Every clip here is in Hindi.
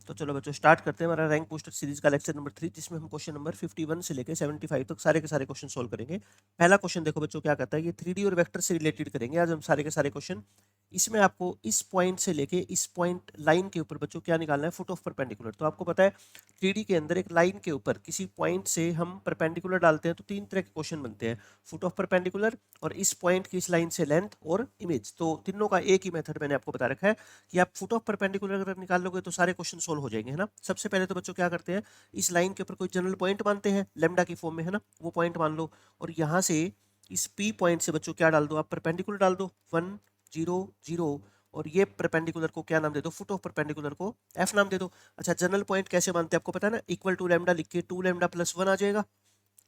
तो चलो बच्चों स्टार्ट करते हैं हमारा रैंक बूस्टर सीरीज का लेक्चर नंबर 3, जिसमें हम क्वेश्चन नंबर 51 से लेकर 75 तक सारे के सारे क्वेश्चन सोल्व करेंगे। पहला क्वेश्चन देखो बच्चों क्या कहता है, ये 3D और वेक्टर से रिलेटेड करेंगे आज हम सारे के सारे क्वेश्चन। इसमें आपको इस पॉइंट से लेके इस पॉइंट लाइन के ऊपर बच्चों क्या निकालना है, फुट ऑफ परपेंडिकुलर। तो आपको पता है 3D के अंदर एक लाइन के ऊपर किसी पॉइंट से हम परपेंडिकुलर डालते हैं तो तीन तरह के क्वेश्चन बनते हैं, फुट ऑफ परपेंडिकुलर और इस पॉइंट की इस लाइन से लेंथ और इमेज। तो तीनों का एक ही मेथड मैंने आपको बता रखा है कि आप फुट ऑफ परपेंडिकुलर अगर निकाल लोगे तो सारे क्वेश्चन सोल्व हो जाएंगे, है ना। सबसे पहले तो बच्चों क्या करते हैं, इस लाइन के ऊपर कोई जनरल पॉइंट मानते हैं लेमडा की फॉर्म में, है ना, वो पॉइंट मान लो। और यहाँ से इस पी पॉइंट से बच्चों क्या डाल दो, आप परपेंडिकुलर डाल दो 1 0 0। और ये परपेंडिकुलर को क्या नाम दे दो, फुट ऑफ परपेंडिकुलर को एफ नाम दे दो। अच्छा, जनरल पॉइंट कैसे मानते हैं आपको पता है ना, इक्वल टू लेमडा लिख के 2 लेमडा प्लस 1 आ जाएगा।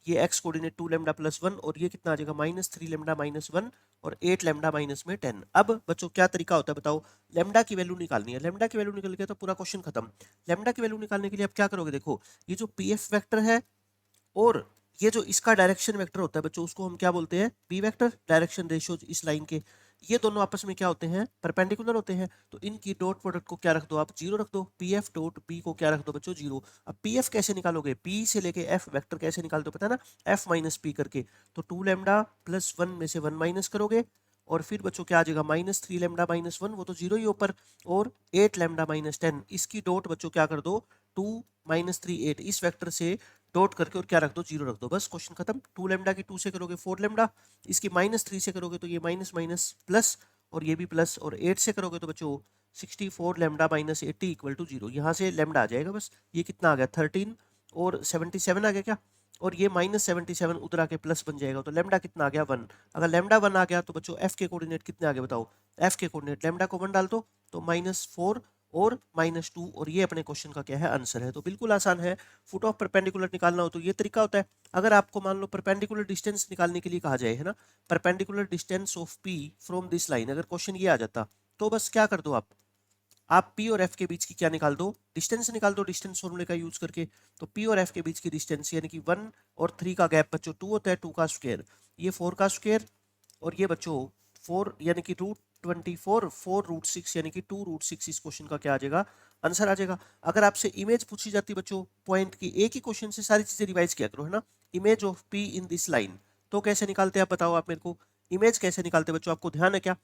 ये एक्स कोऑर्डिनेट 2 लेमडा प्लस 1 और ये कितना आ जाएगा -3 लेमडा माइनस 1 और 8 लेमडा माइनस में 10। अब बच्चों क्या तरीका होता है बताओ, लेमडा की वैल्यू निकालनी है। लेमडा की वैल्यू निकल गया तो पूरा क्वेश्चन खत्म। लेमडा की वैल्यू निकालने के लिए आप क्या करोगे, देखो ये जो पी एफ वेक्टर है और ये जो इसका डायरेक्शन वेक्टर होता है बच्चों, उसको हम क्या बोलते हैं, पी वेक्टर। डायरेक्शन रेशियो इस लाइन के, ये दोनों आपस में क्या होते हैं, परपेंडिकुलर होते हैं। तो इनकी डॉट प्रोडक्ट को क्या रख दो आप, जीरो रख दो। पी एफ डॉट पी को क्या रख दो बच्चों, जीरो। अब पी एफ कैसे निकालोगे, पी से लेके एफ वेक्टर कैसे निकालते हो पता है ना, एफ माइनस पी करके। तो 2 लेमडा प्लस 1 में से 1 माइनस करोगे और फिर बच्चों क्या आ जाएगा, -3 लेमडा माइनस 1, वो तो जीरो ही ऊपर, और 8 लेमडा माइनस 10। इसकी डॉट बच्चों क्या कर दो, 2 -3 8, इस वेक्टर से डॉट करके और क्या रख दो, जीरो रख दो, बस क्वेश्चन खत्म। 2 लेमडा की 2 से करोगे 4 लेमडा, इसकी -3 से करोगे तो ये माइनस माइनस प्लस और ये भी प्लस, और 8 से करोगे तो बच्चों 64 lambda minus 80 equal to zero. यहाँ से लेमडा आ जाएगा बस, ये कितना आ गया 13 और 77 आ गया क्या, और ये -77 उधर आके प्लस बन जाएगा, तो लेमडा कितना आ गया 1। अगर लेमडा 1 आ गया तो बच्चों एफ के कोऑर्डिनेट कितने आ गए बताओ, एफ के कोऑर्डिनेट लेमडा को 1 डाल दो तो -4 और -2, और ये अपने क्वेश्चन का क्या है, आंसर है। तो बिल्कुल आसान है, फुट ऑफ परपेंडिकुलर निकालना हो तो ये तरीका होता है। अगर आपको मान लो परपेंडिकुलर डिस्टेंस निकालने के लिए कहा जाए, है ना, perpendicular distance of P from this line, अगर क्वेश्चन ये आ जाता तो बस क्या कर दो आप पी और एफ के बीच की क्या निकाल दो, डिस्टेंस निकाल दो, डिस्टेंस फॉर्मूले का यूज करके। तो पी और एफ के बीच की डिस्टेंस यानी कि 1 और 3 का गैप बच्चों 2 होता है, 2 का स्क्वायर, ये 4 का स्क्वायर, और ये बच्चों 4 यानी कि √24, 4√6 यानी कि 2√6। इस क्वेश्चन का क्या आ जाएगा, आंसर आ जाएगा। अगर आपसे इमेज पूछी जाती बच्चों पॉइंट की, एक ही क्वेश्चन से सारी चीजें रिवाइज किया करो, है ना। Image of P in this line, तो कैसे निकालते हैं आप बताओ, आप मेरे को इमेज कैसे निकालते हैं बच्चों, आपको ध्यान है क्या।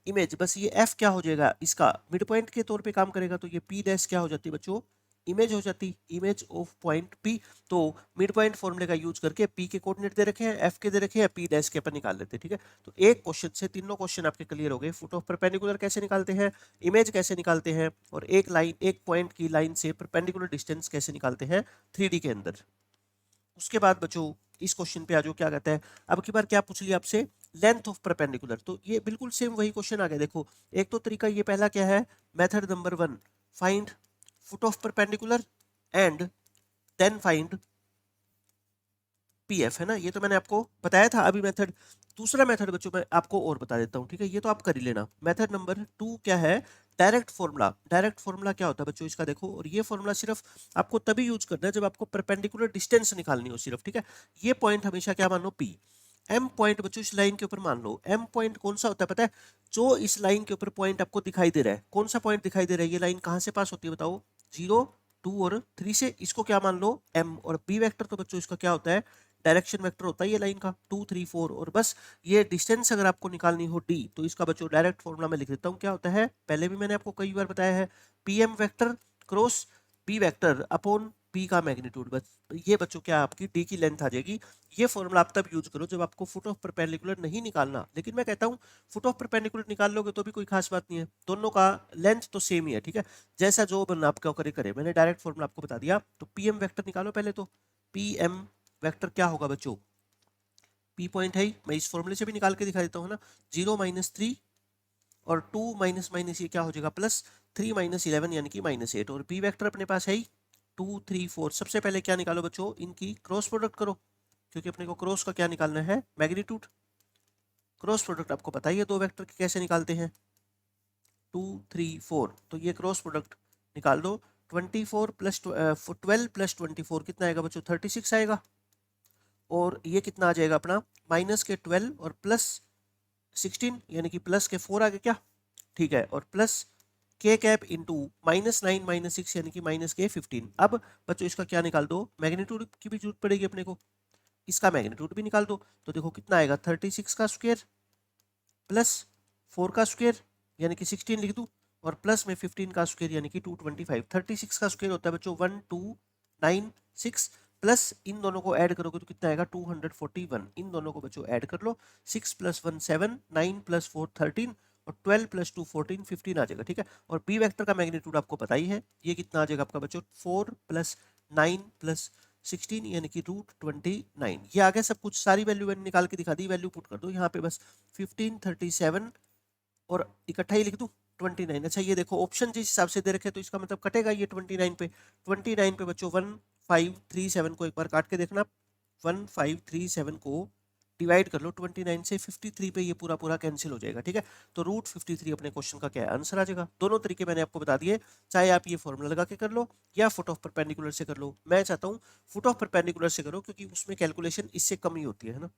इमेज बस ये एफ क्या हो जाएगा, इसका मिड पॉइंट के तौर पे काम करेगा, तो ये पी डैश क्या हो जाती है बच्चों, इमेज हो जाती, इमेज ऑफ पॉइंट पी। तो मिड पॉइंट फॉर्मूले का यूज करके पी के कोऑर्डिनेट दे रखे हैं, एफ के दे रखे हैं, पी डैश के अपन निकाल लेते हैं, ठीक है। तो एक क्वेश्चन से तीनों क्वेश्चन आपके क्लियर हो गए, फुट ऑफ परपेंडिकुलर कैसे निकालते हैं, इमेज कैसे निकालते हैं, और एक लाइन एक पॉइंट की लाइन से परपेंडिकुलर डिस्टेंस कैसे निकालते हैं 3D के अंदर। उसके बाद बच्चों इस क्वेश्चन पे आ जाओ, क्या कहता है, अब की बार क्या पूछ लिया आपसे, लेंथ ऑफ परपेंडिकुलर। तो ये बिल्कुल सेम वही क्वेश्चन आ गया। देखो एक तो तरीका ये पहला क्या है, method number 1, find foot of perpendicular and then find PF, है ना, ये तो मैंने आपको बताया था अभी मेथड। दूसरा मेथड बच्चों मैं आपको और बता देता हूँ, ठीक है, ये तो आप कर ही लेना। मेथड नंबर 2 क्या है, डायरेक्ट फॉर्मूला। डायरेक्ट फॉर्मूला क्या होता है बच्चों, इसका देखो, और ये फॉर्मूला सिर्फ आपको तभी यूज करना है जब आपको परपेंडिकुलर डिस्टेंस निकालनी हो सिर्फ, ठीक है। ये पॉइंट हमेशा क्या मान लो, पी। एम पॉइंट बच्चों इस लाइन के ऊपर मान लो, एम पॉइंट कौन सा होता है पता है, जो इस लाइन के ऊपर पॉइंट आपको दिखाई दे रहा है, कौन सा पॉइंट दिखाई दे रहा है, ये लाइन कहाँ से पास होती है बताओ, 0 2 और 3 से, इसको क्या मान लो एम। और बी वेक्टर तो बच्चों इसका क्या होता है, डायरेक्शन वेक्टर होता है ये लाइन का 2 3 4। और बस ये डिस्टेंस अगर आपको निकालनी हो डी, तो इसका बच्चों डायरेक्ट फॉर्मूला में लिख देता हूँ, क्या होता है, पहले भी मैंने आपको कई बार बताया है, P M vector cross B vector upon P का मैग्नीट्यूड। बस ये बच्चों क्या आपकी डी की लेंथ आ जाएगी। ये फॉर्मूला आप तब यूज करो जब आपको फुट ऑफ परपेंडिकुलर नहीं निकालना, लेकिन मैं कहता हूँ फुट ऑफ परपेंडिकुलर निकाल लोगे तो भी कोई खास बात नहीं है, दोनों का लेंथ तो सेम ही है, ठीक है। जैसा जो बनना आपका करे करे, मैंने डायरेक्ट फॉर्मूला आपको बता दिया। तो पी एम वेक्टर निकालो पहले, तो पी एम वेक्टर क्या होगा बच्चों, पी पॉइंट है ही, मैं इस फॉर्मूले से भी निकाल के दिखा देता हूँ ना, 0 -3 और 2 माइनस माइनस ये क्या हो जाएगा प्लस, 3 - 11 यानी कि -8। और बी वेक्टर अपने पास है ही 2 3 4। सबसे पहले क्या निकालो बच्चों, इनकी क्रॉस प्रोडक्ट करो, क्योंकि अपने को क्रॉस का क्या निकालना है, मैग्नीट्यूड। क्रॉस प्रोडक्ट आपको पता ही है दो वेक्टर की कैसे निकालते हैं, 2 3 4। तो ये क्रॉस प्रोडक्ट निकाल दो, 24 प्लस 12 प्लस 24 कितना आएगा बच्चों, 36 आएगा। और ये कितना आ जाएगा अपना, माइनस के 12 और प्लस 16 यानी कि प्लस के 4 आ गया क्या, ठीक है, और प्लस के कैप इंटू -9 -6 यानी कि -k15। अब बच्चों इसका क्या निकाल दो, मैग्नीट्यूड की भी जरूरत पड़ेगी अपने को, इसका मैग्नीट्यूड भी निकाल दो। तो देखो कितना आएगा, 36 का स्क्वायर प्लस 4 का स्क्वायर यानी कि 16 लिख दूं, और प्लस में 15 का स्क्वायर यानी कि 225। 36 का स्क्वायर होता है बच्चों 1296, प्लस इन दोनों को ऐड करोगे तो कितना आएगा 241। इन दोनों को बच्चों ऐड कर लो, 6 + 1 7, 9 + 4 13 और 12 + 2 14, 15 आ जाएगा। ठीक है, और बी वेक्टर का मैग्नीट्यूड आपको पता ही है, ये कितना आ जाएगा आपका बच्चों 4 + 9 + 16 यानी कि √29। ये आ गया सब कुछ, सारी वैल्यू मैंने निकाल के दिखा दी, वैल्यू पुट कर दो यहाँ पे बस 15 37 और इकट्ठा ही लिख दूं 29। अच्छा ये देखो ऑप्शन जिस हिसाब से दे रखे तो इसका मतलब कटेगा ये 29 पे। 29 पे बच्चों 1537 को एक बार काट के देखना, 1537 को डिवाइड कर लो 29 से, 53 पे ये पूरा पूरा कैंसिल हो जाएगा। ठीक है, तो √53 अपने क्वेश्चन का क्या है, आंसर आ जाएगा। दोनों तरीके मैंने आपको बता दिए, चाहे आप ये फॉर्मूला लगा के कर लो या फुट ऑफ परपेंडिकुलर से कर लो। मैं चाहता हूँ फुट ऑफ परपेंडिकुलर से करो क्योंकि उसमें कैलकुलेशन इससे कम ही होती है ना,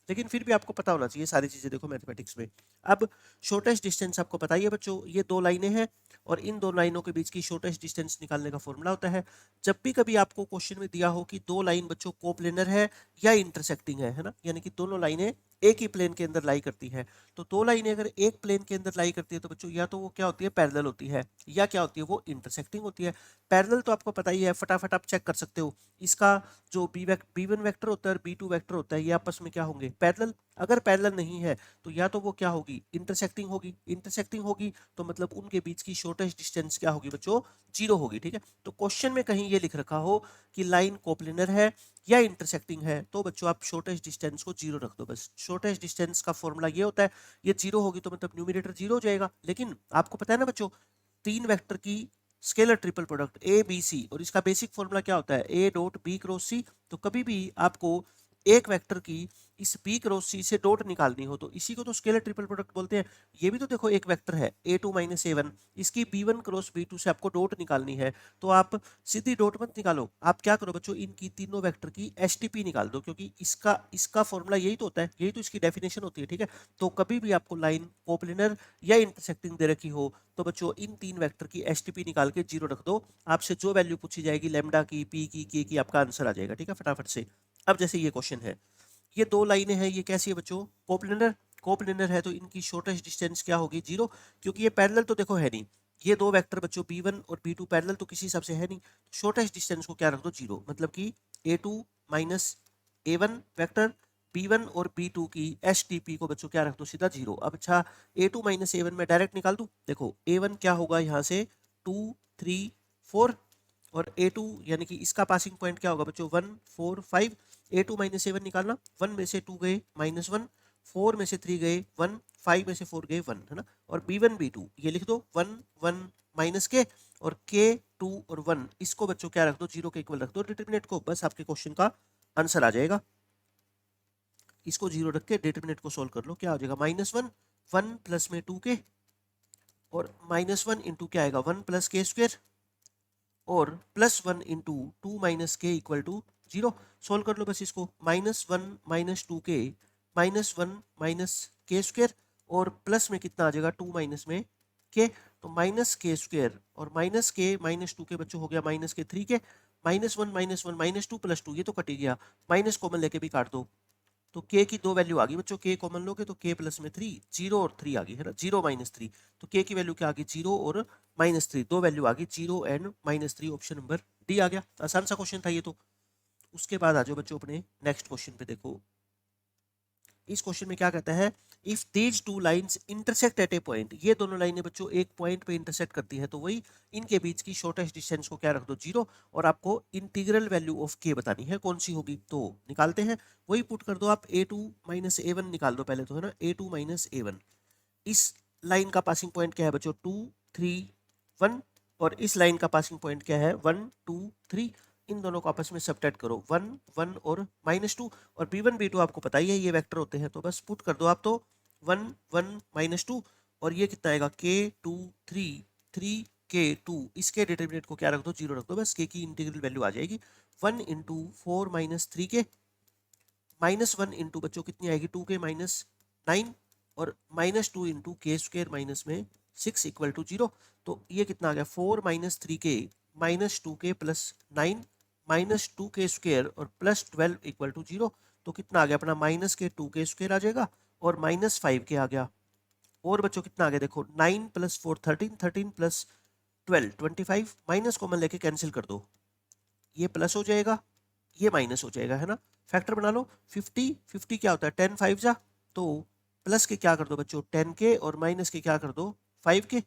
लेकिन फिर भी आपको पता होना चाहिए सारी चीजें। देखो मैथमेटिक्स में अब शॉर्टेस्ट डिस्टेंस आपको पता ही है बच्चों, ये दो लाइनें हैं और इन दो लाइनों के बीच की शॉर्टेस्ट डिस्टेंस निकालने का फॉर्मूला होता है। जब भी कभी आपको क्वेश्चन में दिया हो कि दो लाइन बच्चों कोप्लेनर है या इंटरसेक्टिंग है ना, यानी कि दोनों लाइनें एक ही प्लेन के अंदर लाई करती है, तो दो लाइनें अगर एक प्लेन के अंदर लाई करती है तो बच्चों या तो वो क्या होती है पैरेलल होती है, या क्या होती है वो इंटरसेक्टिंग होती है। पैरेलल तो आपको पता ही है, फटाफट आप चेक कर सकते हो, इसका जो बी वन वेक्टर होता है और बी टू वेक्टर होता है ये आपस में क्या होंगे पैरेलल। अगर पैरेलल नहीं है तो या तो वो क्या होगी इंटरसेक्टिंग होगी, इंटरसेक्टिंग होगी तो मतलब उनके बीच की शॉर्टेस्ट डिस्टेंस क्या होगी बच्चों, 0 होगी। ठीक है, तो क्वेश्चन में कहीं ये लिख रखा हो कि लाइन कोप्लेनर है या इंटरसेक्टिंग है तो बच्चों आप शॉर्टेस्ट डिस्टेंस को 0 रख दो बस। शॉर्टेस्ट डिस्टेंस का फॉर्मूला ये होता है, ये 0 होगी तो मतलब न्यूमरेटर 0 हो जाएगा। लेकिन आपको पता है ना बच्चों, तीन वेक्टर की scalar triple product A B C, और इसका बेसिक फॉर्मूला क्या होता है A dot B cross C. तो कभी भी आपको एक वेक्टर की इस बी क्रॉस सी से डॉट निकालनी हो तो इसी को तो स्केलर ट्रिपल प्रोडक्ट बोलते हैं। ये भी तो देखो एक वेक्टर है a2 - a1, इसकी b1 क्रॉस b2 से आपको डॉट निकालनी है, तो आप सीधी डॉट मत निकालो, आप क्या करो बच्चों इनकी तीनों वेक्टर की एसटीपी निकाल दो, क्योंकि इसका इसका फॉर्मूला यही तो होता है, यही तो इसकी डेफिनेशन होती है। ठीक है, तो कभी भी आपको लाइन कोप्लेनर या इंटरसेक्टिंग दे रखी हो तो बच्चों इन तीन वेक्टर की एसटीपी निकाल के 0 रख दो, आपसे जो वैल्यू पूछी जाएगी लैम्डा की, पी की, के की, आपका आंसर आ जाएगा। ठीक है, फटाफट से। अब जैसे ये क्वेश्चन है, ये दो लाइनें हैं, ये कैसी है बच्चों कोप्लेनर, कोप्लेनर है तो इनकी शॉर्टेस्ट डिस्टेंस क्या होगी 0, क्योंकि ये पैरेलल तो देखो है नहीं, ये दो वेक्टर बच्चों b1 और b2 पैरेलल तो किसी हिसाब से है नहीं, शॉर्टेस्ट डिस्टेंस को क्या रख दो 0, मतलब कि a2 - a1 वेक्टर b1 और b2 की एसटीपी को बच्चों क्या रख दो सीधा 0। अब अच्छा a2 - a1 में डायरेक्ट निकाल दूं, देखो a1 क्या होगा यहाँ से 2 3 4, और a2 यानी कि इसका पासिंग पॉइंट क्या होगा बच्चों 1 4 5। a2 - a1 निकालना, 1 में से 2 गए -1, 4 में से 3 गए 1, 5 में से 4 गए 1, है ना। और b1 b2 ये लिख दो 1 1 माइनस के, और k 2 और 1 इसको बच्चों क्या रख दो 0 के इक्वल रख दो डिटरमिनेंट को, बस आपके क्वेश्चन का आंसर आ जाएगा। इसको 0 रख के डिटरमिनेंट को सोल्व कर लो, क्या हो जाएगा -1 1 प्लस में 2k, और -1 इंटू क्या आएगा 1 + k², और +1 इंटू 2 - k = 0। सोल्व कर लो बस इसको, -1 - 2k -1 - k², और प्लस में कितना आ जाएगा 2 माइनस में k, तो -k² और -k - 2k बच्चों हो गया -k 3k, -1 - 1 - 2 + 2 ये तो कट ही गया, माइनस कॉमन लेके भी काट दो, तो k की दो वैल्यू आ गई बच्चों, k कॉमन लोगे तो k प्लस में 3, 0 और 3 आ गई है ना, 0 - 3, तो k की वैल्यू क्या आ गई 0 और -3, दो वैल्यू आ गई 0 एंड -3, ऑप्शन नंबर डी आ गया। आसान सा क्वेश्चन था ये तो। उसके बाद आ जाओ बच्चों अपने नेक्स्ट क्वेश्चन पे। देखो इस क्वेश्चन में क्या कहता है, if these two lines intersect at A point, ये दोनों लाइनें बच्चों एक पॉइंट पे इंटरसेक्ट करती है तो वही इनके बीच की शॉर्टेस्ट डिस्टेंस को क्या रख दो 0, और आपको इंटीग्रल वैल्यू ऑफ के बतानी है कौन सी होगी, तो निकालते हैं, वही पुट कर दो आप a2 - a1 निकाल दो पहले तो, है ना, a2 - a1। इस लाइन का पासिंग पॉइंट क्या है बच्चों 2 3 1, और इस लाइन का पासिंग पॉइंट क्या है 1 2 3, इन दोनों को आपस में सब्ट्रैक्ट करो 1 1 और -2, और b1 b2 आपको पता ही है ये वेक्टर होते हैं, तो बस पुट कर दो आप तो 1 1 -2, और ये कितना आएगा k2 3 3 k2, इसके डिटरमिनेंट को क्या रख दो 0 रख दो, बस k की इंटीग्रल वैल्यू आ जाएगी 1 इंटू 4 - 3k, -1 इंटू बच्चों कितनी आएगी 2k - 9, और -2 इंटू k² माइनस में 6 इक्वल टू 0। तो ये कितना आ गया 4 minus 3k minus 2k plus 9 minus 2k square और प्लस 12 इक्वल टू 0। तो कितना आ गया अपना माइनस के 2k स्क्वेयर आ जाएगा और माइनस 5k आ गया। और बच्चों कितना आ गया देखो 9 प्लस 4 13 13 प्लस 12 25 माइनस कॉमन लेके कैंसिल कर दो, ये प्लस हो जाएगा ये माइनस हो जाएगा, है ना। फैक्टर बना लो 50 50 क्या होता है 10 5 जा, तो प्लस के क्या कर दो बच्चों 10 के और माइनस के क्या कर दो 5 के।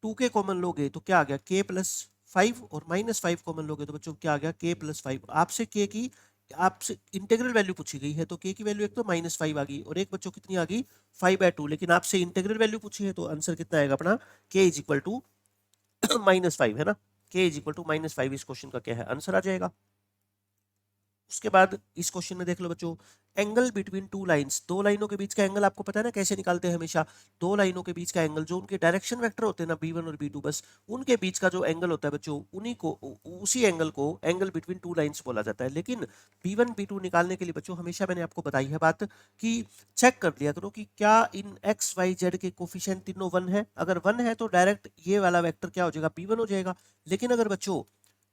2 के कॉमन लोगे तो क्या आ गया k प्लस 5 और माइनस 5 कॉमन लोगे तो बच्चों क्या आ गया k प्लस 5। आपसे इंटीग्रल वैल्यू पूछी गई है तो k की वैल्यू एक तो माइनस 5 आ गई और एक बच्चों कितनी आ गई 5/2, लेकिन आपसे इंटीग्रल वैल्यू पूछी है तो आंसर कितना आएगा अपना k इज इक्वल टू -5, है ना। k इज इक्वल टू -5 इस क्वेश्चन का क्या है आंसर आ जाएगा। उसके बाद इस क्वेश्चन में देख लो बच्चों, एंगल बिटवीन टू लाइंस, दो लाइनों के बीच का एंगल आपको पता है ना कैसे निकालते हैं हमेशा। दो लाइनों के बीच का एंगल जो उनके डायरेक्शन वेक्टर होते हैं ना b1 और b2, बस उनके बीच का जो एंगल होता है बच्चों उसी एंगल को एंगल बिटवीन टू लाइंस बोला जाता है। लेकिन b1 b2 निकालने के लिए बच्चों हमेशा मैंने आपको बताई है बात कि चेक कर लिया करो कि क्या इन x y z के कोफिशिएंट तीनों 1 है। अगर 1 है तो डायरेक्ट ये वाला वेक्टर क्या हो जाएगा b1 हो जाएगा। लेकिन अगर बच्चों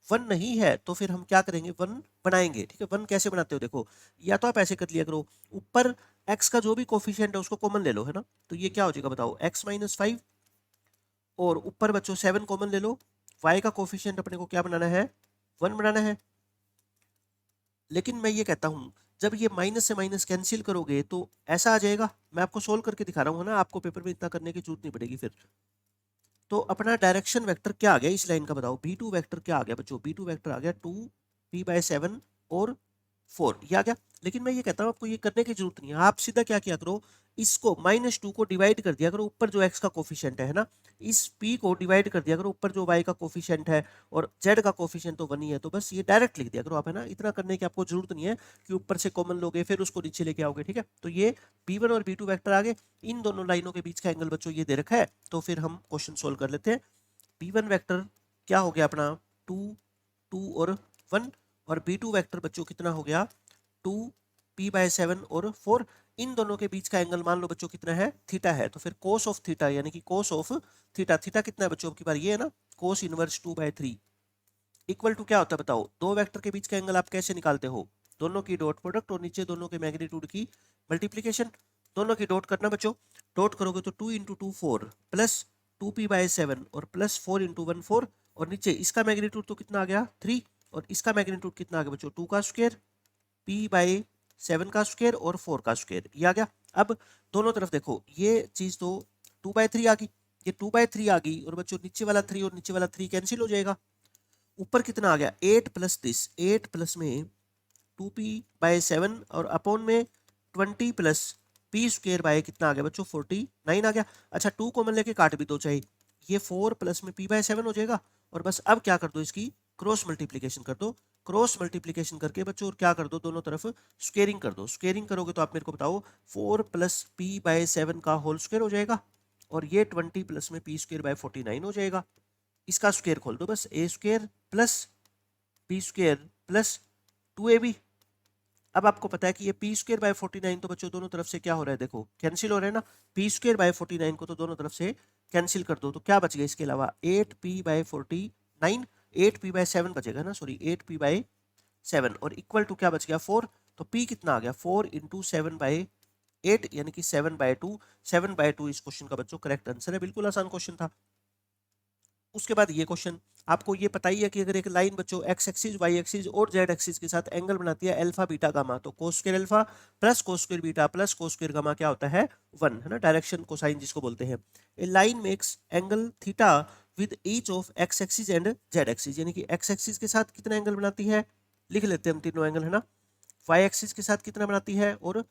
1 नहीं है तो फिर हम क्या करेंगे 1 बनाएंगे, ठीक है। 1 कैसे बनाते हो देखो, या तो आप ऐसे कर लिया करो ऊपर x का जो भी कोफिशिएंट है उसको कॉमन ले लो, है ना। तो ये क्या हो जाएगा बताओ x माइनस 5 और ऊपर बच्चों 7 कॉमन ले लो। y का कोफिशिएंट अपने को क्या बनाना है 1 बनाना है। लेकिन मैं ये कहता हूं जब ये माइनस से माइनस कैंसिल करोगे तो ऐसा आ जाएगा, मैं आपको सोल्व करके दिखा रहा हूँ ना, आपको पेपर में इतना करने की जरूरत नहीं पड़ेगी फिर। तो अपना डायरेक्शन वेक्टर क्या आ गया इस लाइन का बताओ, b2 वेक्टर क्या आ गया बच्चों, b2 वेक्टर आ गया 2p/7 और 4, ये आ गया। लेकिन मैं ये कहता हूँ आपको ये करने की जरूरत नहीं है, आप सीधा क्या किया करो इसको -2 को डिवाइड कर दिया करो ऊपर जो x का कोफिशिएंट है ना, इस p को डिवाइड कर दिया करो ऊपर जो y का कोफिशिएंट है और z का कोफिशिएंट तो 1 ही है, तो बस ये डायरेक्ट लिख दिया करो आप, है ना। इतना करने की आपको जरूरत नहीं है कि ऊपर से कॉमन लोगे फिर उसको नीचे लेके आओगे, ठीक है। तो ये b1 और b2 वेक्टर आ गए। इन दोनों लाइनों के बीच का एंगल बच्चों ये दे रखा है, तो फिर हम क्वेश्चन सोल्व कर लेते हैं। b1 वेक्टर क्या हो गया अपना 2 2 और 1 और b2 वेक्टर बच्चों कितना हो गया 2p/7 और 4। इन दोनों के बीच का एंगल मान लो बच्चों कितना है थीटा है, तो फिर cos ऑफ थीटा यानी कि cos ऑफ थीटा, थीटा कितना है बच्चों की बार ये है ना cos इनवर्स 2/3 इक्वल टू क्या होता है बताओ, दो वेक्टर के बीच का एंगल आप कैसे निकालते हो, दोनों की डॉट प्रोडक्ट और नीचे दोनों के मैग्नीट्यूड की मल्टीप्लीकेशन। दोनों की डॉट करना बच्चों, डॉट करोगे तो 2 × 2 4 प्लस 2p/7 और प्लस 4 × 1 4 और नीचे इसका मैग्नीट्यूड तो कितना आ गया 3 और इसका मैग्नीट्यूड कितना आ गया बच्चों 2 का स्क्वायर p/7 का स्क्वायर और 4 का स्क्वायर, ये आ गया। अब दोनों तरफ देखो ये चीज तो 2/3 आ गई, ये 2/3 आ गई और बच्चों नीचे वाला 3 और नीचे वाला 3 कैंसिल हो जाएगा। ऊपर कितना आ गया 8 प्लस दिस, 8 प्लस में 2p/7 और अपॉन में 20 प्लस p स्क्वायर बाय कितना आ गया बच्चों 49 आ गया। अच्छा 2 कॉमन लेके काट भी दो चाहे, ये 4 प्लस में p/7 हो जाएगा और बस अब क्या कर दो इसकी क्रॉस मल्टीप्लीकेशन कर दो। क्रॉस मल्टीप्लीकेशन करके बच्चों और क्या कर दो दोनों तरफ स्क्वेयरिंग कर दो। स्क्वेयरिंग करोगे तो आप मेरे को बताओ 4 प्लस p/7 का होल स्क्वायर हो जाएगा और ये 20 प्लस में p स्क्वायर बाय 49 हो जाएगा। इसका स्क्वायर खोल दो बस a square plus p square plus 2ab। अब आपको पता है कि ये पी स्क्वायर बाय 49 तो बच्चों दोनों तरफ से क्या हो रहा है देखो कैंसिल हो रहा है ना, पी स्क्वायर बाय 49 को तो दोनों तरफ से कैंसिल कर दो तो क्या बच गया इसके अलावा 8p/49, 8p/7 बचेगा ना, सॉरी 8p/7 और इक्वल टू क्या बच गया 4। तो p कितना आ गया 4 × 7/8 यानी कि 7/2, 7/2 इस क्वेश्चन का बच्चों करेक्ट आंसर है। बिल्कुल आसान क्वेश्चन था। उसके बाद ये क्वेश्चन आपको ये पता ही है कि अगर एक लाइन बच्चों x एक्सिस y एक्सिस और z एक्सिस के साथ एंगल बनाती है अल्फा बीटा गामा, तो cos square alpha plus cos square beta plus cos square gamma क्या होता है 1, है ना, डायरेक्शन कोसाइन जिसको बोलते हैं। A line makes angle theta with each of x axis and z axis, यानी कि x एक्सिस के साथ कितना एंगल बनाती है, लिख लेते हैं हम तीनों एंगल, है ना। y एक्सिस के साथ कितना बनाती है और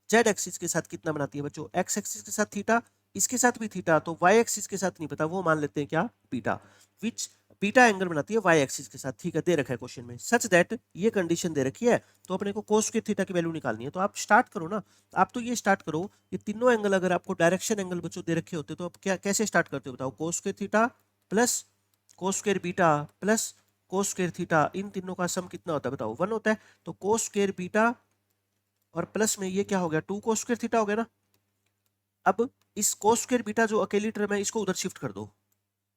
z एक्सिस के साथ कितना बनाती है बच्चों, x एक्सिस के साथ थीटा, इसके साथ भी थीटा, तो y एक्सिस के साथ नहीं पता वो मान लेते हैं क्या बीटा, विच बीटा एंगल बनाती है y एक्सिस के साथ, ठीक है, दे रखा है क्वेश्चन में सच दैट ये कंडीशन दे रखी है तो अपने को cos स्क्वायर थीटा की वैल्यू निकालनी है। तो आप स्टार्ट करो ना, आप तो ये स्टार्ट करो ये तीनों एंगल अगर आपको डायरेक्शन एंगल बच्चों दे रखे होते तो आप क्या कैसे स्टार्ट करते हो बताओ, cos square theta plus cos square beta plus cos square theta, इन तीनों का सम कितना होता है बताओ 1 होता है। तो cos स्क्वायर बीटा और प्लस में ये क्या हो गया 2 cos स्क्वायर थीटा हो गया ना। अब इस कोस स्क्वायर बीटा जो अकेली टर्म है इसको उधर शिफ्ट कर दो,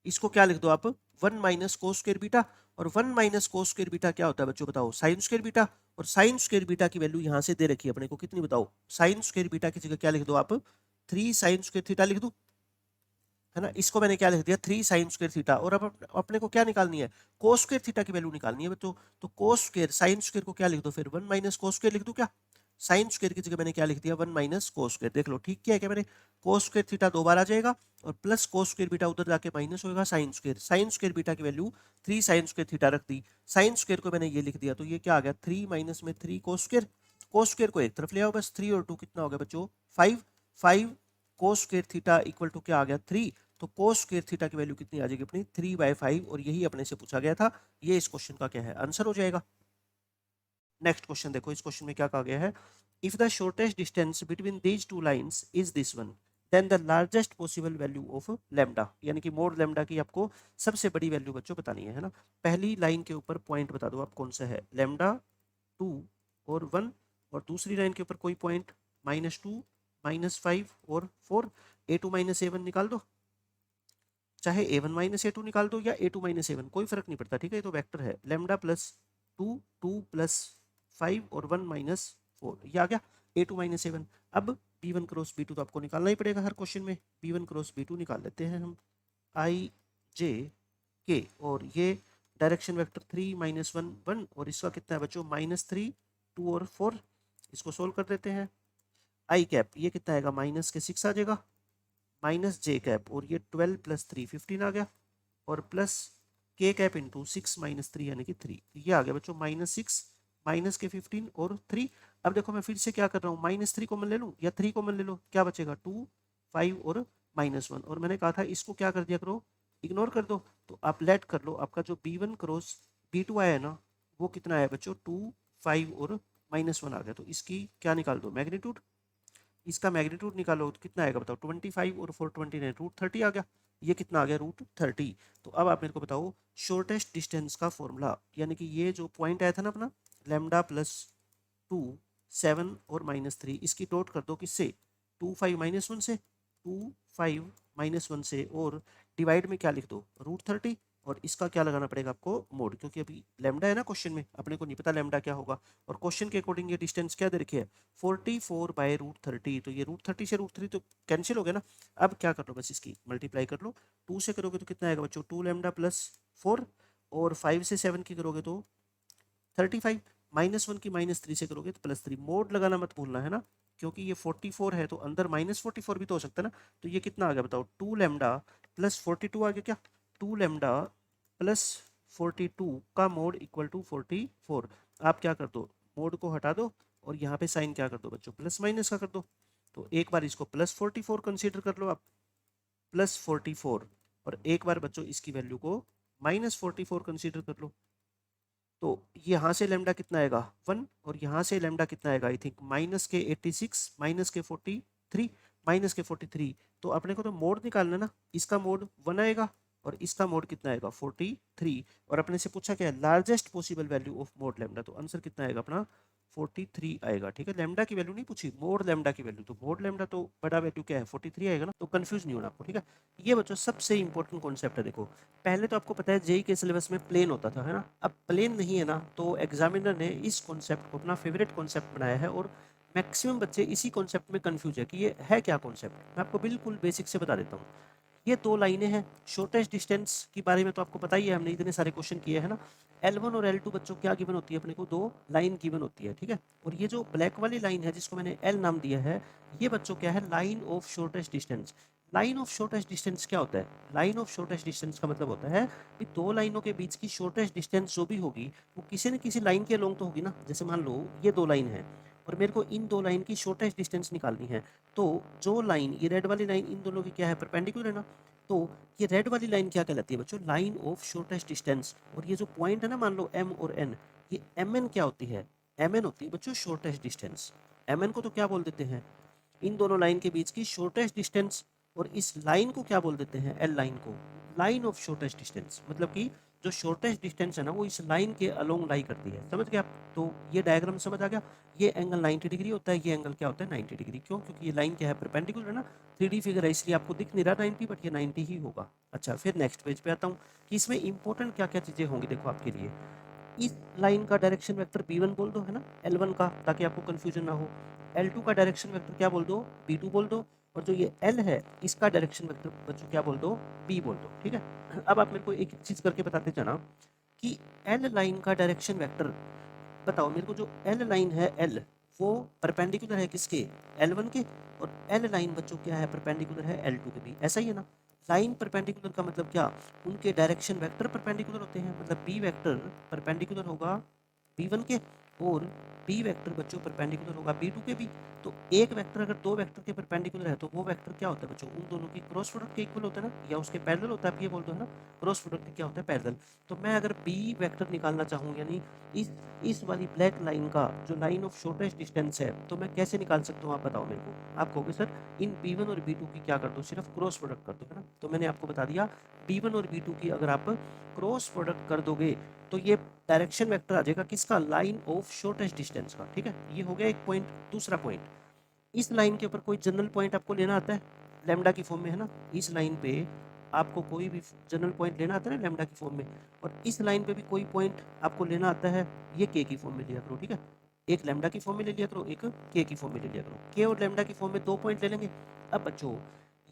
इसको क्या लिख दो आप 1 माइनस कोस स्क्वायर बीटा, और 1 माइनस कोस स्क्वायर बीटा क्या होता है बच्चों बताओ साइन स्क्वायर बीटा, और साइन स्क्वायर बीटा की वैल्यू यहां से दे रखी है अपने को कितनी बताओ, साइन स्क्वायर बीटा की जगह क्या लिख दो आप 3 साइन स्क्वायर थीटा लिख दो, है ना, इसको मैंने क्या लिख दिया 3 साइन स्क्वायर थीटा। और अब अपने को क्या निकालनी है कोस स्क्वायर थीटा की वैल्यू निकालनी है बच्चों, तो कोस स्क्वायर साइन स्क्वायर को क्या लिख दो फिर 1 माइनस कोस स्क्वायर लिख दो, क्या साइन स्क्वायर की जगह मैंने क्या लिख दिया 1 माइनस कोस स्क्वायर, देख लो ठीक किया है क्या मैंने, कोस स्क्वायर थीटा दो बार आ जाएगा और प्लस कोस स्क्वायर बीटा उधर जाके माइनस होगा साइन स्क्वायर बीटा की वैल्यू 3 साइन स्क्वायर थीटा रख दी, साइन स्क्वायर को मैंने ये लिख दिया तो ये क्या आ गया 3 माइनस में 3 कोस स्क्वायर को एक तरफ ले आओ बस, 3 और 2 कितना हो गया बच्चों 5 cos square theta equal to क्या आ गया 3, तो कोस स्क्वायर थीटा की वैल्यू कितनी आ जाएगी अपनी 3/5, और यही अपने से पूछा गया था, ये इस क्वेश्चन का क्या है आंसर हो जाएगा। नेक्स्ट क्वेश्चन देखो, इस क्वेश्चन में क्या कहा गया है, if the shortest distance between these two lines is this one then the largest possible value of lambda, यानी कि मोड लैम्डा की आपको सबसे बड़ी वैल्यू बच्चों बतानी है ना। पहली लाइन के ऊपर पॉइंट बता दो आप कौन सा है लैम्डा 2 और 1, और दूसरी लाइन के ऊपर कोई पॉइंट -2 -5 और 4, a2 -a1 निकाल दो, चाहे a1 -a2 निकाल दो या a2 -a1 कोई फर्क नहीं पड़ता, ठीक है, ये तो वेक्टर है लैम्डा प्लस 2 2 प्लस 5 और 1 -4, ये आ गया a2 -a1। अब b1 क्रॉस b2 तो आपको निकालना ही पड़ेगा हर क्वेश्चन में, b1 क्रॉस b2 निकाल लेते हैं हम i j k, और ये डायरेक्शन वेक्टर 3 -1 1, और इसका कितना है बच्चों -3 2 और 4, इसको सोल्व कर देते हैं, आई कैप ये कितना आएगा -6 आ जाएगा, माइनस जे कैप और ये 12 प्लस 3 15 आ गया, और प्लस के कैप इंटू 6 -3 यानी कि 3, ये आ गया बच्चों -6 माइनस के 15 और 3। अब देखो मैं फिर से क्या कर रहा हूँ -3 कॉमन ले लूँ या 3 कॉमन ले लो, क्या बचेगा 2 5 और -1, और मैंने कहा था इसको क्या कर दिया करो इग्नोर कर दो, तो आप लेट कर लो आपका जो b1 क्रॉस b2 आया है ना वो कितना आया बच्चों 2 5 और -1 आ गया, तो इसकी क्या निकाल दो मैग्नीट्यूड, इसका मैग्नीट्यूड निकालो तो कितना आएगा बताओ 25 और 429 √30 आ गया, ये कितना आ गया √30। तो अब आप मेरे को बताओ शॉर्टेस्ट डिस्टेंस का फॉर्मूला, यानी कि ये जो पॉइंट आया था ना अपना लैम्डा प्लस 2 7 और -3, इसकी डॉट कर दो किससे 2 5 -1 से, 2 5 -1 से, और डिवाइड में क्या लिख दो √30, और इसका क्या लगाना पड़ेगा आपको मोड, क्योंकि अभी लैम्डा है ना क्वेश्चन में, अपने को नहीं पता लैम्डा क्या होगा, और क्वेश्चन के अकॉर्डिंग ये डिस्टेंस क्या दे रखी है 44/√30, तो ये √30 से √3 तो कैंसिल हो गया ना। अब क्या कर लो बस इसकी मल्टीप्लाई कर लो, 2 से करोगे तो कितना आएगा बच्चों 2 लैम्डा प्लस 4, और 5 से 7 की करोगे तो 35, -1 की -3 से करोगे तो +3, मोड लगाना मत भूलना है ना, क्योंकि ये 44 है तो अंदर -44 भी तो हो सकता है ना, तो ये कितना आ गया बताओ 2 लैम्डा प्लस 42 आ गया, क्या 2 लैम्डा प्लस 42 का मोड इक्वल टू 44, आप क्या कर दो मोड को हटा दो और यहाँ पे साइन क्या कर दो बच्चों प्लस माइनस का कर दो, तो एक बार इसको +44 कंसीडर कर लो आप +44, और एक बार बच्चों इसकी वैल्यू को -44 कंसीडर कर लो, तो यहाँ से लैम्डा कितना आएगा 1, और यहाँ से लैम्डा कितना आएगा आई थिंक -86 -43 -43, तो अपने को तो मोड निकालना ना, इसका मोड 1 आएगा और इसका मोड कितना आएगा 43, और अपने से पूछा क्या है largest possible value of mode lambda, तो आंसर कितना आएगा अपना 43 आएगा, ठीक है, लैम्डा की वैल्यू नहीं पूछी मोड लैम्डा की वैल्यू, तो मोड लैम्डा तो बड़ा वैल्यू क्या है 43 आएगा ना, तो कंफ्यूज नहीं होना आपको, ठीक है। ये बच्चों सबसे इंपॉर्टेंट कॉन्सेप्ट है, देखो पहले तो आपको पता है जेई के सिलेबस में प्लेन होता था है ना, अब प्लेन नहीं है ना, तो एग्जामिनर ने इस कॉन्सेप्ट को अपना फेवरेट कॉन्सेप्ट बनाया है, और मैक्सिमम बच्चे इसी कॉन्सेप्ट में कंफ्यूज है कि ये है क्या कॉन्सेप्ट, मैं आपको बिल्कुल बेसिक से बता देता हूँ। ये दो लाइनें हैं, शॉर्टेस्ट डिस्टेंस के बारे में तो आपको पता ही है, हमने इतने सारे क्वेश्चन किए हैं ना। L1 और L2 बच्चों क्या गिवन होती है अपने को, दो लाइन गिवन होती है, ठीक है, और ये जो ब्लैक वाली लाइन है जिसको मैंने L नाम दिया है, ये बच्चों क्या है line of shortest distance. Line of shortest distance क्या होता है, लाइन ऑफ शॉर्टेस्ट डिस्टेंस का मतलब होता है कि दो लाइनों के बीच की शॉर्टेस्ट डिस्टेंस जो भी होगी वो किसी न किसी लाइन के अलोंग तो होगी ना, जैसे मान लो ये दो लाइन है और मेरे को इन दो लाइन की शॉर्टेस्ट डिस्टेंस निकालनी है, तो जो लाइन ये रेड वाली लाइन इन दोनों की क्या है परपेंडिकुलर है ना, तो ये रेड वाली लाइन क्या कहलाती है बच्चों लाइन ऑफ शॉर्टेस्ट डिस्टेंस, और ये जो पॉइंट है ना मान लो m और n, ये mn क्या होती है, mn होती है बच्चों शॉर्टेस्ट डिस्टेंस, mn को तो क्या बोल देते हैं इन दोनों लाइन के बीच की शॉर्टेस्ट डिस्टेंस, और इस लाइन को क्या बोल देते हैं एल लाइन को लाइन ऑफ शॉर्टेस्ट डिस्टेंस, मतलब कि जो शॉर्टेस्ट डिस्टेंस है ना वो इस लाइन के अलोंग लाई करती है, समझ गए आप। तो ये डायग्राम समझ आ गया। ये एंगल 90 डिग्री होता है, ये एंगल क्या होता है 90 डिग्री। क्यों? क्योंकि ये लाइन क्या है, परपेंडिकुलर है ना, 3D फिगर है इसलिए आपको दिख नहीं रहा 90, बट ये 90 ही होगा। अच्छा, फिर नेक्स्ट पेज पे आता हूँ कि इसमें इंपॉर्टेंट क्या क्या चीजें होंगी। देखो आपके लिए इस लाइन का डायरेक्शन वेक्टर b1 बोल दो, है ना, l1 का, ताकि आपको कंफ्यूजन ना हो। l2 का डायरेक्शन वेक्टर क्या बोल दो, b2 बोल दो। और जो ये l है इसका डायरेक्शन वेक्टर बच्चों क्या बोल दो, b बोल दो, ठीक है। अब आप मेरे को एक चीज करके बताते जाना कि l लाइन का डायरेक्शन वेक्टर बताओ मेरे को। जो l लाइन है l, वो परपेंडिकुलर है किसके, l1 के, और l लाइन बच्चों क्या है, परपेंडिकुलर है l2 के भी, ऐसा ही है ना। लाइन परपेंडिकुलर का मतलब क्या, उनके डायरेक्शन वेक्टर परपेंडिकुलर होते हैं, मतलब b वेक्टर परपेंडिकुलर होगा b1 के, और b वेक्टर बच्चों परपेंडिकुलर होगा b2 के भी। तो एक वेक्टर अगर दो वेक्टर के परपेंडिकुलर है तो वो वेक्टर क्या होता है बच्चों, उन दोनों की क्रॉस प्रोडक्ट के इक्वल होता है ना, या उसके पैरेलल होता है, आप ये बोल दो, है ना, क्रॉस प्रोडक्ट क्या होता है, पैरेलल। तो मैं अगर b वेक्टर निकालना चाहूँ, यानी इस इस वाली ब्लैक लाइन का जो लाइन ऑफ शॉर्टेस्ट डिस्टेंस है, तो मैं कैसे निकाल सकता हूँ, आप बताओ मेरे को। आप कहोगे सर इन b1 और b2 की क्या कर दो, सिर्फ क्रॉस प्रोडक्ट कर दो, है ना। तो मैंने आपको बता दिया b1 और b2 की अगर आप क्रॉस प्रोडक्ट कर दोगे तो ये डायरेक्शन वेक्टर आ जाएगा किसका, लाइन ऑफ शॉर्टेस्ट डिस्टेंस का, ठीक है। ये हो गया एक पॉइंट। दूसरा पॉइंट, इस लाइन के ऊपर कोई जनरल पॉइंट आपको लेना आता है लैम्डा की फॉर्म में, है ना। इस लाइन पे आपको कोई भी जनरल पॉइंट लेना आता है ना लैम्डा की फॉर्म में, और इस लाइन पे भी कोई पॉइंट आपको लेना आता है, ये के की फॉर्म में लिया करो, ठीक है। एक लैम्डा की फॉर्म में ले लिया करो, एक के की फॉर्म में ले लिया करो। के और लैम्डा की फॉर्म में दो पॉइंट ले लेंगे। अब बच्चों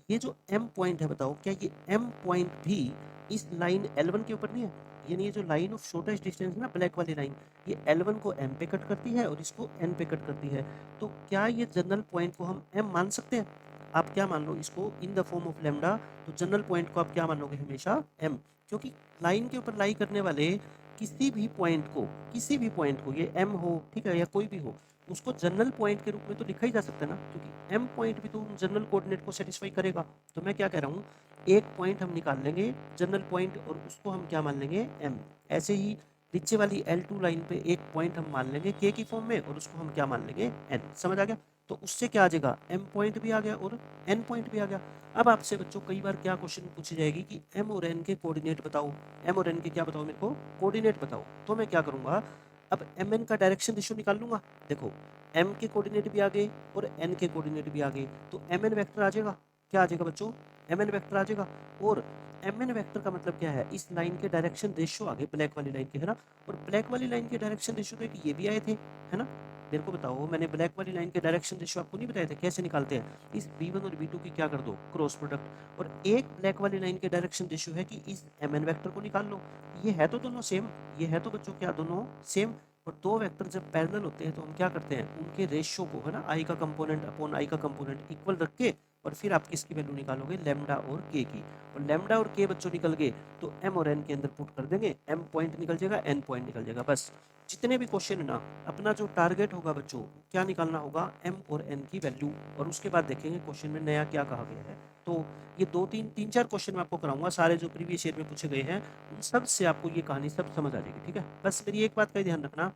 ये जो एम पॉइंट है, बताओ क्या ये एम पॉइंट भी इस लाइन L1 के ऊपर नहीं है। यानी ये जो लाइन ऑफ शॉर्टेस्ट डिस्टेंस है ना, ब्लैक वाली लाइन, ये L1 को M पे कट करती है और इसको N पे कट करती है। तो क्या ये जनरल पॉइंट को हम M मान सकते हैं? आप क्या मान लो इसको, in the form of lambda. तो जनरल पॉइंट को आप क्या मानोगे, हमेशा M, क्योंकि लाइन के ऊपर लाई करने वाले किसी भी पॉइंट को ये M हो, ठीक है, या कोई भी हो, उसको जनरल पॉइंट के रूप में तो लिखा ही जा सकता है ना, क्योंकि एम पॉइंट भी तो जनरल कोऑर्डिनेट को सेटिस्फाई करेगा। तो मैं क्या कह रहा हूँ, एक पॉइंट हम निकाल लेंगे जनरल पॉइंट और उसको हम क्या मान लेंगे, एम। ऐसे ही नीचे वाली L2 लाइन पे एक पॉइंट हम मान लेंगे के की फॉर्म में और उसको हम क्या मान लेंगे, एन। समझ आ गया? तो उससे क्या आ जाएगा, एम पॉइंट भी आ गया और एन पॉइंट भी आ गया। अब आपसे बच्चों कई बार क्या क्वेश्चन पूछी जाएगी कि एम और एन के कोऑर्डिनेट बताओ, एम और एन के क्या बताओ मेरे को, कोऑर्डिनेट बताओ। तो मैं क्या करूंगा, अब एम एन का डायरेक्शन रेशियो निकाल लूंगा। देखो m के कोऑर्डिनेट भी आ गए और n के कोऑर्डिनेट भी आ गए, तो mn वेक्टर आ जाएगा। क्या आ जाएगा बच्चों, mn वेक्टर आ जाएगा। और mn वेक्टर का मतलब क्या है, इस लाइन के डायरेक्शन रेशियो आ गए ब्लैक वाली लाइन के, है ना। और ब्लैक वाली लाइन के डायरेक्शन रेशियो तो एक ये भी आए थे, है ना। मेरे को बताओ, मैंने ब्लैक वाली लाइन के डायरेक्शन रेशियो आपको नहीं बताए थे, कैसे निकालते हैं, इस b1 और b2 की क्या कर दो, क्रॉस प्रोडक्ट। और एक ब्लैक वाली लाइन के डायरेक्शन रेशियो है कि इस mn वेक्टर को निकाल लो। ये है तो दोनों सेम, ये है तो बच्चों क्या दोनों सेम। और दो वेक्टर जब पैरेलल होते हैं तो हम क्या करते हैं, उनके रेशियो को, है ना, आई का कंपोनेंट अपॉन आई का कंपोनेंट इक्वल रख के, और फिर आप किसकी वैल्यू निकालोगे, लैम्डा और के की। और लैम्डा और के बच्चों निकल गए तो एम और एन के अंदर पुट कर देंगे, एम पॉइंट निकल जाएगा, एन पॉइंट निकल जाएगा। बस जितने भी क्वेश्चन है ना, अपना जो टारगेट होगा बच्चों, क्या निकालना होगा, एम और एन की वैल्यू, और उसके बाद देखेंगे क्वेश्चन में नया क्या कहा गया है। तो ये तीन चार क्वेश्चन मैं आपको कराऊंगा, सारे जो प्रीवियस ईयर में पूछे गए हैं उन सब से आपको ये कहानी सब समझ आ जाएगी, ठीक है। बस मेरी एक बात का ध्यान रखना,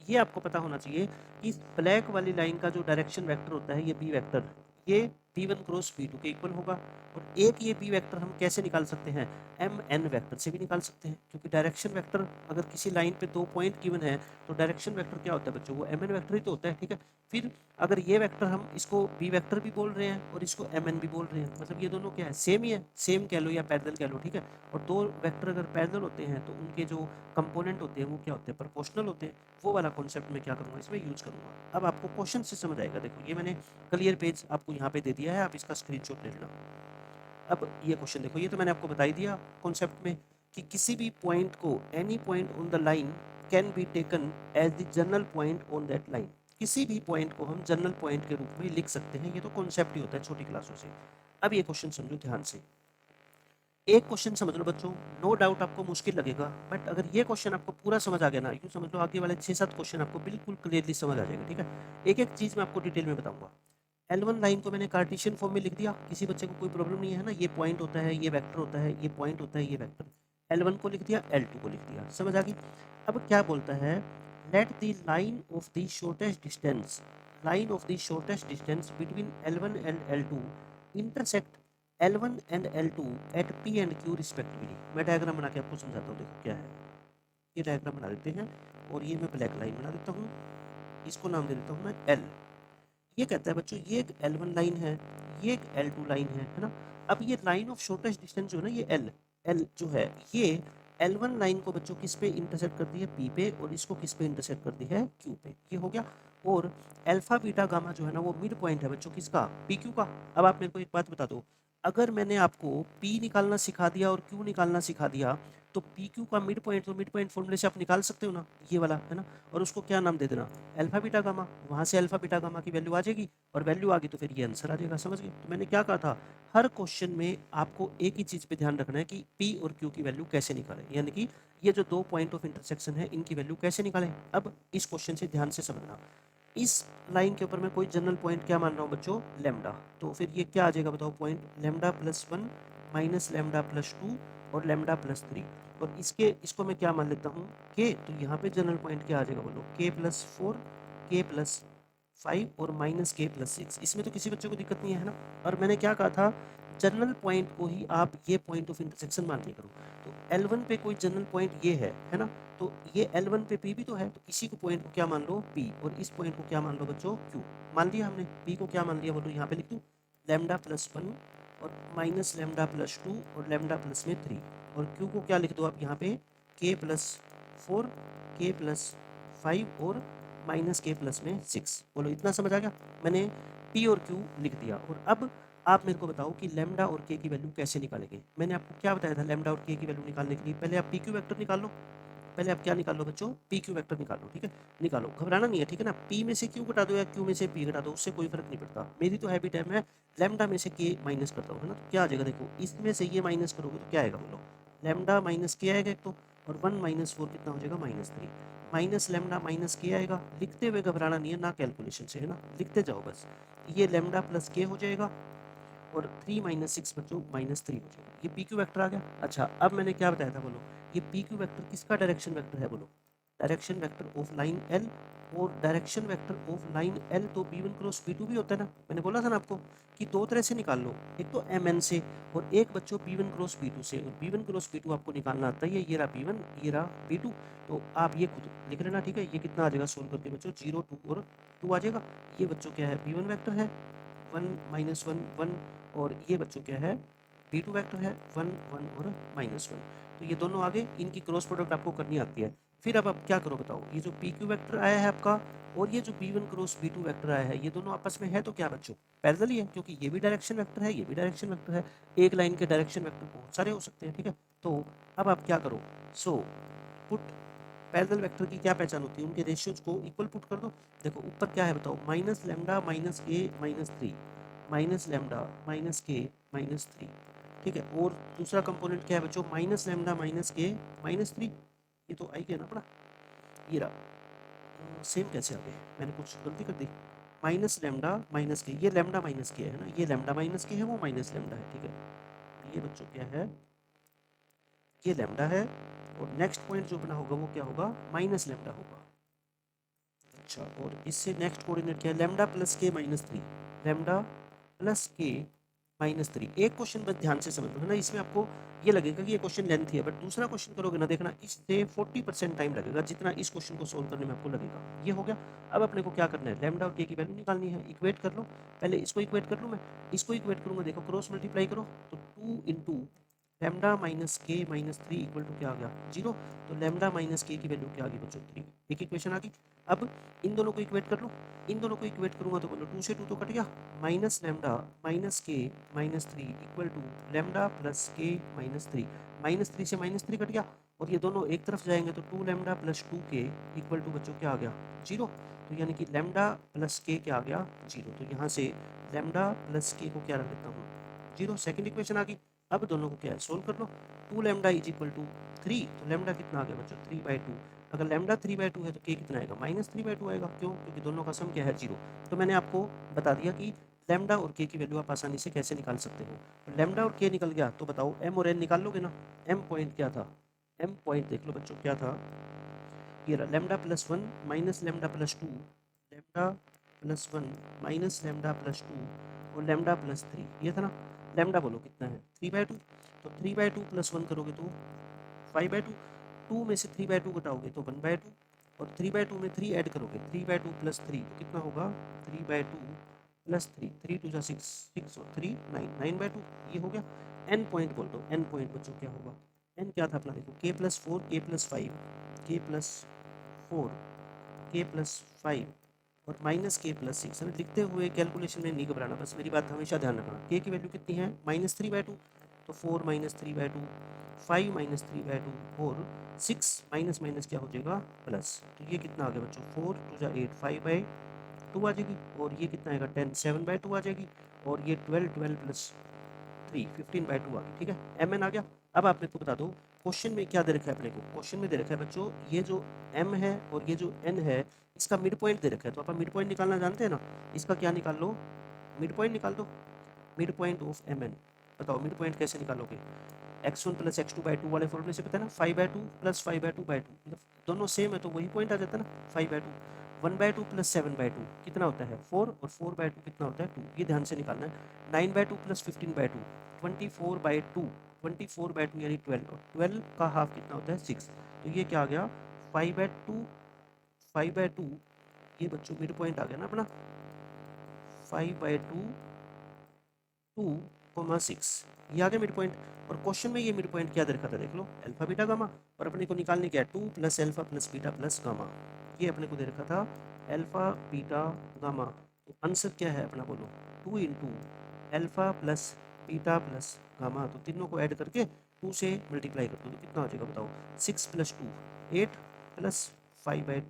ये आपको पता होना चाहिए कि इस ब्लैक वाली लाइन का जो डायरेक्शन वेक्टर होता है, ये बी वेक्टर, ये b1 क्रॉस b2 के इक्वल होगा। और एक ये b वेक्टर हम कैसे निकाल सकते हैं, एम एन वेक्टर से भी निकाल सकते हैं, क्योंकि डायरेक्शन वेक्टर अगर किसी लाइन पे दो पॉइंट गिवन है तो डायरेक्शन वेक्टर क्या होता है बच्चों, वो एम एन वेक्टर ही तो होता है, ठीक है। फिर अगर ये वेक्टर हम इसको बी वेक्टर भी बोल रहे हैं और इसको एम एन भी बोल रहे हैं, मतलब ये दोनों क्या है, सेम ही है, सेम कह लो या पैरेलल कह लो, ठीक है। और दो वेक्टर अगर पैरेलल होते हैं तो उनके जो कंपोनेंट होते हैं वो क्या होते हैं, प्रोपोर्शनल होते हैं। वो वाला कॉन्सेप्ट मैं क्या करूँगा, इसमें यूज करूँगा। अब आपको क्वेश्चन से समझ आएगा। देखो ये मैंने क्लियर पेज आपको यहाँ पे दे दिया है, आप इसका स्क्रीनशॉट ले लेना। अब ये क्वेश्चन देखो, ये तो मैंने आपको बता ही दिया कॉन्सेप्ट में कि किसी भी पॉइंट को, any point on the line can be taken as the general point on that line. किसी भी पॉइंट को हम जनरल पॉइंट के रूप में लिख सकते हैं, ये तो कॉन्सेप्ट ही होता है छोटी क्लासों से। अब ये क्वेश्चन समझो ध्यान से, एक क्वेश्चन समझ लो बच्चों, नो डाउट आपको मुश्किल लगेगा, बट अगर ये क्वेश्चन आपको पूरा समझ आ गया ना, यूँ समझ लो आगे वाले 6-7 क्वेश्चन आपको बिल्कुल क्लियरली समझ आ जाएगा, ठीक है। एक एक चीज़ मैं आपको डिटेल में बताऊंगा। L1 लाइन को मैंने कार्टेशियन फॉर्म में लिख दिया, किसी बच्चे को कोई प्रॉब्लम नहीं है ना, ये पॉइंट होता है, ये वेक्टर होता है, ये पॉइंट होता है, ये वेक्टर। L1 को लिख दिया, L2 को लिख दिया, समझ आ गई। अब क्या बोलता है, let the line of the shortest distance, line of the shortest distance between L1 and L2 intersect L1 and L2 at P and Q respectively. मैं डायग्राम बना के आपको समझाता हूँ, देखो क्या है। ये डायग्राम बना देते हैं और ये मैं ब्लैक लाइन बना देता हूँ, इसको नाम दे देता हूँ मैं L। ये कहता है बच्चों ये एक L1 लाइन है, ये एक L2 लाइन है ना। अब ये लाइन ऑफ शॉर्टेस्ट डिस्टेंस जो है ना, ये L जो है, ये L1 लाइन को बच्चों किस पे इंटरसेक्ट करती है, P पे, और इसको किस पे इंटरसेक्ट करती है, Q पे। ये हो गया। और अल्फा बीटा गामा जो है ना, वो मिड पॉइंट है बच्चों किसका, PQ का। अब आप मेरे को एक बात बता दो, अगर मैंने आपको P निकालना सिखा दिया और Q निकालना सिखा दिया, तो PQ का मिड पॉइंट, तो मिड पॉइंट फॉर्मूले से आप निकाल सकते हो ना, ये वाला है ना। और उसको क्या नाम दे देना, अल्फा बीटा गामा। वहाँ से अल्फा बीटा गामा की वैल्यू आ जाएगी, और वैल्यू आ गई तो फिर ये आंसर आ जाएगा। समझ गए। तो मैंने क्या कहा था, हर क्वेश्चन में आपको एक ही चीज़ पे ध्यान रखना है कि P और Q की वैल्यू कैसे निकालें, यानी कि ये जो दो पॉइंट ऑफ इंटरसेक्शन है, इनकी वैल्यू कैसे निकालें। अब इस क्वेश्चन से ध्यान से समझना, इस लाइन के ऊपर मैं कोई जनरल पॉइंट क्या मान रहा हूँ बच्चों, लैम्डा। तो फिर ये क्या आ जाएगा बताओ, point lambda plus 1 minus lambda plus 2 और लैम्डा प्लस 3। और इसको मैं क्या मान लेता हूँ, के। तो यहाँ पे जनरल पॉइंट क्या आ जाएगा बोलो, के प्लस 4, के प्लस 5 और माइनस के प्लस 6। इसमें तो किसी बच्चे को दिक्कत नहीं है ना। और मैंने क्या कहा था, जनरल पॉइंट को ही आप ये पॉइंट ऑफ इंटरसेक्शन मान लिया करो। तो L1 पे कोई जनरल पॉइंट ये है ना। तो ये L1 पे P भी तो है, तो इसी को पॉइंट को क्या मान लो, P, और इस पॉइंट को क्या मान लो बच्चों, Q। मान लिया हमने। P को क्या मान लिया बोलो, यहाँ पे लिख दूँ लैम्डा प्लस 1 और माइनस लैम्डा प्लस 2 और लैम्डा प्लस में 3। और Q को क्या लिख दो आप यहाँ पे, K प्लस 4, K प्लस 5 और माइनस के प्लस में 6। बोलो इतना समझ आ गया। मैंने P और Q लिख दिया। और अब आप मेरे को बताओ कि लैम्डा और के की वैल्यू कैसे निकालेंगे। मैंने आपको क्या बताया था, लैम्डा और के की वैल्यू निकालने के लिए पहले आप PQ वेक्टर निकाल लो। पहले आप क्या निकाल लो बच्चों, PQ वेक्टर निकाल लो। ठीक है, निकालो, घबराना नहीं है, ठीक है ना। P में से Q घटा दो या Q में से P घटा दो, उससे कोई फर्क नहीं पड़ता। मेरी तो हैबिट है, मैं लैम्डा में से K माइनस करता हूँ, है ना। तो क्या आ जाएगा देखो, इसमें से ये माइनस करोगे तो क्या आएगा बोलो, लैम्डा माइनस के आएगा एक तो, और 1 माइनस 4 कितना हो जाएगा, -3। माइनस लैम्डा माइनस के आएगा, लिखते हुए घबराना नहीं है ना, कैलकुलेशन से, है ना, लिखते जाओ बस। ये लैम्डा प्लस के हो जाएगा, और 3 माइनस 6 बच्चों -3 हो जाएगा। ये PQ वेक्टर आ गया। अच्छा, अब मैंने क्या बताया था बोलो, ये PQ वेक्टर किसका डायरेक्शन वेक्टर है बोलो, direction vector of line L। और direction vector of line L तो B1 क्रॉस B2 भी होता है ना। मैंने बोला था ना आपको कि दो तरह से निकाल लो, एक तो MN से, और एक बच्चों B1 क्रॉस B2 से। और B1 क्रॉस B2 आपको निकालना आता है, ये रहा B1, ये रहा B2। तो आप ये खुद लिख लेना, ठीक है। ये कितना आ जाएगा सोल्व करके बच्चों, 0 2 और 2 आ जाएगा। ये बच्चों क्या है, B1 वेक्टर है, 1 -1 1। और ये बच्चों क्या है, B2 वेक्टर है, 1 1 और -1। तो ये दोनों आगे, इनकी क्रॉस प्रोडक्ट आपको करनी आती है। फिर अब आप क्या करो बताओ, ये जो PQ वेक्टर आया है आपका, और ये जो B1 क्रॉस B2 वेक्टर आया है, ये दोनों आपस में है तो क्या बच्चों, पैरेलल ही है, क्योंकि ये भी डायरेक्शन वेक्टर है, ये भी डायरेक्शन वेक्टर है। एक लाइन के डायरेक्शन वेक्टर बहुत सारे हो सकते हैं, ठीक है। तो अब आप क्या करो, सो पुट पैरेलल वेक्टर की क्या पहचान होती है, उनके रेशियोज को इक्वल पुट कर दो। देखो ऊपर क्या है बताओ, माइनस लैम्डा माइनस के -3, माइनस लैम्डा माइनस के -3, ठीक है। और दूसरा कंपोनेंट क्या है बच्चों, माइनस लैम्डा माइनस के -3। ये तो आई गया ना अपना, ये रहा। सेम कैसे आ गए, मैंने कुछ गलती कर दी। माइनस लैम्डा माइनस के, ये लैम्डा माइनस के है ना, ये लैम्डा माइनस के है, वो माइनस लैम्डा है, ठीक है। ये बच्चों क्या है, ये लैम्डा है, और नेक्स्ट पॉइंट जो बना होगा वो क्या होगा, माइनस लैम्डा होगा। अच्छा, और इससे नेक्स्ट कोऑर्डिनेट क्या है, लैम्डा प्लस के -3, लैम्डा प्लस के -3। एक क्वेश्चन बस ध्यान से समझ लो, है ना। इसमें आपको ये लगेगा कि ये क्वेश्चन लेंथी है, बट दूसरा क्वेश्चन करोगे ना, देखना इससे 40% टाइम लगेगा जितना इस क्वेश्चन को सोल्व करने में आपको लगेगा। ये हो गया। अब अपने को क्या करना है, लैम्डा और के की वैल्यू निकालनी है। इक्वेट कर लो, पहले इसको इक्वेट कर लूँ मैं, इसको इक्वेट करूँगा, देखो क्रॉस मल्टीप्लाई करो, तो 2 इंटू लैम्डा माइनस के -3 इक्वल टू क्या आ गया, 0। तो लैम्डा माइनस के की वैल्यू क्या आ गई बच्चों, 3। एक इक्वेशन आ गई। अब इन दोनों को इक्वेट कर लो, इन दोनों को इक्वेट करूंगा तो बोलो 2 से 2 तो कट गया, माइनस लैम्डा माइनस के -3 इक्वल टू लैम्डा प्लस के -3। -3 से -3 कट गया, और ये दोनों एक तरफ जाएंगे तो 2 लैम्डा प्लस 2 के इक्वल टू बच्चों क्या आ गया, 0। तो यानी कि लैम्डा प्लस के क्या आ गया, 0। तो यहाँ से लैम्डा प्लस के को क्या रख देता हूँ, 0। सेकेंड इक्वेशन आ गई। अब दोनों को क्या है, सोल्व कर लो। 2 लैम्डा इज इक्वल टू 3, तो लैम्डा कितना आ गया बच्चों, 3/2। अगर लैम्डा 3/2 है तो के कितना आएगा, -3/2 आएगा। क्यों, क्योंकि दोनों का सम क्या है, 0। तो मैंने आपको बता दिया कि लैम्डा और के की वैल्यू आप आसानी से कैसे निकाल सकते हो। तो लैम्डा और के निकल गया, तो बताओ एम और एन निकाल लोगे ना। एम पॉइंट क्या था, एम पॉइंट देख लो बच्चों क्या था, ये रहा lambda plus 1 minus lambda plus 2, lambda plus 1 minus lambda plus 2 और लैम्डा प्लस 3, ये था ना। लैम्डा बोलो कितना है 3/2, तो 3/2 प्लस 1 करोगे तो 5/2, 2 में से 3/2 घटाओगे तो 1/2, और 3/2 में 3 ऐड करोगे 3/2 प्लस 3 तो कितना होगा 3/2 प्लस 3, 3 2 6, 6 और 3 9, 9/2, ये हो गया। एन पॉइंट बोल दो, एन पॉइंट बच्चों क्या होगा, एन क्या था अपना देखो k+4 k+5 k+4 k+5 और -k+6। हमें लिखते हुए कैलकुलेशन में नहीं घबराना, बस मेरी बात हमेशा ध्यान रखना। k की वैल्यू कितनी है -3/2, तो 4 -3/2, 5 -3/2 और 6 माइनस माइनस क्या हो जाएगा प्लस, तो ये कितना आ गया बच्चों 4 2 8 5/2 आ जाएगी, और ये कितना आएगा 10 7/2 आ जाएगी, और ये 12 12 प्लस 3 15/2 आ गई। ठीक है, एम एन आ गया। अब आप मेरे को बता दो क्वेश्चन में क्या दे रखा है अपने को, क्वेश्चन में दे रखा है बच्चों ये जो m है और ये जो n है इसका मिड पॉइंट दे रखा है, तो आप मिड पॉइंट निकालना जानते हैं ना, इसका क्या निकाल लो, मिड पॉइंट निकाल दो, mid point of M N. बताओ मिड पॉइंट कैसे निकालोगे, x1 प्लस x2/2 वाले फॉर्मूले से पता है ना, 5/2 प्लस 5/2/2 मतलब दोनों सेम है तो वही पॉइंट आ जाता है ना 5/2, 1/2 प्लस 7/2 कितना होता है 4, और 4/2 कितना होता है 2, ये ध्यान से निकालना है। 9/2 प्लस 15/2 24/2, 24/2 यानी 12, और 12 का हाफ कितना होता है 6, तो ये क्या आ गया 5/2, 5/2, ये बच्चों मिड पॉइंट आ गया ना अपना 5/2 2,6, ये आ गया मिड पॉइंट। और क्वेश्चन में ये मिड पॉइंट क्या दे रखा था देख लो, अल्फा बीटा गामा, और अपने को निकालने क्या है 2 plus alpha plus beta plus gamma, ये अपने को दे रखा था अल्फा बीटा गामा। तो आंसर क्या है अपना बोलो 2 into alpha plus beta plus gamma, तो तीनों को ऐड करके 2 से मल्टीप्लाई कर दो तो कितना हो जाएगा बताओ 6 + 2 8 प्लस 5/2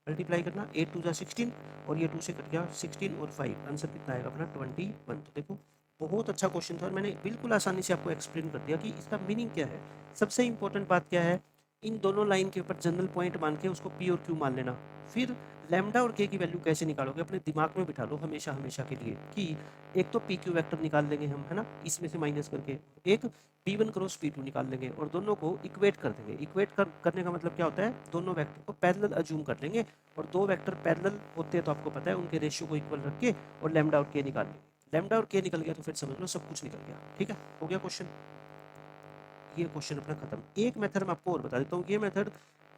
मल्टीप्लाई करना 8 2 16, और ये 2 से कट गया 16 और 5, आंसर कितना आएगा अपना 21। तो देखो बहुत अच्छा क्वेश्चन था और मैंने बिल्कुल आसानी से आपको एक्सप्लेन कर दिया कि इसका मीनिंग क्या है। सबसे इंपॉर्टेंट बात क्या है, इन दोनों लाइन के ऊपर जनरल पॉइंट मान के उसको पी और क्यू मान लेना। फिर लैम्डा और के की वैल्यू कैसे निकालोगे अपने दिमाग में बिठा लो हमेशा हमेशा के लिए कि एक तो पी क्यू वैक्टर निकाल लेंगे हम, है ना, इसमें से माइनस करके, एक P1 क्रॉस P2 निकाल लेंगे और दोनों को इक्वेट कर देंगे। करने का मतलब क्या होता है, दोनों वेक्टर को पैरेलल अज्यूम कर लेंगे, और दो वेक्टर पैरेलल होते हैं तो आपको पता है उनके रेशियो को इक्वल रख के और लैम्डा और के निकाल लेंगे। लैम्डा और के निकल गया तो फिर समझ लो सब कुछ निकल गया। ठीक है, हो गया क्वेश्चन, ये क्वेश्चन अपना खत्म। एक मेथड मैं आपको और बता देता हूँ, ये मेथड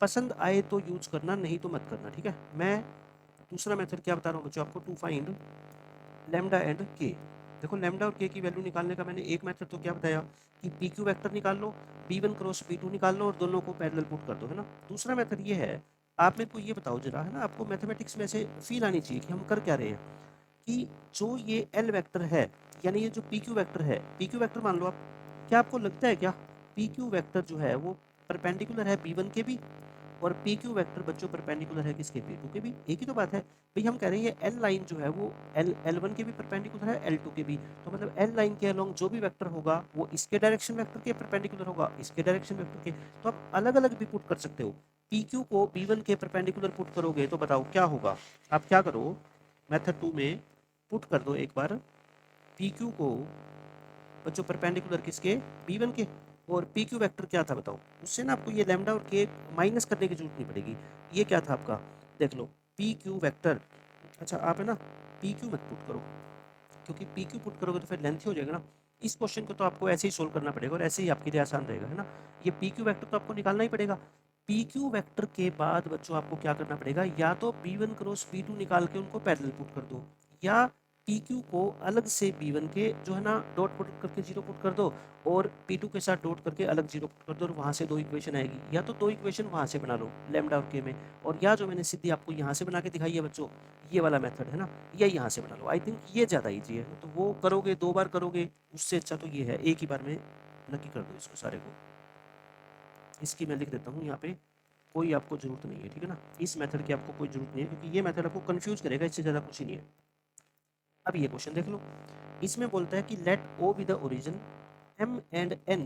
पसंद आए तो यूज करना, नहीं तो मत करना। ठीक है, मैं दूसरा मेथड क्या बता रहा हूँ बच्चों आपको, टू फाइंड लैम्डा एंड के। देखो लैम्डा और के की वैल्यू निकालने का मैंने एक मेथड तो क्या बताया कि पी क्यू वैक्टर निकाल लो, P1 क्रॉस P2 निकाल लो और दोनों को पैरेलल पुट कर दो, है ना। दूसरा मेथड ये है, आप मेरे को ये बताओ जरा, है ना, आपको मैथमेटिक्स में से फील आनी चाहिए कि हम कर क्या रहे हैं, कि जो ये एल वेक्टर है यानी ये जो पी क्यू वेक्टर है, पी क्यू वेक्टर मान लो आप, क्या आपको लगता है क्या पी क्यू वेक्टर जो है वो परपेंडिकुलर है B1 के भी, और पी क्यू वेक्टर बच्चों परपेंडिकुलर है किसके P2 के भी, एक ही तो बात है भाई। हम कह रहे हैं ये एल लाइन जो है वो L1 के भी परपेंडिकुलर है L2 के भी, तो मतलब एल लाइन के अलोंग जो भी वेक्टर होगा वो इसके डायरेक्शन वेक्टर के परपेंडिकुलर होगा, इसके डायरेक्शन वेक्टर के, तो आप अलग अलग भी पुट कर सकते हो। पी क्यू को B1 के परपेंडिकुलर पुट करोगे तो बताओ क्या होगा, आप क्या करो मेथड 2 में पुट कर दो एक बार पी क्यू को बच्चों परपेंडिकुलर किसके B1 के, और पी क्यू वैक्टर क्या था बताओ, उससे ना आपको ये लैम्डा और के माइनस करने की जरूरत नहीं पड़ेगी। ये क्या था आपका देख लो पी क्यू वैक्टर, अच्छा आप है ना पी क्यू मत पुट करो, क्योंकि पी क्यू पुट करोगे तो फिर लेंथी हो जाएगा ना। इस क्वेश्चन को तो आपको ऐसे ही सोल्व करना पड़ेगा और ऐसे ही आपके लिए आसान रहेगा, है ना। ये पी क्यू वैक्टर तो आपको निकालना ही पड़ेगा। पी क्यू वैक्टर के बाद बच्चों आपको क्या करना पड़ेगा, या तो B1 क्रॉस P2 निकाल के उनको पैरेलल पुट कर दो, या पी क्यू को अलग से B1 के जो है ना डॉट पुट करके जीरो पुट कर दो, और P2 के साथ डॉट करके अलग जीरो पुट कर दो, और वहाँ से दो इक्वेशन आएगी, या तो दो इक्वेशन वहाँ से बना लो लैम्डा और के में, और या जो मैंने सीधी आपको यहाँ से बना के दिखाई है बच्चों ये वाला मेथड है ना, ये यहाँ से बना लो। आई थिंक ये ज़्यादा ईजी है, तो वो करोगे 2 बार करोगे, उससे अच्छा तो ये है एक ही बार में नक्की कर दो इसको सारे को। इसकी मैं लिख देता हूँ यहाँ पे, कोई आपको जरूरत नहीं है, ठीक है ना, इस मेथड की आपको कोई जरूरत नहीं है क्योंकि ये मेथड आपको कंफ्यूज करेगा, इससे ज़्यादा कुछ ही नहीं है। अब ये क्वेश्चन देख लो, इसमें बोलता है कि let O be the origin, M and N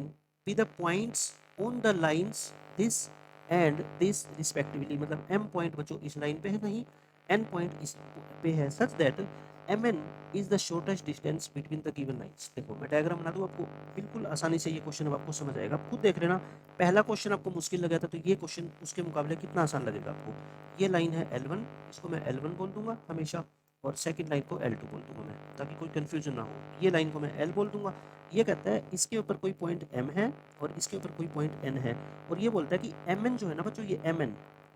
be the points on the lines this and this respectively, मतलब M पॉइंट बच्चों इस लाइन पे है नहीं, N पॉइंट इस पे है, such that Mn is the shortest distance between the given lines. देखो मैं डायग्राम बना दूं आपको, बिल्कुल आसानी से ये क्वेश्चन अब आपको समझ आएगा, आप खुद देख लेना। पहला क्वेश्चन आपको मुश्किल लगा था तो ये क्वेश्चन उसके मुकाबले कितना आसान लगेगा आपको। ये लाइन है L1, इसको मैं L1 बोल दूंगा हमेशा, और सेकंड लाइन को L2 बोल दूंगा मैं, ताकि कोई कंफ्यूजन ना हो। ये लाइन को मैं L बोल दूंगा। ये कहता है इसके ऊपर कोई पॉइंट M है और इसके ऊपर कोई पॉइंट N है, और ये बोलता है कि Mn जो है ना बच्चों, ये Mn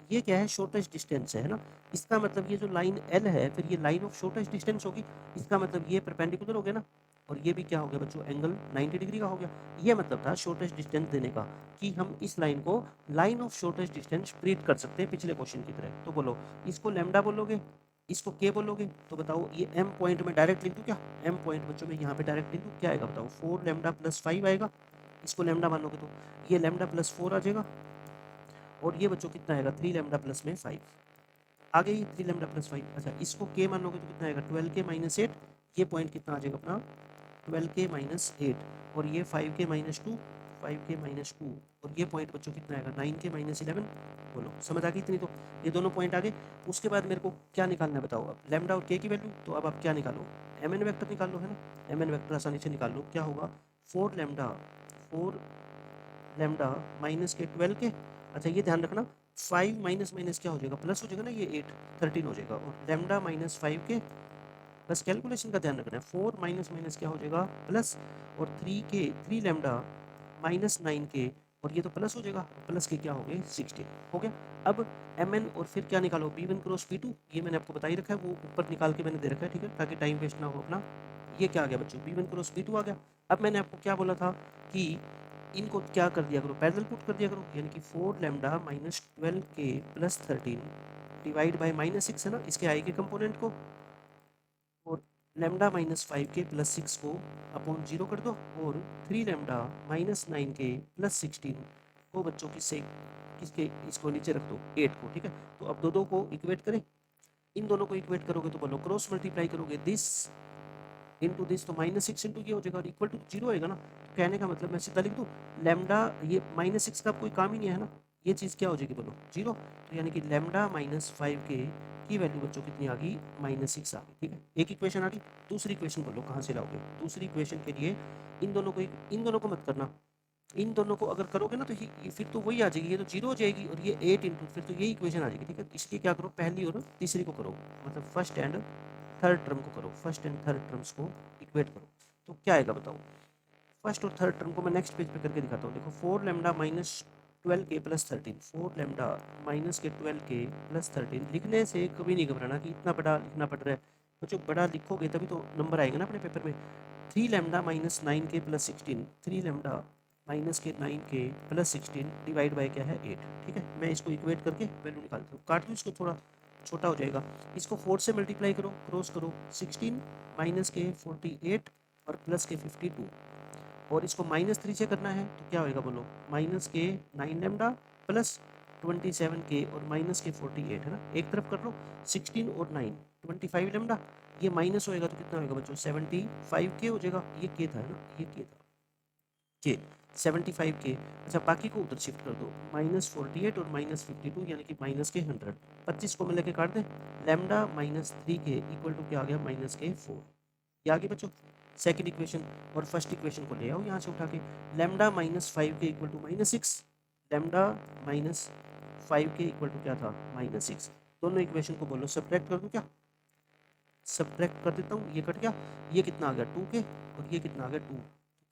ये क्या है, शॉर्टेस्ट डिस्टेंस है ना। इसका मतलब ये जो लाइन L है, फिर ये लाइन ऑफ शॉर्टेस्ट डिस्टेंस होगी, इसका मतलब ये परपेंडिकुलर हो गया ना, और ये भी क्या हो गया बच्चों, एंगल 90 डिग्री का हो गया। ये मतलब था शॉर्टेस्ट डिस्टेंस देने का, कि हम इस लाइन को line of shortest distance treat कर सकते हैं पिछले क्वेश्चन की तरह। तो बोलो, इसको लैम्डा बोलोगे, इसको के बोलोगे, तो बताओ ये एम पॉइंट में डायरेक्ट लिख दूँ क्या, एम पॉइंट बच्चों में यहाँ पे डायरेक्ट लिख दूँ, क्या आएगा बताओ, 4 लैम्डा प्लस 5 आएगा। इसको लैम्डा मानोगे तो ये लैम्डा प्लस 4 आ जाएगा, और ये बच्चों कितना आएगा, 3 लैम्डा प्लस में 5 आ गई, 3 लैम्डा प्लस 5। अच्छा, इसको के मानोगे तो कितना आएगा, 12 के माइनस 8। ये पॉइंट कितना आ जाएगा अपना, 12 के माइनस 8, और ये 5 के माइनस 2, 5 के माइनस 2, और ये पॉइंट बच्चों कितना आएगा, 9 के माइनस 11। बोलो समझ आ गई इतनी, तो ये दोनों पॉइंट आ गए। उसके बाद मेरे को क्या निकालना है बताओ, अब लैम्डा और के की वैल्यू, तो अब आप क्या निकालो, एम एन वैक्टर निकाल लो, है ना। एम एन वैक्टर आसानी से निकाल लो, क्या होगा, 4 लैम्डा, 4 लैम्डा माइनस के 12 के। अच्छा, ये ध्यान रखना, 5 माइनस माइनस क्या हो जाएगा, प्लस हो जाएगा ना, ये 8 13 हो जाएगा, और लैम्डा माइनस 5 के, बस कैलकुलेशन का ध्यान रखना है, 4 माइनस माइनस क्या हो जाएगा, प्लस, और 3 के 3 लैम्डा माइनस 9 के, और ये तो प्लस हो जाएगा, प्लस के क्या हो गए, 16 हो गया। अब एम एन और फिर क्या निकालो, B one cross B two, ये मैंने आपको बता ही रखा है, वो ऊपर निकाल के मैंने दे रखा है, ठीक है, ताकि टाइम वेस्ट ना हो अपना। ये क्या आ गया बच्चों, B one cross B two आ गया। अब मैंने आपको क्या बोला था कि इनको क्या कर दिया करो, पैरेलल पुट कर दिया करो, यानी कि 4 लैम्डा माइनस 12 के प्लस 13 डिवाइड बाई माइनस 6 है ना, इसके आई के कंपोनेंट को, और लैम्डा माइनस 5 के प्लस 6 को अपॉन 0 कर दो, और 3 लैम्डा माइनस 9 के प्लस 16 को बच्चों किससे, किसके, इसको नीचे रख दो 8 को, ठीक है। तो अब दो को इक्वेट करें, इन दोनों को इक्वेट करोगे तो बोलो क्रॉस मल्टीप्लाई करोगे, दिस इंटू दिस, तो माइनस 6 इंटू ये हो जाएगा, और इक्वल टू 0 आएगा ना। तो कहने का मतलब मैं सीधा लिख दूँ, लैम्डा, ये माइनस 6 का कोई काम ही नहीं है ना, ये चीज़ क्या हो जाएगी बोलो, 0। तो यानी कि लैम्डा माइनस 5 के की वैल्यू बच्चों कितनी आ गई, माइनस 6 आ गई, ठीक है। एक इक्वेशन आ गई। दूसरी इक्वेशन बोलो कहाँ से लाओगे, दूसरी इक्वेशन के लिए इन दोनों को मत करना, इन दोनों को अगर करोगे ना तो ये फिर तो वही आ जाएगी, ये तो 0 हो जाएगी, और ये 8 इंटू, फिर तो यही इक्वेशन आ जाएगी, ठीक है। इसलिए क्या करो, पहली और तीसरी को करो, मतलब फर्स्ट एंड थर्ड टर्म को करो, फर्स्ट एंड थर्ड टर्म्स को इक्वेट करो, तो क्या आएगा बताओ। फर्स्ट और थर्ड टर्म को मैं नेक्स्ट पेज पे करके दिखाता हूँ, देखो 4 लैम्डा माइनस 12 के प्लस 13, 4 लैम्डा माइनस के 12 के प्लस 13, लिखने से कभी नहीं घबराना कि इतना बड़ा लिखना पड़ रहा है, तो जो बड़ा लिखोगे तभी तो नंबर आएगा ना अपने पेपर में। 3 लैम्डा माइनस 9 के प्लस 16, 3 लैम्डा माइनस के 9 के प्लस 16 डिवाइड बाई क्या है 8, ठीक है। मैं इसको इक्वेट करके वैल्यू निकालता हूँ, काट दूँ इसको, थोड़ा छोटा हो जाएगा। इसको 4 से मल्टीप्लाई करो, क्रॉस करो, 16 माइनस के 48 और प्लस के 52, और इसको माइनस 3 से करना है तो क्या होएगा बोलो, माइनस के 9 लैम्डा प्लस 27 के और माइनस के 48 है ना, एक तरफ कर लो, 16 और 9 25 लैम्डा, ये माइनस होएगा तो कितना होएगा बच्चों, 75 के हो जाएगा, ये के था है ना, ये के था, के 75 के। अच्छा, बाकी को उधर शिफ्ट कर दो, माइनस 48 और माइनस 52 यानी कि माइनस के 100, 25 को मिला के काट दें, लैम्डा माइनस 3 के इक्वल टू क्या आ गया, माइनस के 4। ये आ गया बच्चों सेकंड इक्वेशन, और फर्स्ट इक्वेशन को ले आओ यहाँ से उठा के, lambda minus 5 K equal to minus 6, lambda minus 5 K equal to क्या था, माइनस 6। दोनों इक्वेशन को बोलो सब्ट्रैक्ट कर दूँ क्या, सब्ट्रैक्ट कर देता हूँ, ये कट गया, ये कितना आ गया 2 के, और ये कितना आ गया 2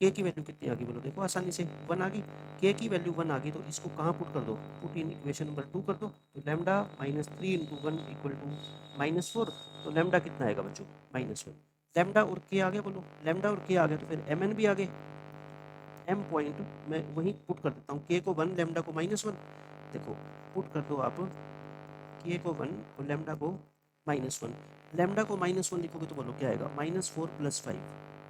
के की वैल्यू कितनी आ गई बोलो, देखो आसानी से 1 आ गई, के की वैल्यू 1 आ गई, तो इसको कहाँ पुट कर दो, पुट इन इक्वेशन नंबर 2 कर दो, तो lambda minus 3 into 1 equal to minus 4, तो लैम्डा कितना आएगा बच्चों, माइनस 1। लैम्डा और के आ गया, बोलो लैम्डा और के आ गया, तो फिर एम एन भी आ गए, एम पॉइंट मैं वहीं पुट कर देता हूँ, के को 1 लैम्डा को माइनस 1, देखो पुट कर दो आप, के को 1 और लैम्डा को माइनस 1, लैम्डा को माइनस 1 लिखोगे तो बोलो क्या आएगा, माइनस 4 प्लस 5,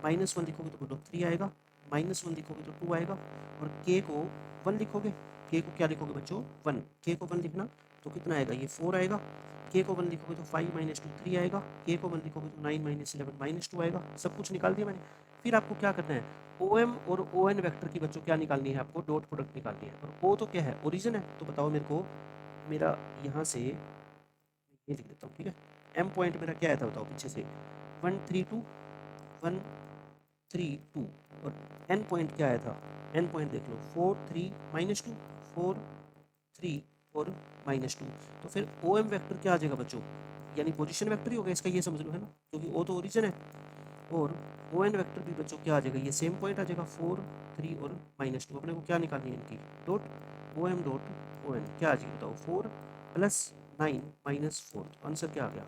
माइनस 1 लिखोगे तो बोलो 3 आएगा, माइनस 1 लिखोगे तो 2 आएगा, और के को 1 लिखोगे, के को क्या लिखोगे बच्चों 1, के को 1 लिखना तो कितना आएगा, ये 4 आएगा, के को 1 लिखोगे तो 5 माइनस 2 3 आएगा, के को 1 लिखोगे तो 9 माइनस 11 माइनस 2 आएगा। सब कुछ निकाल दिया मैंने। फिर आपको क्या करना है, ओ एम और ओ एन वैक्टर की बच्चों क्या निकालनी है, आपको डॉट प्रोडक्ट निकालनी है, और ओ तो क्या है, ओरिजिन है, तो बताओ मेरे को, मेरा यहाँ से ये लिख देता हूँ, ठीक है। एम पॉइंट मेरा क्या आया था बताओ पीछे से, 132 132, और एन पॉइंट क्या आया था, एन पॉइंट देख लो 4 3 माइनस 2 4 3 और माइनस 2, तो फिर ओ एम वैक्टर क्या आ जाएगा बच्चों, यानी पोजीशन वेक्टर ही होगा इसका, ये समझ लो है ना, क्योंकि ओ तो ओरिजिन है। और ओ एन वेक्टर भी बच्चों क्या आ जाएगा, ये सेम पॉइंट आ जाएगा 4 3 और -2। अपने को क्या निकालनी है इनकी, dot O M dot O N क्या आ जाएगी बताओ, 4 + 9 - 4। आंसर क्या आ गया,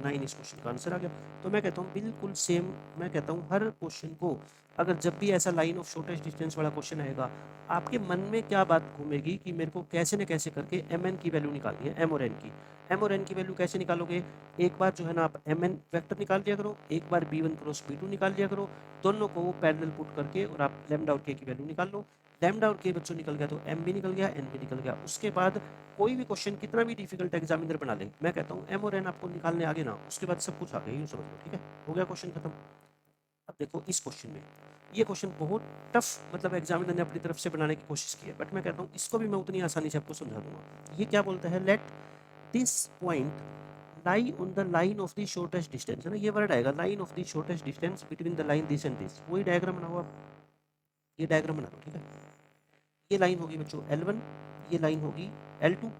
9 इस क्वेश्चन का आंसर आ गया। तो मैं कहता हूँ बिल्कुल सेम, मैं कहता हूँ हर क्वेश्चन को अगर जब भी ऐसा लाइन ऑफ शॉर्टेस्ट डिस्टेंस वाला क्वेश्चन आएगा, आपके मन में क्या बात घूमेगी कि मेरे को कैसे न कैसे करके एम एन की वैल्यू निकालनी है, एम और एन की। एम और एन की वैल्यू कैसे निकालोगे, एक बार जो है ना आप एम एन वैक्टर निकाल लिया करो, एक बार b1 क्रॉस b2 निकाल लिया करो, दोनों को पैरेलल पुट करके और आप लैम्डा और के की वैल्यू निकाल लो। लैम्डा और के बच्चों निकल गया तो एम भी निकल गया, एन भी निकल गया। उसके बाद कोई भी क्वेश्चन कितना भी डिफिकल्ट एग्जामिनर बना ले, मैं कहता हूँ एम और एन आपको निकालने आगे ना, उसके बाद सब कुछ आ गया, यूँ समझ लो। ठीक है, हो गया क्वेश्चन खत्म। अब देखो इस क्वेश्चन में, ये क्वेश्चन बहुत टफ मतलब एग्जामिनर ने अपनी तरफ से बनाने की कोशिश की है, बट मैं कहता हूँ इसको भी मैं उतनी आसानी से आपको समझा दूंगा। ये क्या बोलता है, let this point lie on the line of the shortest distance, है ना, ये वर्ड आएगा, line of the shortest distance between the line this and this. वही डायग्राम बनाओ आप, ये डायग्राम बना लो। ठीक है, ये लाइन होगी बच्चों L1, ये लाइन होगी L2।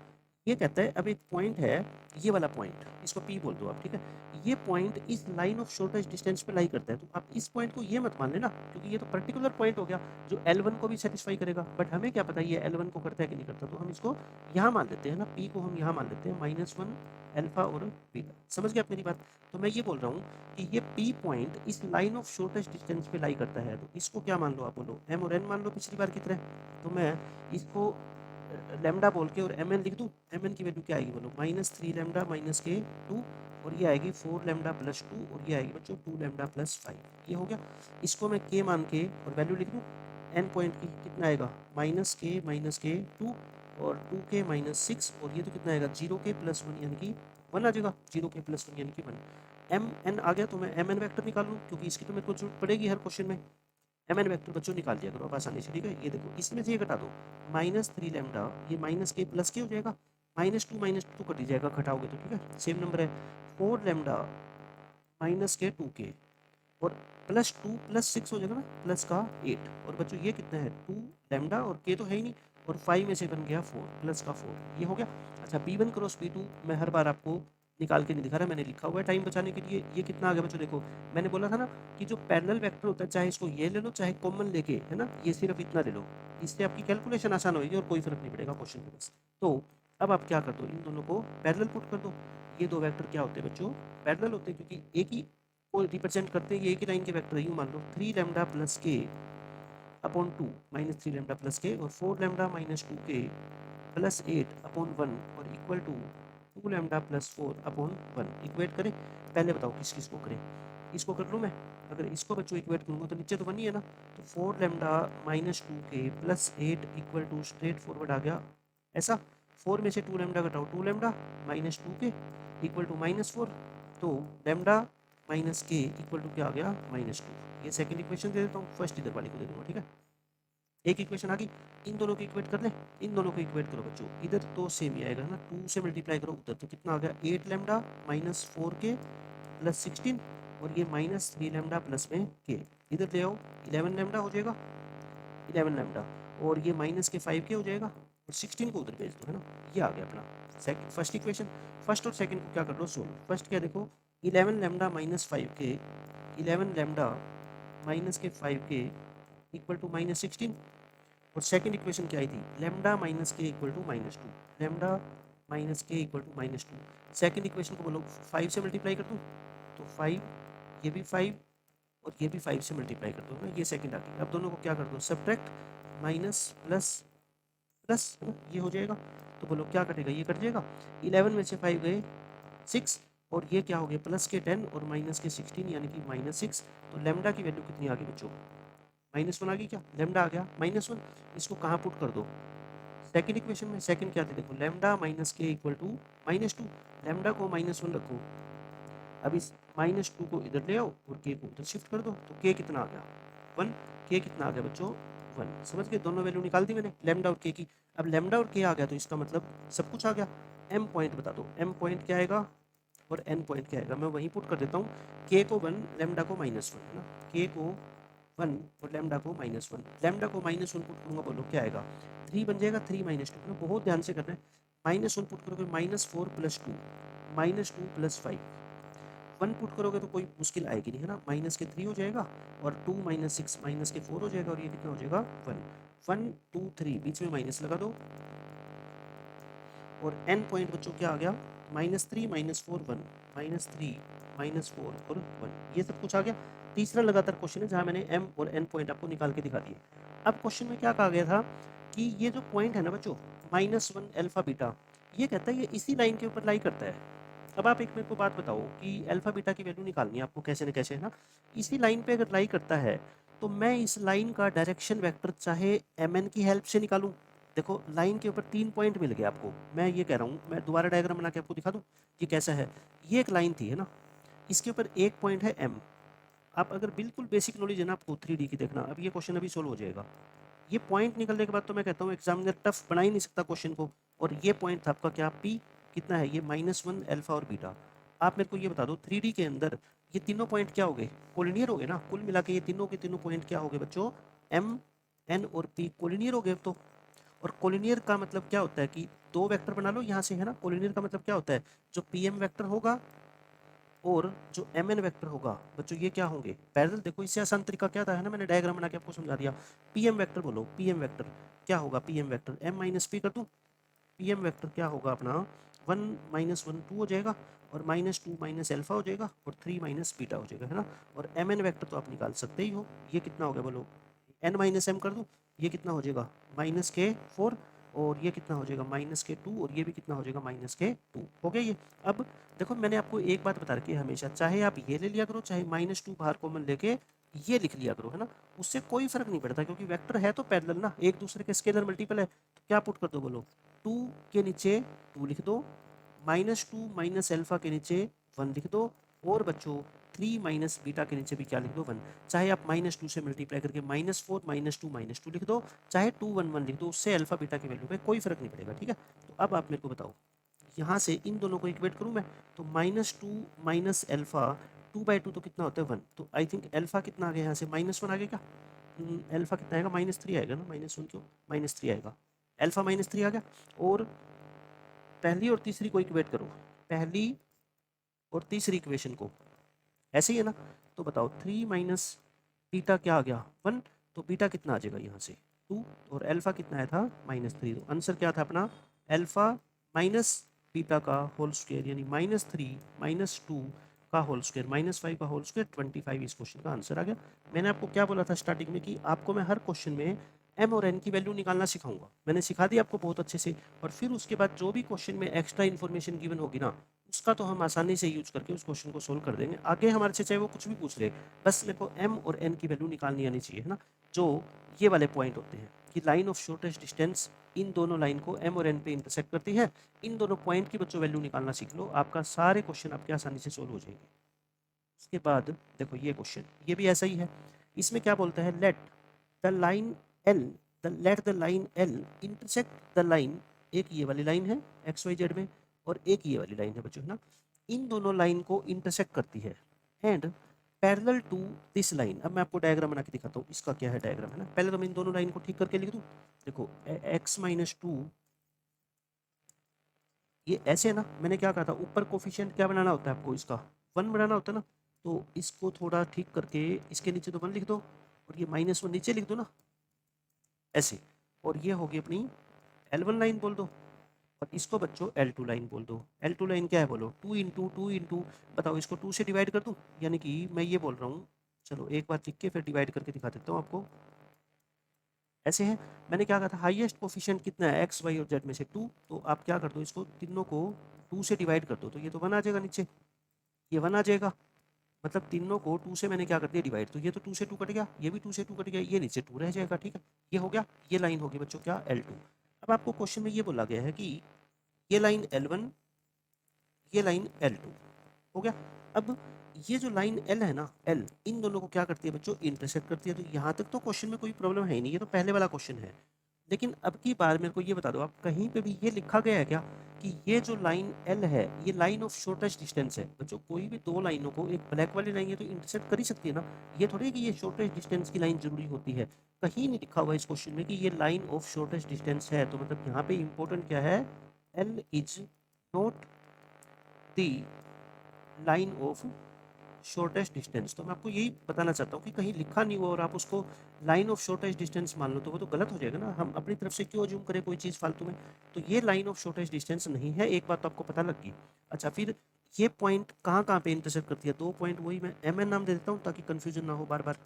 ये कहता है अब एक पॉइंट है, ये वाला पॉइंट, इसको P बोल दो आप। ठीक है, ये पॉइंट इस लाइन ऑफ शॉर्टेस्ट डिस्टेंस पे लाई करता है, तो आप इस पॉइंट को ये मत मान लेना, क्योंकि ये तो पर्टिकुलर पॉइंट हो गया जो L1 को भी सेटिस्फाई करेगा, बट हमें क्या पता ये L1 को करता है कि नहीं करता, तो हम इसको यहाँ मान लेते हैं ना, P को हम यहाँ मान लेते हैं -1 अल्फा और बीटा। समझ गए आप मेरी बात। तो मैं ये बोल रहा हूँ कि ये P पॉइंट इस लाइन ऑफ शॉर्टेस्ट डिस्टेंस पे लाई करता है, तो इसको क्या मान लो आप, बोलो M और N मान लो पिछली बार की तरह। तो मैं इसको लैम्डा बोल के और एम एन लिख दूँ। एम एन की वैल्यू क्या आएगी बोलो, -3 लैम्डा -k 2, और ये आएगी 4 लैम्डा + 2, और ये आएगी बच्चों 2 लैम्डा + 5। ये हो गया। इसको मैं k मान के और वैल्यू लिख दूँ n पॉइंट की, कितना आएगा -k 2 और 2k -6, और ये तो कितना आएगा 0k + 1 यानी कि 1 आ जाएगा, 0k + 1 यानी कि 1। एम एन आ गया, तो मैं एम एन वैक्टर निकाल लूँ, क्योंकि इसकी तो मेरे को जरूरत पड़ेगी हर क्वेश्चन में। एम एन वैक्टर बच्चों निकाल दिया करो आप आसानी से। ठीक है, ये देखो इसमें से ये घटा दो, -3 लैम्डा, ये -k + k हो जाएगा, -2 तो कट ही जाएगा घटाओगे तो। ठीक है, सेम नंबर है 4 लैम्डा -k 2k, और +2 + 6 हो जाएगा ना, प्लस का 8, और बच्चों ये कितना है 2 लैम्डा, और k तो है ही नहीं, और 5 में से बन गया 4, प्लस का 4। ये हो गया। अच्छा, b1 क्रॉस b2 मैं हर बार आपको निकाल के नहीं दिखा रहा, मैंने लिखा हुआ है टाइम बचाने के लिए। ये कितना आ गया बच्चों, देखो मैंने बोला था ना कि जो पैरेलल वेक्टर होता है, चाहे इसको ये ले लो चाहे कॉमन लेके, है ना, ये सिर्फ इतना ले लो, इससे आपकी कैलकुलेशन आसान होगी और कोई फर्क नहीं पड़ेगा क्वेश्चन में बस। तो अब आप क्या कर दो, इन दोनों को पैरेलल पुट कर दो। ये दो वेक्टर क्या होते हैं बच्चों, पैरेलल होते हैं, क्योंकि एक ही को रिप्रेजेंट करते हैं, ये एक ही लाइन के वेक्टर है। यूँ मान लो 3 lambda + k upon 2 -3 lambda + k, और 4 लैम्डा -2k + 8 अपॉन 1, और equal to 2 lambda + 4 upon 1। Equate करें, पहले बताओ किस किस को करें। इसको कर लूँ मैं, अगर इसको बच्चों इक्वेट करूँगा तो नीचे तो बनी है ना, तो 4 lambda -2k + 8 equal to straightforward आ गया ऐसा। 4 में से 2 लैम्डा घटाओ, 2 लैम्डा -2k इक्वल टू -4, तो लैम्डा -k इक्वल टू क्या आ गया -2। ये सेकंड इक्वेशन दे देता हूँ, फर्स्ट इधर वाली को दे दूँगा। ठीक है, एक इक्वेशन आ गई, इन दोनों को इक्वेट कर लें। इन दोनों को इक्वेट करो बच्चों, इधर तो सेम ही आएगा ना, 2 से मल्टीप्लाई करो उधर, तो कितना आ गया 8 लैम्डा -4k + 16, और ये -3 लैम्डा प्लस में k, इधर ले आओ 11 लैम्डा हो जाएगा, 11 लैम्डा, और ये -5k हो जाएगा, और 16 को उधर भेज दो, है ना। ये आ गया अपना सेकंड फर्स्ट इक्वेशन। फर्स्ट और सेकंड को क्या कर लो सोल्व। फर्स्ट क्या देखो, 11 lambda -5k, 11 lambda -5k equal to -16, और सेकंड इक्वेशन क्या आई थी, lambda -k equal to -2, lambda -k equal to -2। Second equation को बोलो 5 से मल्टीप्लाई कर दूँ, तो 5, ये भी 5, और ये भी 5 से मल्टीप्लाई कर दो ना, ये सेकंड आ गई। अब दोनों को क्या कर दो, सब्ट्रैक्ट, माइनस प्लस प्लस, है ना, ये हो जाएगा। तो बोलो क्या कटेगा, ये कट जाएगा। 11 में से 5 गए 6, और ये क्या हो गया प्लस के 10 और माइनस के 16 यानी कि -6। तो लैम्डा की वैल्यू कितनी आ गई बच्चों, -1 आ गई क्या, लैम्डा आ गया -1। इसको कहाँ पुट कर दो, सेकंड इक्वेशन में। सेकंड क्या था देखो, lambda -k equal to -2, lambda को -1 रखो, अब इस -2 को इधर ले आओ और k को उधर शिफ्ट कर दो, तो k कितना आ गया 1, k कितना आ गया बच्चों 1। समझ गए, दोनों वैल्यू निकाल दी मैंने लैम्डा और k की। अब लैम्डा और k आ गया तो इसका मतलब सब कुछ आ गया। m पॉइंट बता दो, m पॉइंट क्या आएगा और n पॉइंट क्या आएगा, मैं वहीं पुट कर देता हूँ। k को 1, लैम्डा को -1, है ना, k को 1 और लैम्डा को -1, लैम्डा को -1 पुट करूँगा, बोलो क्या आएगा 3 बन जाएगा, 3 - 2, बहुत ध्यान से करना है। -1 पुट करोगे -4 + 2 -2 + 5, 1 पुट करोगे तो कोई मुश्किल आएगी नहीं है ना, माइनस के 3 हो जाएगा और 2 - 6 माइनस के 4 हो जाएगा और ये कितना हो जाएगा 1, 1 2 3 बीच में माइनस लगा दो और n पॉइंट बच्चों क्या आ गया -3 -4 1 -3 -4 और 1, ये सब कुछ आ गया। तीसरा लगातार क्वेश्चन है जहाँ मैंने m और n पॉइंट आपको निकाल के दिखा दिए। अब क्वेश्चन में क्या कहा गया था कि ये जो पॉइंट है ना बच्चों -1 अल्फा बीटा, ये कहता है ये इसी लाइन के ऊपर लाई करता है। अब आप एक मेरे को बात बताओ कि अल्फा बीटा की वैल्यू निकालनी है आपको कैसे न कैसे, है ना। इसी लाइन पे अगर लाई करता है तो मैं इस लाइन का डायरेक्शन वेक्टर चाहे mn की हेल्प से निकालूं। देखो लाइन के ऊपर 3 पॉइंट मिल गए आपको, मैं ये कह रहा हूँ, मैं दोबारा डायग्राम बना के आपको दिखा दूँ ये कैसा है। ये एक लाइन थी है ना, इसके ऊपर एक पॉइंट है m। आप अगर बिल्कुल बेसिक नॉलेज है ना आपको 3D की, देखना अब ये क्वेश्चन अभी सोल्व हो जाएगा। ये पॉइंट निकलने के बाद तो मैं कहता हूँ एग्जामिनर टफ बना ही नहीं सकता क्वेश्चन को। और ये पॉइंट था आपका क्या p, कितना है ये -1 अल्फा और बीटा। आप मेरे को ये बता दो 3D के अंदर ये तीनों पॉइंट क्या हो गए, कोलिनियर हो गए ना। कुल मिला के ये तीनों के तीनों पॉइंट क्या हो गए बच्चों, m n और p कोलिनियर हो गए। तो और कोलिनियर का मतलब क्या होता है कि दो वेक्टर बना लो यहाँ से है ना। कोलिनियर का मतलब क्या होता है, जो pm वेक्टर होगा और जो mn वेक्टर होगा बच्चों ये क्या होंगे, पैरेलल। देखो इससे आसान तरीका क्या था है ना, मैंने डायग्राम बना के आपको समझा दिया। pm वेक्टर बोलो, pm वेक्टर क्या होगा, pm वेक्टर m - p कर दूं, pm वेक्टर क्या होगा अपना 1 - 1 2 हो जाएगा और -2 - अल्फा हो जाएगा और 3 - बीटा हो जाएगा है ना। और mn वेक्टर तो आप निकाल सकते ही हो, ये कितना हो गया बोलो, n - m कर दूं, ये कितना हो जाएगा -4 और ये कितना हो जाएगा -2 और ये भी कितना हो जाएगा -2 हो गया ये। अब देखो मैंने आपको एक बात बता रखी है, हमेशा चाहे आप ये ले लिया करो चाहे -2 बाहर कॉमन लेके ये लिख लिया करो है ना, उससे कोई फर्क नहीं पड़ता क्योंकि वेक्टर है तो पैरेलल ना, एक दूसरे के स्केलर मल्टीपल है। तो क्या पुट कर दो बोलो, 2 के नीचे 2 लिख दो, -2 - अल्फा के नीचे 1 लिख दो और बच्चों 3 - बीटा के नीचे भी क्या लिख दो 1। चाहे आप -2 से मल्टीप्लाई करके -4 - 2 लिख दो, चाहे 2 1 1 लिख दो, उससे अल्फा बीटा की वैल्यू में कोई फर्क नहीं पड़ेगा। ठीक है, तो अब आप मेरे को बताओ यहाँ से इन दोनों को इक्वेट करूँ मैं, तो -2 - अल्फा 2/2 तो कितना होता है 1, तो आई थिंक अल्फा कितना आ गया यहाँ से -1 आ गया क्या, अल्फा कितना आएगा -3 आएगा ना, -1 क्यों -3 आएगा, अल्फा -3 आ गया। और पहली और तीसरी को इक्वेट करो, पहली और तीसरी इक्वेशन को, ऐसे ही है ना। तो बताओ 3 - बीटा क्या आ गया 1, तो बीटा कितना आ जाएगा यहाँ से 2 और अल्फा कितना आया था -3। तो आंसर क्या था अपना, अल्फा माइनस बीटा का होल स्क्वायर यानी -3 - 2 का होल स्क्वायर -5 का होल स्क्वायर 25 इस क्वेश्चन का आंसर आ गया। मैंने आपको क्या बोला था स्टार्टिंग में कि आपको मैं हर क्वेश्चन में m और n की वैल्यू निकालना सिखाऊंगा, मैंने सिखा दी आपको बहुत अच्छे से। और फिर उसके बाद जो भी क्वेश्चन में एक्स्ट्रा इन्फॉर्मेशन गिवन होगी ना, उसका तो हम आसानी से यूज करके उस क्वेश्चन को सोल्व कर देंगे। आगे हमारे से चाहे वो कुछ भी पूछ ले, बस मेरे को m और n की वैल्यू निकालनी आनी चाहिए है ना। जो ये वाले पॉइंट होते हैं कि line of shortest distance in दोनों लाइन को m और n पे इंटरसेक्ट करती है, इन दोनों पॉइंट की बच्चों वैल्यू निकालना सीख लो, आपका सारे क्वेश्चन आपके आसानी से सोल्व हो जाएंगे। उसके बाद देखो ये क्वेश्चन ये भी ऐसा ही है, इसमें क्या बोलता है, let the line L late the line L intersect the line, एक ये वाली लाइन है XYZ में और एक ये वाली लाइन है बच्चों है ना, इन दोनों लाइन को इंटरसेक्ट करती है and parallel to this line. अब मैं आपको डायग्राम बना के दिखाता हूँ इसका क्या है डायग्राम है ना। पहले तो मैं इन दोनों लाइन को ठीक करके लिख दूँ, देखो x - 2 ये ऐसे है ना, मैंने क्या कहा था ऊपर कोफिशिएंट क्या बनाना होता है आपको, इसका 1 बनाना होता है ना, तो इसको थोड़ा ठीक करके इसके नीचे तो 1 लिख दो और ये -1 नीचे लिख दो ना ऐसे, और ये होगी अपनी L1 लाइन बोल दो और इसको बच्चों L2 लाइन बोल दो। L2 लाइन क्या है बोलो, 2 × 2 × बताओ इसको 2 से डिवाइड कर दूं, यानी कि मैं ये बोल रहा हूँ, चलो एक बार लिख के फिर डिवाइड करके दिखा देता हूँ आपको। ऐसे है, मैंने क्या कहा था हाईएस्ट कोफिशिएंट कितना है x y और z में से 2, तो आप क्या कर दो इसको तीनों को 2 से डिवाइड कर दो, तो ये तो 1 आ जाएगा नीचे, ये 1 आ जाएगा, मतलब तीनों को 2 से मैंने क्या कर दिया डिवाइड, तो ये तो 2 से 2 कट गया, ये भी 2 से 2 कट गया, ये नीचे 2 रह जाएगा। ठीक है, ये हो गया, ये लाइन होगी बच्चों क्या L2। अब आपको क्वेश्चन में ये बोला गया है कि ये लाइन L1 ये लाइन L2 हो गया। अब ये जो लाइन L है ना, L इन दोनों को क्या करती है बच्चों, इंटरसेक्ट करती है। तो यहाँ तक तो क्वेश्चन में कोई प्रॉब्लम है ही नहीं, ये तो पहले वाला क्वेश्चन है। लेकिन अब की बार मेरे को ये बता दो, आप कहीं पे भी ये लिखा गया है क्या कि ये जो लाइन L है ये लाइन ऑफ शॉर्टेस्ट डिस्टेंस है। बच्चों कोई भी दो लाइनों को, एक ब्लैक वाली लाइन है तो इंटरसेक्ट कर ही सकती है ना, ये थोड़ी है कि ये शॉर्टेस्ट डिस्टेंस की लाइन जरूरी होती है। कहीं नहीं लिखा हुआ इस क्वेश्चन में कि ये लाइन ऑफ शॉर्टेस्ट डिस्टेंस है, तो मतलब यहाँ पे इंपॉर्टेंट क्या है, L is not the line of shortest distance. तो मैं आपको यही बताना चाहता हूँ कि कहीं लिखा नहीं हुआ और आप उसको लाइन ऑफ शॉर्टेस्ट डिस्टेंस मान लो तो वो तो गलत हो जाएगा ना। हम अपनी तरफ से क्यों अज्यूम करें कोई चीज़ फालतू में। तो ये लाइन ऑफ शॉर्टेस्ट डिस्टेंस नहीं है, एक बात तो आपको पता लग गई। अच्छा, फिर ये पॉइंट कहाँ कहाँ पे इंटरसेक्ट करती है, दो पॉइंट, वही मैं एम एन नाम दे देता हूँ ताकि कन्फ्यूजन ना हो बार बार।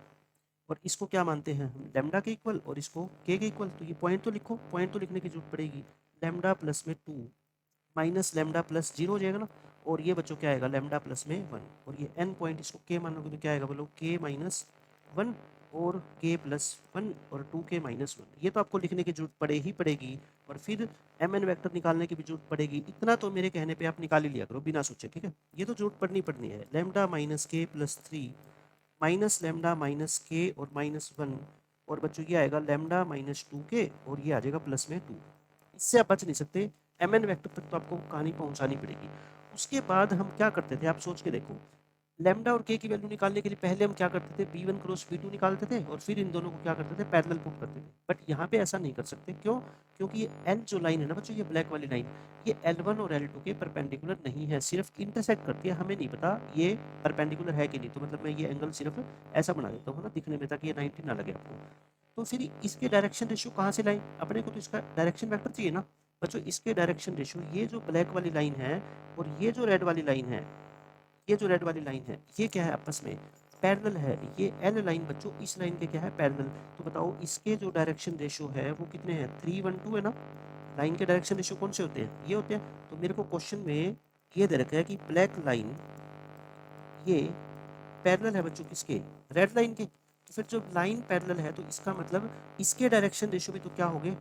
और इसको क्या मानते हैं हम, लेमडा के इक्वल, और इसको के इक्वल। तो ये पॉइंट तो लिखो, पॉइंट तो लिखने की जरूरत पड़ेगी। लेमडा प्लस में 2 माइनस लेमडा प्लस 0 हो जाएगा ना। और ये बच्चों क्या आएगा, लेमडा प्लस में 1। और ये एन पॉइंट इसको के मानोगे तो क्या आएगा बोलो, के माइनस 1 और के प्लस 1 और 2 के माइनस 1। ये तो आपको लिखने की जरूरत पड़े ही पड़ेगी। और फिर एम एन वैक्टर निकालने की भी जरूरत पड़ेगी। इतना तो मेरे कहने पे आप निकाल ही लिया करो बिना सोचे, ठीक है। ये तो जरूरत पड़नी है। लेमडा माइनस के प्लस 3 माइनस लेमडा माइनस के और माइनस 1। और बच्चों ये आएगा लेमडा माइनस 2 के और ये आ जाएगा प्लस में 2। इससे आप बच नहीं सकते, एम एन वैक्टर तक तो आपको कहानी पहुंचानी पड़ेगी। उसके बाद हम क्या करते थे, आप सोच के देखो। लेमडा और के की वैल्यू निकालने के लिए पहले हम क्या करते थे, b1 क्रॉस b2 निकालते थे और फिर इन दोनों को क्या करते थे, पैरेलल पुट करते थे। बट यहाँ पे ऐसा नहीं कर सकते, क्यों? क्योंकि ये एल जो लाइन है ना बच्चों, ये ब्लैक वाली लाइन, ये L1 और L2 के परपेंडिकुलर नहीं है, सिर्फ इंटरसेक्ट करती है। हमें नहीं पता ये परपेंडिकुलर है कि नहीं। तो मतलब मैं ये एंगल सिर्फ ऐसा बना देता हूँ ना दिखने में, ताकि ये 90 ना लगे आपको। तो फिर इसके डायरेक्शन रेशियो कहाँ से लाएं, अपने को तो इसका डायरेक्शन वेक्टर चाहिए ना बच्चों। इसके डायरेक्शन रेशियो, ये जो ब्लैक वाली लाइन है और ये जो रेड वाली लाइन है, ये जो रेड वाली लाइन है, ये क्या है, आपस में पैरेलल है। ये एल लाइन बच्चों इस लाइन के क्या है, पैरेलल। तो बताओ इसके जो डायरेक्शन रेशियो है वो कितने हैं, 3 1 2 है ना। लाइन के डायरेक्शन रेशियो कौन से होते हैं, ये होते हैं। तो मेरे को क्वेश्चन में ये दे रखा है कि ब्लैक लाइन ये पैरेलल है बच्चों किसके, रेड लाइन के। तो फिर जब लाइन पैरेलल है तो इसका मतलब इसके डायरेक्शन रेशियो भी तो क्या हो गए,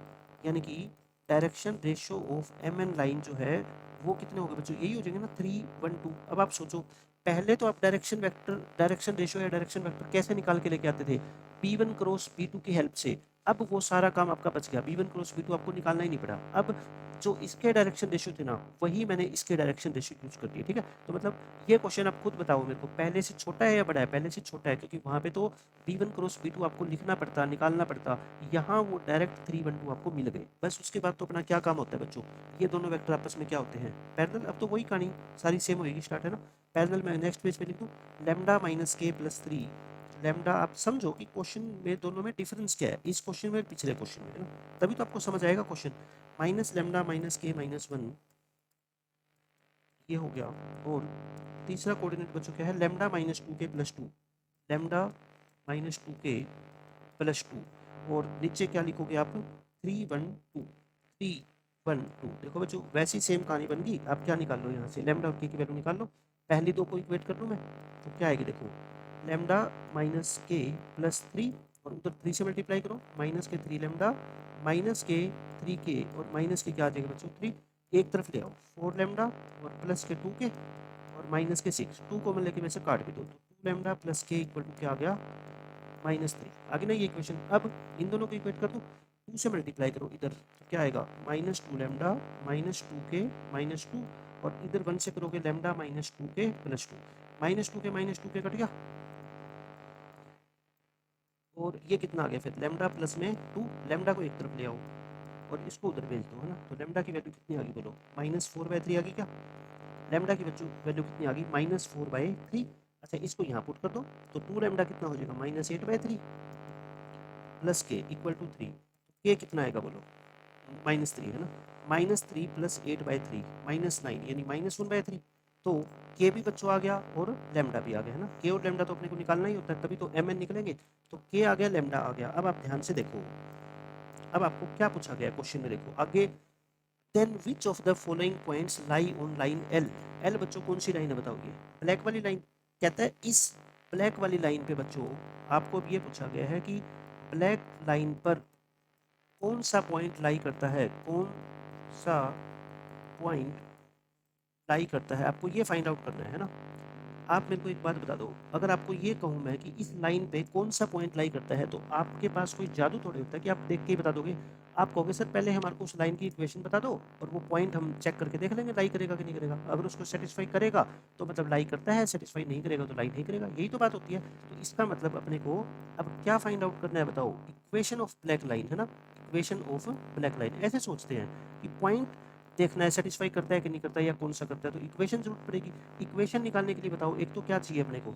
यानी कि direction ratio of M N line जो है वो कितने हो गए बच्चों, यही हो जाएंगे ना, 3 1 2। अब आप सोचो, पहले तो आप डायरेक्शन वेक्टर, डायरेक्शन रेशियो या डायरेक्शन वेक्टर कैसे निकाल के लेके आते थे, b1 क्रॉस b2 की हेल्प से। अब वो सारा काम आपका बच गया, b1 क्रॉस b2 आपको निकालना ही नहीं पड़ा। अब जो इसके डायरेक्शन रेशियो थे ना, वही मैंने इसके डायरेक्शन रेशियो यूज कर दिए, ठीक है। तो मतलब ये क्वेश्चन आप खुद बताओ मेरे को, पहले से छोटा है या बड़ा है, पहले से छोटा है, क्योंकि वहाँ पे तो b1 क्रॉस b2 आपको लिखना पड़ता, निकालना पड़ता। यहाँ वो डायरेक्ट 3 1 2 आपको मिल गए बस। उसके बाद तो अपना क्या काम होता है बच्चों, ये दोनों वेक्टर आपस में क्या होते हैं, पैरेलल। अब तो वही कहानी सारी सेम होगी, स्टार्ट है ना। पैरेलल में नेक्स्ट पेज पे लिख दूँ, लेमडा माइनस के प्लस 3। लेमडा, आप समझो कि क्वेश्चन में दोनों में डिफरेंस क्या है, इस क्वेश्चन में पिछले क्वेश्चन में, है ना, तभी तो आपको समझ आएगा क्वेश्चन। माइनस लेमडा माइनस के माइनस 1, ये हो गया। और तीसरा कोऑर्डिनेट बच्चों क्या है, लेमडा माइनस 2 के प्लस 2, लेमडा माइनस 2 के प्लस 2। और नीचे क्या लिखोगे आप, 3 1 2, 3 1 2। देखो बच्चों वैसी सेम कहानी बन गई। आप क्या निकाल लो यहाँ से, लेमडा और के की वैल्यू निकाल लो। पहली दो को इक्वेट कर लूँ मैं, तो क्या आएगी देखो, लेमडा माइनस के प्लस 3 और उधर 3 से मल्टीप्लाई करो, माइनस के 3 लेमडा माइनस के 3 के और माइनस के क्या आ जाएगा बच्चों 3, एक तरफ ले आओ 4 लेमडा और प्लस के 2 के और माइनस के 6, 2 को लेके वैसे काट भी दो, तो 2 लेमडा प्लस के इक्वल टू क्या आ गया, -3। आगे ना ये इक्वेशन, अब इन दोनों को इक्वेट कर दो, 2 से मल्टीप्लाई करो इधर, तो क्या आएगा, -2 लेमडा -2 के -2 और इधर 1 से करोगे लेमडा -2 के प्लस 2, -2 के -2 के कट गया। और ये कितना आ गया फिर, लेमडा प्लस में 2, लेमडा को एक तरफ ले आओ और इसको उधर भेज दो, है ना। तो लेमडा की वैल्यू कितनी आ गई बोलो, -4/3 आ गई क्या। लेमडा की वैल्यू कितनी आ गई, -4/3। अच्छा इसको यहाँ पुट कर दो, तो 2 लेमडा कितना हो जाएगा, -8/3 प्लस के इक्वल टू 3। के कितना आएगा बोलो, -3 है ना, -3 प्लस 8/3 -9 यानी -1/3। तो के भी बच्चों आ गया और लेमडा भी आ गया, है ना। के और लेमडा तो अपने को निकालना ही होता है, तभी तो एम एन निकलेंगे। तो के आ गया, लेमडा आ गया। अब आप ध्यान से देखो, अब आपको क्या पूछा गया क्वेश्चन में, देखो आगे, then which of the following points lie on line L. L बच्चों कौन सी लाइन है बताओगे, ब्लैक वाली लाइन। कहता है इस ब्लैक वाली लाइन पे बच्चों आपको ये पूछा गया है कि ब्लैक लाइन पर कौन सा पॉइंट लाई करता है, कौन सा पॉइंट लाई करता है, आपको ये फाइंड आउट करना है ना। आप मेरे को एक बात बता दो, अगर आपको ये कहूँ मैं कि इस लाइन पे कौन सा पॉइंट लाई करता है, तो आपके पास कोई जादू थोड़ी होता है कि आप देख के ही बता दोगे। आप कहोगे सर पहले हमारे को उस लाइन की इक्वेशन बता दो और वो पॉइंट हम चेक करके देख लेंगे लाई करेगा कि नहीं करेगा। अगर उसको सेटिस्फाई करेगा तो मतलब लाई करता है, सेटिस्फाई नहीं करेगा तो लाई नहीं करेगा, यही तो बात होती है। तो इसका मतलब अपने को अब क्या फाइंड आउट करना है बताओ, इक्वेशन ऑफ ब्लैक लाइन, है ना, इक्वेशन ऑफ ब्लैक लाइन। ऐसे सोचते हैं कि पॉइंट देखना है सेटिस्फाई करता है कि नहीं करता है या कौन सा करता है, तो इक्वेशन जरूरत पड़ेगी। इक्वेशन निकालने के लिए बताओ, एक तो क्या चाहिए अपने को,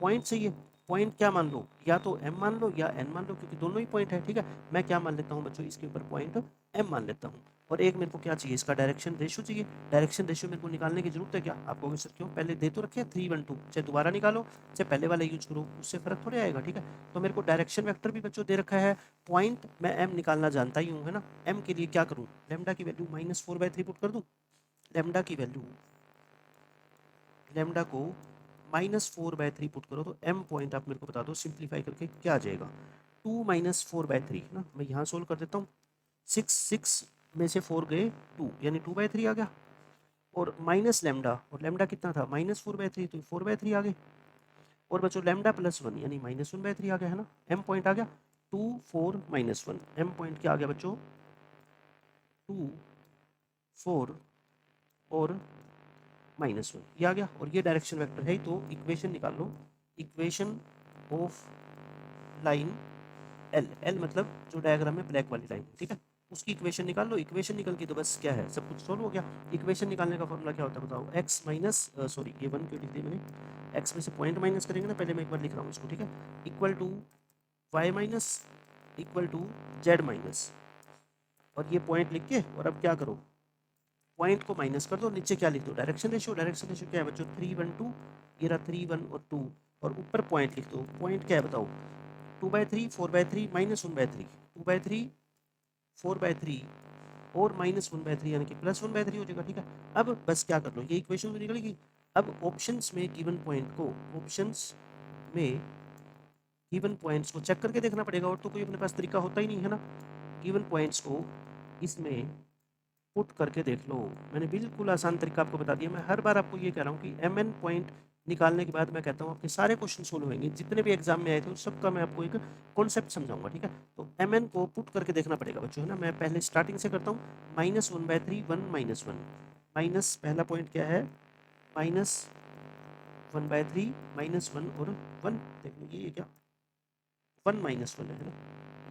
पॉइंट चाहिए। पॉइंट क्या मान लो, या तो m मान लो या n मान लो, क्योंकि दोनों ही पॉइंट है। ठीक है, मैं क्या मान लेता हूँ बच्चों, इसके ऊपर पॉइंट m मान लेता हूँ। और एक मेरे को क्या चाहिए, इसका डायरेक्शन रेशियो चाहिए। डायरेक्शन रेशियो मेरे को निकालने की जरूरत है क्या, आपको कहोगे सर क्यों, पहले दे तो रखे 3 1 2, चाहे दोबारा निकालो चाहे पहले वाला यूज करो, उससे फर्क थोड़े आएगा। ठीक है, तो मेरे को डायरेक्शन वेक्टर भी बच्चों दे रखा है, पॉइंट मैं m निकालना जानता ही हूँ, है ना। m के लिए क्या करूँ, लेमडा की वैल्यू -4/3 पुट कर दूँ। लेमडा की वैल्यू, लेमडा को -4/3 पुट करो, तो m पॉइंट आप मेरे को बता दो सिंप्लीफाई करके क्या आ जाएगा। 2 -4/3 ना, मैं यहाँ सोल्व कर देता हूँ। 6 में से 4 गए 2, यानी 2/3 आ गया। और माइनस लेमडा, और लेमडा कितना था -4/3, तो 4/3 आ गए। और बच्चों लेमडा +1 यानी -1/3 आ गया, है ना। m पॉइंट आ गया 2 4 -1, m पॉइंट क्या आ गया बच्चों, 2 4 और -1, ये आ गया। और ये डायरेक्शन वेक्टर है, तो इक्वेशन निकाल लो, equation of line L, L मतलब जो डायग्राम में ब्लैक वाली लाइन, ठीक है, उसकी इक्वेशन निकाल लो। इक्वेशन निकल के तो बस क्या है, सब कुछ सोल्व हो गया। इक्वेशन निकालने का फॉर्मूला क्या होता है बताओ, x माइनस सॉरी ये 1 क्यों लिख दिया मैंने, x में से पॉइंट माइनस करेंगे ना, पहले मैं एक बार लिख रहा हूँ इसको, ठीक है, equal to y minus equal to z minus, और ये पॉइंट लिख के, और अब क्या करो, पॉइंट को माइनस कर दो, नीचे क्या लिख दो, डायरेक्शन रेशियो। डायरेक्शन रेशियो क्या है बच्चों, 3 1 2, ये रहा 3 1 और 2, और ऊपर पॉइंट लिख दो। पॉइंट क्या है बताओ, 2/3 4/3 -1/3, 2/3 4/3 और -1/3 यानी कि +1/3 हो जाएगा। ठीक है, अब बस क्या कर लो, ये इक्वेशन तो निकलेगी। अब ऑप्शंस में गिवन पॉइंट को, ऑप्शंस में गिवन पॉइंट्स को चेक करके देखना पड़ेगा, और तो कोई अपने पास तरीका होता ही नहीं है ना। गिवन पॉइंट्स को इसमें पुट करके देख लो, मैंने बिल्कुल आसान तरीका आपको बता दिया। मैं हर बार आपको ये कह रहा हूँ कि mn पॉइंट निकालने के बाद मैं कहता हूँ आपके सारे क्वेश्चन सोल्व होंगे, जितने भी एग्जाम में आए थे उस सबका मैं आपको एक कॉन्सेप्ट समझाऊंगा। ठीक है, तो mn को पुट करके देखना पड़ेगा बच्चों, है ना। मैं पहले स्टार्टिंग से करता हूँ, -1/3 1 -1, माइनस पहला पॉइंट क्या है, -1/3 -1 और 1, देख लो ये क्या 1 -1 है ना,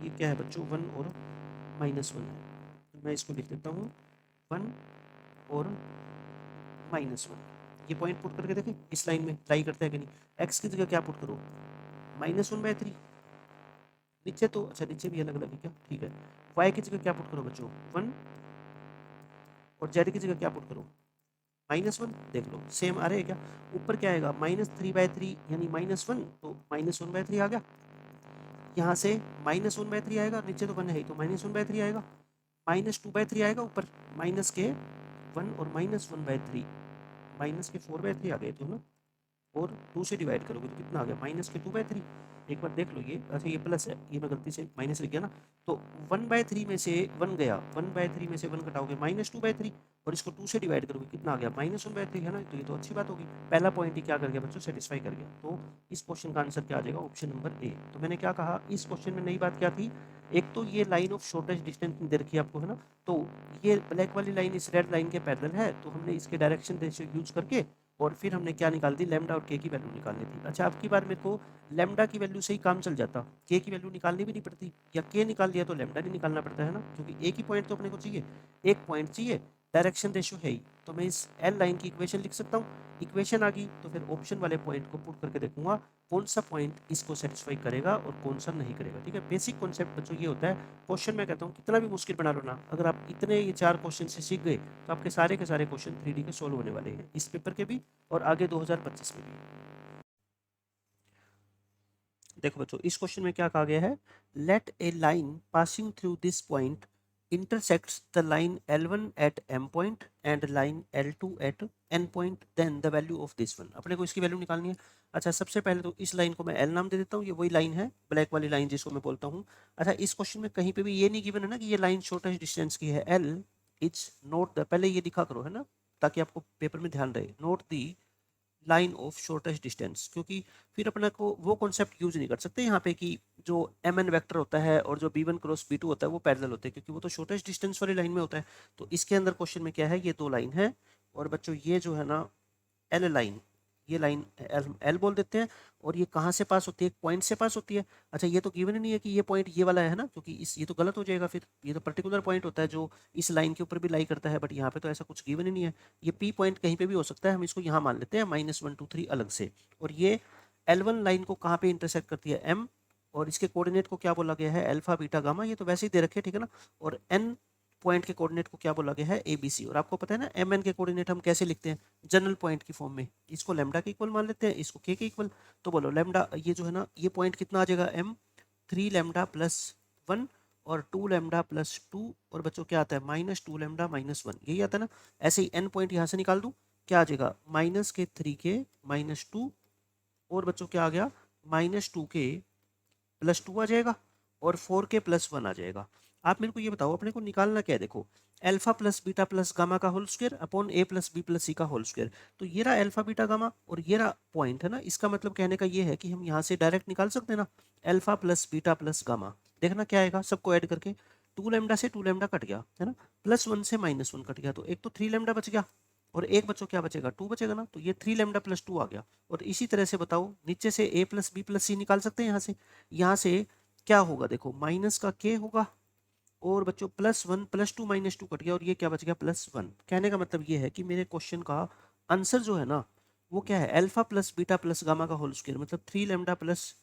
ये क्या है बच्चों 1 और -1 है, तो मैं इसको लिख देता हूँ 1 और -1। ये पॉइंट पुट करके देखें, इस लाइन में ट्राई करते हैं कि नहीं। x की जगह क्या पुट करो, -1/3, नीचे तो अच्छा नीचे भी अलग अलग है क्या, ठीक है। y की जगह क्या पुट करो बच्चों 1, और z की जगह क्या पुट करो -1, देख लो सेम आ रहे हैं क्या। ऊपर क्या आएगा -3/3 यानी -1, तो -1/3 आ गया। यहाँ से -1/3 आएगा, नीचे तो 1 है तो -1/3 आएगा, -2/3 आएगा ऊपर, माइनस के 1 और -1/3, माइनस के 4/3 आ गए थे ना, और 2 से डिवाइड करोगे तो कितना आ गया -2/3। एक बार देख लो ये, अच्छा ये प्लस है, ये मैं गलती से माइनस लिख गया ना, तो 1/3 में से 1 गया, 1/3 में से 1 घटाओगे -2/3, और इसको 2 से डिवाइड करोगे कितना आ गया -1/3, है ना। तो ये तो अच्छी बात होगी, पहला पॉइंट ही क्या कर गया बच्चों, सेटिस्फाई कर गया। तो इस क्वेश्चन का आंसर क्या आ जाएगा, ऑप्शन नंबर ए। तो मैंने क्या कहा, इस क्वेश्चन में नई बात क्या थी, एक तो ये लाइन ऑफ शॉर्टेस्ट डिस्टेंस दे रखी है आपको, है ना, तो ये ब्लैक वाली लाइन इस रेड लाइन के पैरेलल है, तो हमने इसके डायरेक्शन रेशियो यूज करके, और फिर हमने क्या निकाल दी, लैम्डा और के की वैल्यू निकालनी थी। अच्छा अब की बार मेरे को लैम्डा की वैल्यू से ही काम चल जाता, के की वैल्यू निकालनी भी नहीं पड़ती, या के निकाल लिया तो लैम्डा नहीं निकालना पड़ता, है ना, क्योंकि एक ही पॉइंट तो अपने को चाहिए, एक पॉइंट चाहिए, डायरेक्शन रेशियो है ही, तो मैं इस एल लाइन की इक्वेशन लिख सकता हूँ। इक्वेशन आ गई तो फिर ऑप्शन वाले पॉइंट को पुट करके देखूंगा कौन सा पॉइंट इसको सेटिस्फाई करेगा और कौन सा नहीं करेगा। ठीक है, बेसिक कॉन्सेप्ट बच्चों ये होता है। क्वेश्चन मैं कहता हूँ कितना भी मुश्किल बना लो ना, अगर आप इतने ये 4 क्वेश्चन से सीख गए तो आपके सारे के सारे क्वेश्चन 3D के सोल्व होने वाले हैं, इस पेपर के भी और आगे 2025 में भी। देखो बच्चों इस क्वेश्चन में क्या कहा गया है, let a line passing through this point intersects the line L1 at M point and line L2 at N point, then the value of this one। अपने को इसकी वैल्यू निकालनी है। अच्छा सबसे पहले तो इस लाइन को मैं L नाम दे देता हूँ, ये वही लाइन है ब्लैक वाली लाइन जिसको मैं बोलता हूँ। अच्छा इस क्वेश्चन में कहीं पे भी ये नहीं गिवन है ना कि ये लाइन शॉर्टेस्ट डिस्टेंस की है, L इज नॉट द, पहले ये लिखा करो है ना, ताकि आपको पेपर में ध्यान रहे, not the line of shortest distance, क्योंकि फिर अपने को वो कॉन्सेप्ट यूज नहीं कर सकते यहाँ पे कि जो एम एन वैक्टर होता है और जो B1 क्रॉस B2 होता है वो पैरेलल होते हैं, क्योंकि वो तो शॉर्टेस्ट डिस्टेंस वाली लाइन में होता है। तो इसके अंदर क्वेश्चन में क्या है, ये दो लाइन है, और बच्चों ये जो है ना एल लाइन, ये लाइन एल बोल देते हैं, और ये कहाँ से पास होती है, एक पॉइंट से पास होती है। अच्छा ये तो गिवन ही नहीं है कि ये पॉइंट ये वाला है ना, क्योंकि इस ये तो गलत हो जाएगा, फिर ये तो पर्टिकुलर पॉइंट होता है जो इस लाइन के ऊपर भी लाई करता है, बट यहाँ पे तो ऐसा कुछ गिवन ही नहीं है। ये पी पॉइंट कहीं पे भी हो सकता है, हम इसको यहाँ मान लेते हैं -1 2 3 अलग से। और ये L1 लाइन को कहाँ पे इंटरसेक्ट करती है, M, और इसके कोऑर्डिनेट को क्या बोला गया है, अल्फा बीटा गामा, ये तो वैसे ही दे रखे, ठीक है ना। और N पॉइंट के कोऑर्डिनेट को क्या बोला गया है, ABC। और आपको पता है ना MN के कोऑर्डिनेट हम कैसे लिखते हैं, जनरल पॉइंट की फॉर्म में, इसको लैम्डा के इक्वल मान लेते हैं, इसको के इक्वल। तो बोलो लैम्डा, ये जो है ना, ये पॉइंट कितना आ जाएगा, M 3 लैम्डा प्लस 1 और 2 लैम्डा प्लस 2, और बच्चों क्या आता है, -2 लैम्डा -1, यही आता है ना। ऐसे ही N पॉइंट यहाँ से निकाल दूँ, क्या आ जाएगा, -3 के -2, और बच्चों क्या आ गया, -2 के +2 आ जाएगा, और 4 के +1 आ जाएगा। आप मेरे को ये बताओ, अपने को निकालना क्या है, देखो alpha plus beta plus gamma का होल स्क्वायर अपॉन ए प्लस बी प्लस सी का होल स्क्वायर। तो ये रहा अल्फा बीटा गामा और ये रहा पॉइंट, है ना। इसका मतलब कहने का ये है कि हम यहाँ से डायरेक्ट निकाल सकते हैं ना, alpha plus beta plus gamma. देखना क्या आएगा, सबको ऐड करके 2 लैम्डा से 2 लैम्डा कट गया, है ना, +1 से -1 कट गया, तो एक तो 3 लैम्डा बच गया, और एक बच्चों क्या बचेगा, 2 बचेगा ना। तो ये 3 लैम्डा प्लस 2 आ गया। और इसी तरह से बताओ, नीचे से a प्लस बी प्लस सी निकाल सकते हैं यहाँ से क्या होगा, देखो माइनस का k होगा, और बच्चों +1 +2 -2 कट गया, और ये क्या बच गया, +1। कहने का मतलब ये है कि मेरे क्वेश्चन का आंसर जो है ना, वो क्या है, alpha plus beta plus gamma का होल स्क्वायर, मतलब 3 लैम्डा प्लस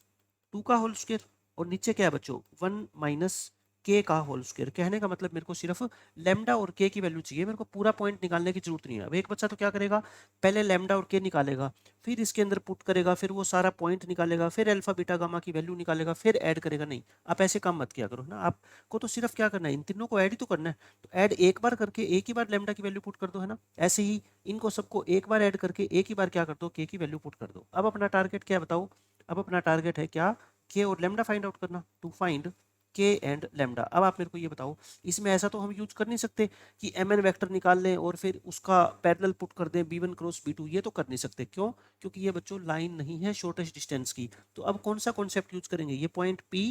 2 का होल स्क्वायर, और नीचे क्या है बच्चों, 1 माइनस के का होल स्क्वायर। कहने का मतलब मेरे को सिर्फ लैम्डा और के की वैल्यू चाहिए, मेरे को पूरा पॉइंट निकालने की जरूरत नहीं है। अब एक बच्चा तो क्या करेगा, पहले लैम्डा और के निकालेगा, फिर इसके अंदर पुट करेगा, फिर वो सारा पॉइंट निकालेगा, फिर अल्फा बीटा गामा की वैल्यू निकालेगा, फिर ऐड करेगा। नहीं, आप ऐसे काम मत किया करो ना, आपको तो सिर्फ क्या करना है, इन तीनों को ऐड ही तो करना है। तो ऐड एक बार करके एक ही बार लैम्डा की वैल्यू पुट कर दो, है ना। ऐसे ही इनको सबको एक बार ऐड करके एक ही बार क्या कर दो, के की वैल्यू पुट कर दो। अब अपना टारगेट क्या है बताओ, अब अपना टारगेट है क्या, के और लैम्डा फाइंड आउट करना, टू फाइंड के एंड लैम्डा। अब आप मेरे को ये बताओ, इसमें ऐसा तो हम यूज कर नहीं सकते कि mn वेक्टर निकाल लें और फिर उसका पैरेलल पुट कर दें b1 क्रॉस b2, ये तो कर नहीं सकते। क्यों, क्योंकि ये बच्चों लाइन नहीं है शॉर्टेस्ट डिस्टेंस की। तो अब कौन सा कॉन्सेप्ट यूज करेंगे, ये पॉइंट p,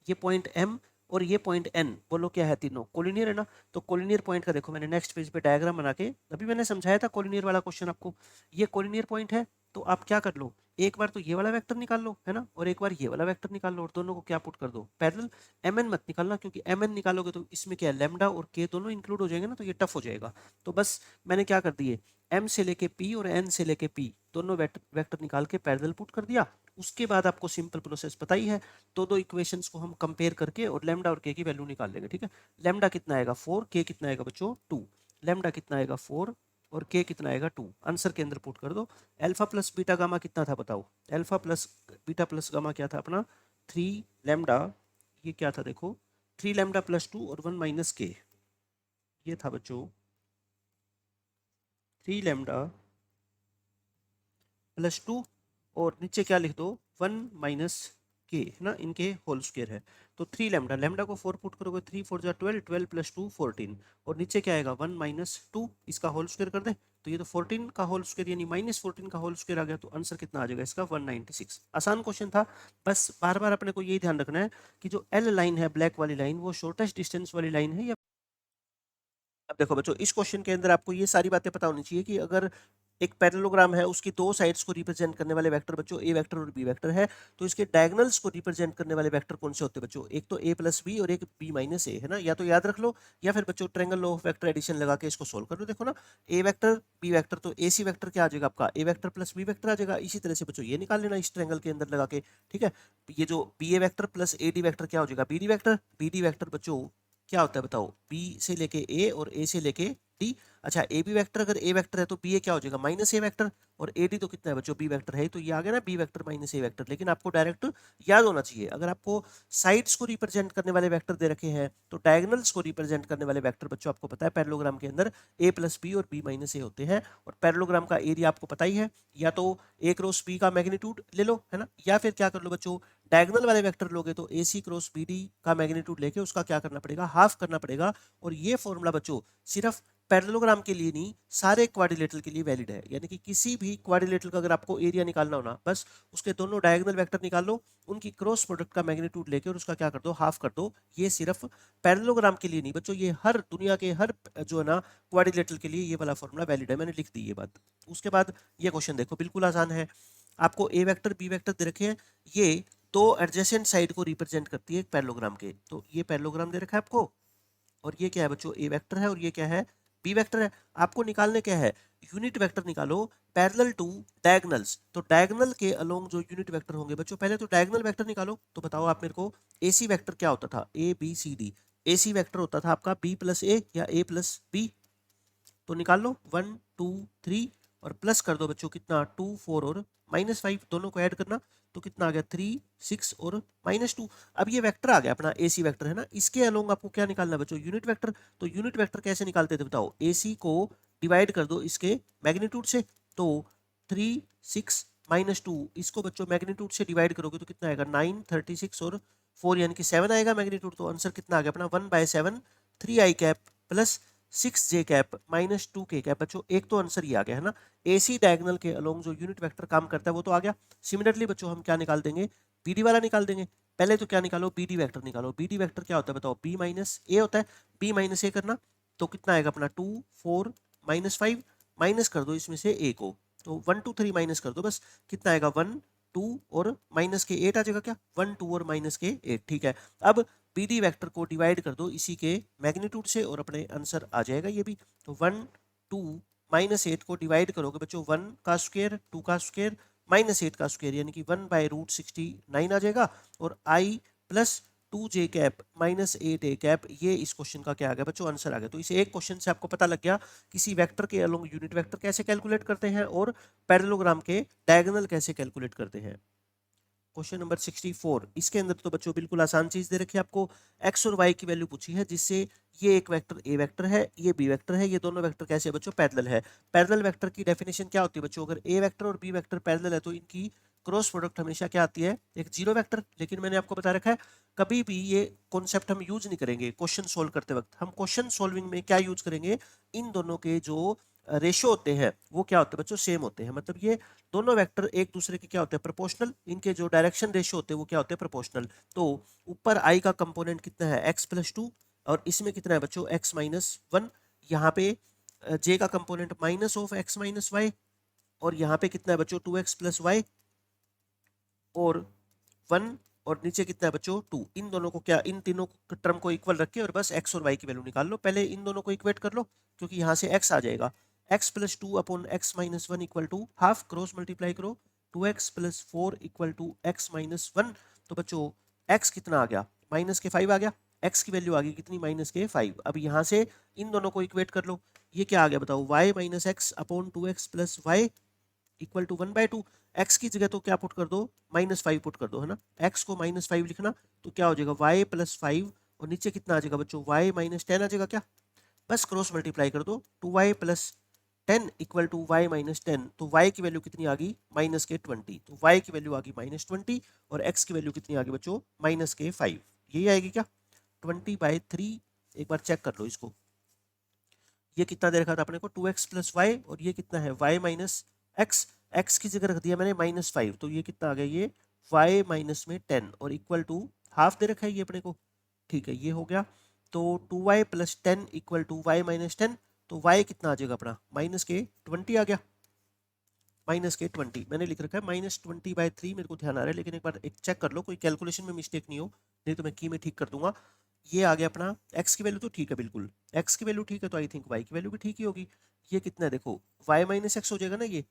ये पॉइंट m और ये पॉइंट n, बोलो क्या है, तीनों कोलिनियर है ना। तो कोलिनियर पॉइंट का देखो मैंने नेक्स्ट पेज पे डायग्राम बना के अभी मैंने समझाया था कोलिनियर वाला क्वेश्चन आपको। ये कोलिनियर पॉइंट है, तो आप क्या कर लो, एक बार तो ये वाला वेक्टर निकाल लो, है ना, और एक बार ये वाला वेक्टर निकाल लो, और दोनों को क्या पुट कर दो, पैरेलल। mn मत निकालना, क्योंकि mn निकालोगे तो इसमें क्या है, लैम्डा और k दोनों इंक्लूड हो जाएंगे ना, तो ये टफ हो जाएगा। तो बस मैंने क्या कर दिए, m से लेके p और n से लेके p दोनों वेक्टर निकाल के पैरेलल पुट कर दिया। उसके बाद आपको सिंपल प्रोसेस पता ही है, दो इक्वेशंस को हम कंपेयर करके और लैम्डा और k की वैल्यू निकाल लेंगे, ठीक है। लैम्डा कितना आएगा 4, k कितना आएगा बच्चों 2, लैम्डा कितना आएगा 4 और k कितना आएगा 2, आंसर के अंदर पुट कर दो। अल्फा प्लस बीटा गामा कितना था बताओ, alpha plus beta plus gamma क्या था अपना 3 लैम्डा, ये क्या था देखो 3 लैम्डा प्लस 2 और 1 माइनस के, ये था बच्चों 3 लैम्डा प्लस 2, और नीचे क्या लिख दो 1 माइनस के, है ना, इनके होल स्क्वायर है। तो 3 लैम्डा, लैम्डा को 4 पुट करोगे, 3 4 जा 12, 12 प्लस 2 14, और नीचे क्या आएगा 1 माइनस 2, इसका होल स्क्वायर कर दें, तो ये तो 14 का होल स्क्वायर यानी -14 का होल स्क्वायर आ गया। तो आंसर कितना आ जाएगा इसका 196। आसान क्वेश्चन था, बस बार बार अपने को यही ध्यान रखना है कि जो एल लाइन है, ब्लैक वाली लाइन, वो शॉर्टेस्ट डिस्टेंस वाली लाइन है या। अब देखो बच्चों, इस क्वेश्चन के अंदर आपको ये सारी बातें पता होनी चाहिए कि अगर एक पैरेललोग्राम है, उसकी दो साइड्स को रिप्रेजेंट करने वाले वेक्टर बच्चों ए वेक्टर और बी वेक्टर है, तो इसके डायगोनल्स को रिप्रेजेंट करने वाले वेक्टर कौन से होते हैं बच्चों, एक तो ए प्लस बी और एक बी माइनस ए, है ना। या तो याद रख लो, या फिर बच्चों triangle law of vector addition लगा के इसको सोल्व कर लो। देखो ना, ए वेक्टर बी वेक्टर, तो ए सी वेक्टर क्या आ जाएगा आपका, ए वेक्टर प्लस बी वेक्टर आ जाएगा। इसी तरह से बच्चों ये निकाल लेना इस ट्रायंगल के अंदर लगा के, ठीक है। ये जो B A vector plus A D vector क्या हो जाएगा, B D vector. B D vector बच्चों क्या होता है बताओ, बी से लेके ए और ए से लेके डी। अच्छा, ए बी वेक्टर अगर ए वेक्टर है तो बी ए क्या हो जाएगा माइनस ए वेक्टर, और ए डी तो कितना है बच्चों बी वेक्टर है, तो ये आ गया ना बी वेक्टर माइनस ए वेक्टर। लेकिन आपको डायरेक्ट याद होना चाहिए, अगर आपको साइड्स को रिप्रेजेंट करने वाले वेक्टर दे रखे हैं तो डायगोनल्स को रिप्रेजेंट करने वाले वेक्टर बच्चों आपको पता है पैरेललोग्राम के अंदर ए प्लस बी और बी माइनस ए होते हैं। और पैरेललोग्राम का एरिया आपको पता ही है, या तो ए क्रॉस बी का मैग्नीट्यूड ले लो, है ना, या फिर क्या कर लो बच्चों, डायगोनल वाले वेक्टर लोगे तो ए सी क्रॉस बी डी का मैग्नीट्यूड लेके उसका क्या करना पड़ेगा, हाफ करना पड़ेगा। और ये फॉर्मूला बच्चों सिर्फ पैरेललोग्राम के लिए नहीं, सारे क्वाड्रिलेटरल के लिए वैलिड है। यानी कि किसी भी क्वाड्रिलेटरल का अगर आपको एरिया निकालना हो ना, बस उसके दोनों डायगोनल वेक्टर निकाल लो, उनकी क्रॉस प्रोडक्ट का मैग्नीट्यूड लेके और उसका क्या कर दो, हाफ कर दो। ये सिर्फ पैरेललोग्राम के लिए नहीं बच्चों, ये हर दुनिया के हर जो है ना क्वाड्रिलेटरल के लिए ये वाला फॉर्मूला वैलिड है। मैंने लिख दी ये बात। उसके बाद ये क्वेश्चन देखो, बिल्कुल आसान है। आपको ए वेक्टर बी वेक्टर दे रखे हैं, ये दो एडजेसेंट साइड को रिप्रेजेंट करती है एक पैरेललोग्राम के। तो ये पैरेललोग्राम दे रखा है आपको, और ये क्या है बच्चों, ए वेक्टर है, और ये क्या है, बी वेक्टर है। आपको निकालने क्या है, यूनिट वेक्टर निकालो पैरेलल टू डायगोनल्स। तो डायगोनल के अलोंग जो यूनिट वेक्टर होंगे बच्चों, पहले तो डायगोनल वेक्टर निकालो। तो बताओ आप मेरे को, एसी वेक्टर क्या होता था, A B C D. AC vector होता था आपका बी प्लस ए या ए प्लस बी। तो निकाल लो 1 2 3 और प्लस कर दो बच्चों कितना, 2 4 और -5, दोनों को ऐड करना तो कितना आ गया, 3 6 और -2। अब ये वेक्टर आ गया अपना एसी वेक्टर है ना, इसके अलोंग आपको क्या निकालना है बच्चों, यूनिट वेक्टर। तो यूनिट वेक्टर कैसे निकालते थे बताओ, एसी को डिवाइड कर दो इसके मैग्नीट्यूड से। तो 3 6 -2, इसको बच्चों मैग्नीट्यूड से डिवाइड करोगे तो कितना आएगा, 9 36 और 4 यानी कि 7 आएगा मैग्नीट्यूड। तो आंसर कितना आ गया अपना, 1/7 3i cap plus 6j cap -2k cap. बच्चों एक तो आंसर ये आ गया है ना, एसी डायगोनल के अलोंग जो यूनिट वेक्टर काम करता है वो तो आ गया। सिमिलरली बच्चों हम क्या निकाल देंगे, बीडी वाला निकाल देंगे। पहले तो क्या निकालो, बीडी वेक्टर निकालो। बीडी वेक्टर क्या होता है बताओ, बी माइनस ए होता है। बी माइनस ए करना तो कितना आएगा अपना, 2 4 -5, माइनस कर दो इसमें से ए को, तो 1 2 3 माइनस कर दो, बस कितना आएगा 1 2 और माइनस के 8 आ जाएगा क्या, 1 2 और माइनस के 8। ठीक है, अब बीडी वेक्टर को डिवाइड कर दो इसी के मैग्नीट्यूड से और अपने आंसर आ जाएगा ये भी। तो 1 2 -8 को डिवाइड करोगे बच्चों, 1 का स्क्वायर 2 का स्क्वायर -8 का स्क्वायर यानी कि 1/√69 आ जाएगा। और आई plus 2j cap -8a cap, ये इस क्वेश्चन का क्या आ गया बच्चों, आंसर आ गया। तो इस एक क्वेश्चन से आपको पता लग गया किसी वेक्टर के अलोंग यूनिट वेक्टर कैसे कैलकुलेट करते हैं और पैरेललोग्राम के डायगोनल कैसे कैलकुलेट करते हैं। क्वेश्चन नंबर 64, इसके अंदर तो बच्चों बिल्कुल आसान चीज दे रखी है आपको, एक्स और वाई की वैल्यू पूछी है, जिससे ये एक वेक्टर ए वेक्टर है, ये बी वेक्टर है, ये दोनों वेक्टर कैसे है बच्चों, पैरेलल है। पैरेलल वेक्टर की डेफिनेशन क्या होती है बच्चों, अगर ए वेक्टर और बी वेक्टर पैरेलल है तो इनकी क्रॉस प्रोडक्ट हमेशा क्या आती है, एक जीरो वेक्टर। लेकिन मैंने आपको बता रखा है कभी भी ये कॉन्सेप्ट हम यूज नहीं करेंगे क्वेश्चन सोल्व करते वक्त। हम क्वेश्चन सोल्विंग में क्या यूज करेंगे, इन दोनों के जो रेशो होते हैं वो क्या होते हैं बच्चों, सेम होते हैं। मतलब ये दोनों वेक्टर एक दूसरे के क्या होते हैं, प्रोपोर्शनल। इनके जो डायरेक्शन रेशियो होते हैं वो क्या होते हैं, प्रोपोर्शनल। तो ऊपर आई का कंपोनेंट कितना है, x+2, और इसमें कितना है बच्चों, x-1। यहाँ पे जे का कंपोनेंट -(x-y), और यहाँ पे कितना है बच्चों, 2x+y और 1, और नीचे कितना है बच्चों 2। इन दोनों को क्या, इन तीनों टर्म को इक्वल रख के और बस x और y की वैल्यू निकाल लो। पहले इन दोनों को इक्वेट कर लो क्योंकि यहाँ से x आ जाएगा, x+2/(x-1) equal to half, cross multiply करो 2x+4 इक्वल टू x-1। तो बच्चों x कितना आ गया, -5 आ गया। x की वैल्यू आ गई कितनी, -5। अब यहाँ से इन दोनों को इक्वेट कर लो, ये क्या आ गया बताओ, y-x/2x+y इक्वल टू 1/2। x की जगह तो क्या पुट कर दो, -5 पुट कर दो, है ना। x को -5 लिखना तो क्या हो जाएगा, y+5, और नीचे कितना आ जाएगा बच्चों, y-10 आ जाएगा क्या। बस क्रॉस मल्टीप्लाई कर दो, 2y+10 इक्वल टू y-10। तो y की वैल्यू कितनी आ गई, -20। तो y की वैल्यू आ गई -20 और x की वैल्यू कितनी आ गई बच्चों, -5। यही आएगी क्या, 20/3। एक बार चेक कर लो इसको, ये कितना दे रखा था अपने को, 2x+y, और ये कितना है y-x। x की जगह रख दिया मैंने -5, तो ये कितना आ गया, ये y-10 और इक्वल टू हाफ दे रखा है ये अपने को। ठीक है, ये हो गया। तो 2y+10 इक्वल टू y-10, तो y कितना आ जाएगा अपना, -20 आ गया। -20 मैंने लिख रखा है, -20/3 मेरे को ध्यान आ रहा है, लेकिन एक बार एक चेक कर लो कोई कैलकुलेशन में मिस्टेक नहीं हो, नहीं तो मैं की में ठीक कर दूंगा। ये आ गया अपना, x की वैल्यू तो ठीक है, बिल्कुल x की वैल्यू ठीक है, तो आई थिंक y की वैल्यू भी ठीक ही होगी। ये कितना है देखो, y-x हो जाएगा ना, ये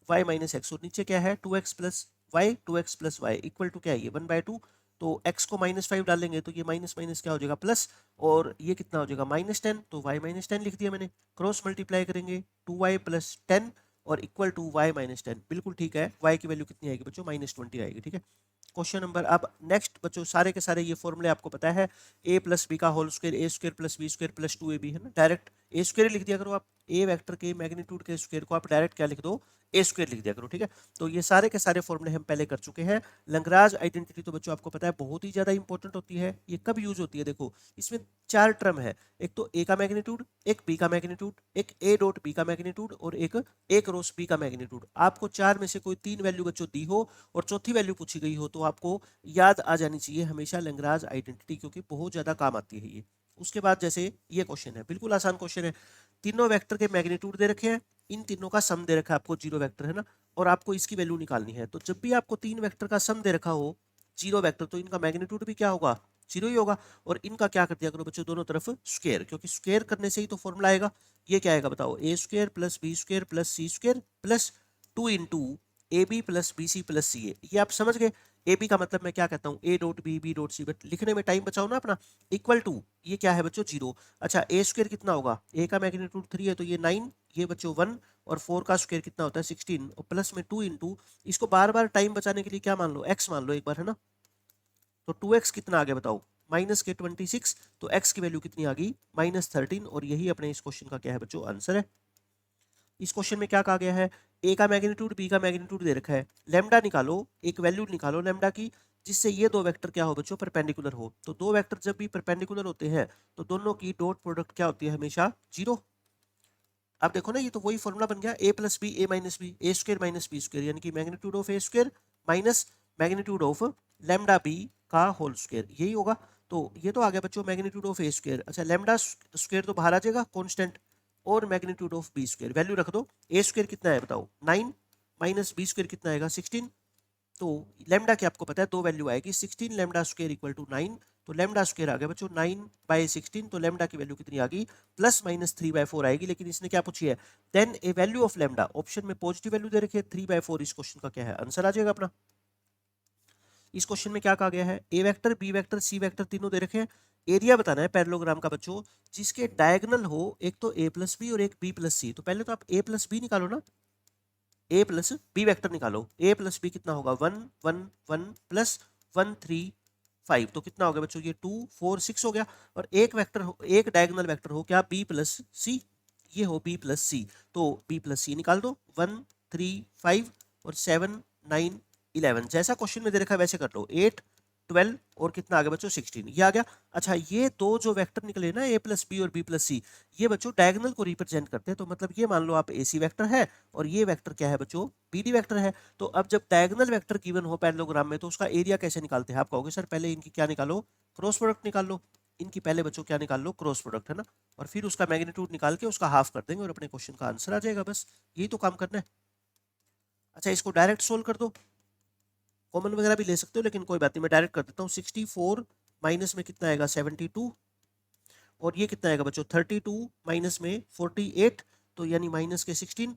y-x, और नीचे क्या है, 2x+y इक्वल टू क्या है, ये 1/2। तो x को -5 डालेंगे तो ये माइनस माइनस क्या हो जाएगा, प्लस, और ये कितना हो जाएगा, -10। तो y-10 लिख दिया मैंने। क्रॉस मल्टीप्लाई करेंगे 2y+10 और इक्वल टू y-10, बिल्कुल ठीक है। y की वैल्यू कितनी आएगी बच्चों, -20 आएगी। ठीक है, क्वेश्चन नंबर, अब नेक्स्ट बच्चों सारे के सारे ये फॉर्मूले आपको पता है, a+b का whole square, a² + b² + 2ab, है ना, डायरेक्ट ए स्क्वायर लिख दिया करो आप, ए वेक्टर के मैग्नीट्यूड के स्क्वायर को आप डायरेक्ट क्या लिख दो, ए स्क्वायर लिख दिया करो, ठीक है। तो ये सारे के सारे फॉर्मूले हम पहले कर चुके हैं। लैग्रांज आइडेंटिटी तो बच्चों आपको पता है बहुत ही ज्यादा इंपॉर्टेंट होती है। ये कब यूज होती है, देखो इसमें चार टर्म है, एक तो ए का मैग्नीट्यूड, एक बी का मैग्नीट्यूड, एक ए डॉट बी का मैग्नीट्यूड और एक क्रॉस बी का मैग्नीट्यूड। आपको चार में से कोई तीन वैल्यू बच्चों दी हो और चौथी वैल्यू पूछी गई हो तो आपको याद आ जानी चाहिए हमेशा लैग्रांज आइडेंटिटी, क्योंकि बहुत ज्यादा काम आती है ये। उसके बाद जैसे ये क्वेश्चन है, बिल्कुल आसान क्वेश्चन है, तीनों वेक्टर के मैग्नीट्यूड दे रखे हैं, इन तीनों का सम दे रखा है आपको, जीरो वेक्टर है ना, और आपको इसकी वैल्यू निकालनी है। तो जब भी आपको तीन वेक्टर का सम दे रखा हो जीरो वेक्टर, तो इनका मैग्नीट्यूड भी क्या होगा, जीरो ही होगा। और इनका क्या कर दिया करो बच्चों, दोनों तरफ स्क्वायर, क्योंकि स्क्वायर करने से ही तो फॉर्मूला आएगा। ये क्या आएगा बताओ, A square plus B square plus C square plus 2 into A B plus B C plus C A. ये आप समझ गए। ए बी का मतलब मैं क्या कहता हूँ, A dot B B dot C, but लिखने में टाइम बचाओ ना अपना। इक्वल टू, ये क्या है बच्चों, जीरो। अच्छा ए स्क्वायर कितना होगा, ए का मैग्नीट्यूड 3 है तो ये 9, ये बच्चों 1, और 4 का स्क्वायर कितना होता है 16, और प्लस में 2 इंटू, इसको बार बार टाइम बचाने के लिए क्या मान लो, एक्स मान लो एक बार, है ना। तो 2x कितना आ गया बताओ, माइनस के 26, तो x की वैल्यू कितनी आ गई, -13, और यही अपने इस क्वेश्चन का क्या है बच्चों, आंसर है। इस क्वेश्चन में क्या कहा गया है, ए का मैग्नीट्यूड बी का मैग्नीट्यूड दे रखा है, लैम्डा निकालो, एक वैल्यू निकालो लैम्डा की, जिससे ये दो वेक्टर क्या हो बच्चों, परपेंडिकुलर हो। तो दो वेक्टर जब भी परपेंडिकुलर होते हैं तो दोनों की डॉट प्रोडक्ट क्या होती है, हमेशा जीरो। अब देखो ना, ये तो वही फॉर्मूला बन गया, A plus B A minus B, A square minus B square, यानी कि magnitude of A square minus magnitude of lambda B का होल स्क्वायर, यही होगा। तो ये तो आ गया बच्चों मैग्नीट्यूड ऑफ ए स्क्वायर। अच्छा लैम्डा स्क्वायर तो बाहर आ जाएगा कांस्टेंट, और magnitude of B square value रख दो। ए स्क्वायर कितना है बताओ, 9, माइनस बी स्क्वायर कितना आएगा 16। तो लैम्डा की आपको पता है दो वैल्यू आएगी, 16 लैम्डा स्क्वायर इक्वल टू 9, तो लैम्डा स्क्वायर आ गया बच्चों 9/16, तो लैम्डा की वैल्यू कितनी आ गई, +-3/4 आएगी। लेकिन इसने क्या पूछी है, then A value of lambda, option में पॉजिटिव वैल्यू दे रखी है 3/4, इस क्वेश्चन का क्या है आंसर आ जाएगा अपना। इस क्वेश्चन में क्या कहा गया है, A vector B vector C vector तीनों दे रखे हैं, एरिया बताना है पैरेललोग्राम का बच्चों, जिसके डायगोनल हो एक तो ए प्लस बी और एक बी प्लस सी। तो पहले तो आप ए प्लस बी निकालो ना, ए प्लस बी वेक्टर निकालो, ए प्लस बी कितना होगा 1 1 1 प्लस 1 3 5, तो कितना हो गया बच्चों, ये 2 4 6 हो गया। और एक वेक्टर हो, एक डायगोनल वेक्टर हो क्या, बी प्लस सी, ये हो बी प्लस सी, तो बी प्लस सी निकाल दो, 1 3 5 और 7 9 11, जैसा क्वेश्चन में दे रखा है वैसे कर लो, 8 12 और कितना आ गया बच्चों 16, ये आ गया। अच्छा ये दो जो वेक्टर निकले ना, ए प्लस बी और बी प्लस सी, ये बच्चों डायगोनल को रिप्रेजेंट करते हैं। तो मतलब ये मान लो आप ए सी वेक्टर है और ये वेक्टर क्या है बच्चों, बी डी वेक्टर है। तो अब जब डायगोनल वेक्टर गिवन हो पैरेललोग्राम में, तो उसका एरिया कैसे निकालते हैं, आप कहोगे सर पहले इनकी क्या निकालो, क्रॉस प्रोडक्ट निकाल लो। इनकी पहले बच्चों क्या निकाल लो, क्रॉस प्रोडक्ट, है ना, और फिर उसका मैग्नीट्यूड निकाल के उसका हाफ कर देंगे और अपने क्वेश्चन का आंसर आ जाएगा, बस यही तो काम करना है। अच्छा इसको डायरेक्ट सोल्व कर दो, कॉमन वगैरह भी ले सकते हो लेकिन कोई बात नहीं, मैं डायरेक्ट कर देता हूँ। 64 माइनस में कितना आएगा 72, और ये कितना आएगा बच्चों 32 माइनस में 48, तो यानी माइनस के 16,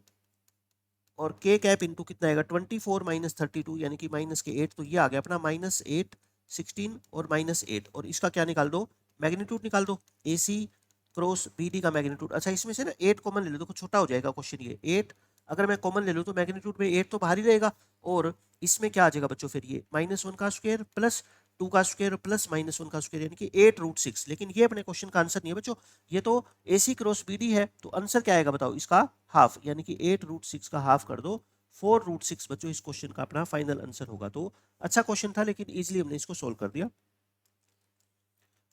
और के कैप इंटू कितना आएगा 24 माइनस 32 यानी कि माइनस के 8, तो ये आ गया अपना -8 16 और -8, और इसका क्या निकाल दो, मैग्नीट्यूड निकाल दो, ए सी क्रॉस बी डी का मैग्नीट्यूड। अच्छा इसमें से ना 8 कॉमन ले लो, देखो छोटा हो जाएगा क्वेश्चन, ये 8 अगर मैं कॉमन ले लूँ तो मैग्नीट्यूड में 8 तो बाहर ही रहेगा, और इसमें क्या आ जाएगा बच्चों फिर ये -1 का स्क्वायर प्लस 2 का स्क्वायर प्लस -1 का स्क्वायर, यानी कि 8√6। लेकिन ये अपने क्वेश्चन का आंसर नहीं है बच्चों, ये तो ए सी क्रॉस बी डी है, तो आंसर क्या आएगा बताओ, इसका हाफ, यानी कि 8√6 का हाफ कर दो, 4√6 बच्चों इस क्वेश्चन का अपना फाइनल आंसर होगा। तो अच्छा क्वेश्चन था लेकिन इजीली हमने इसको सोल्व कर दिया।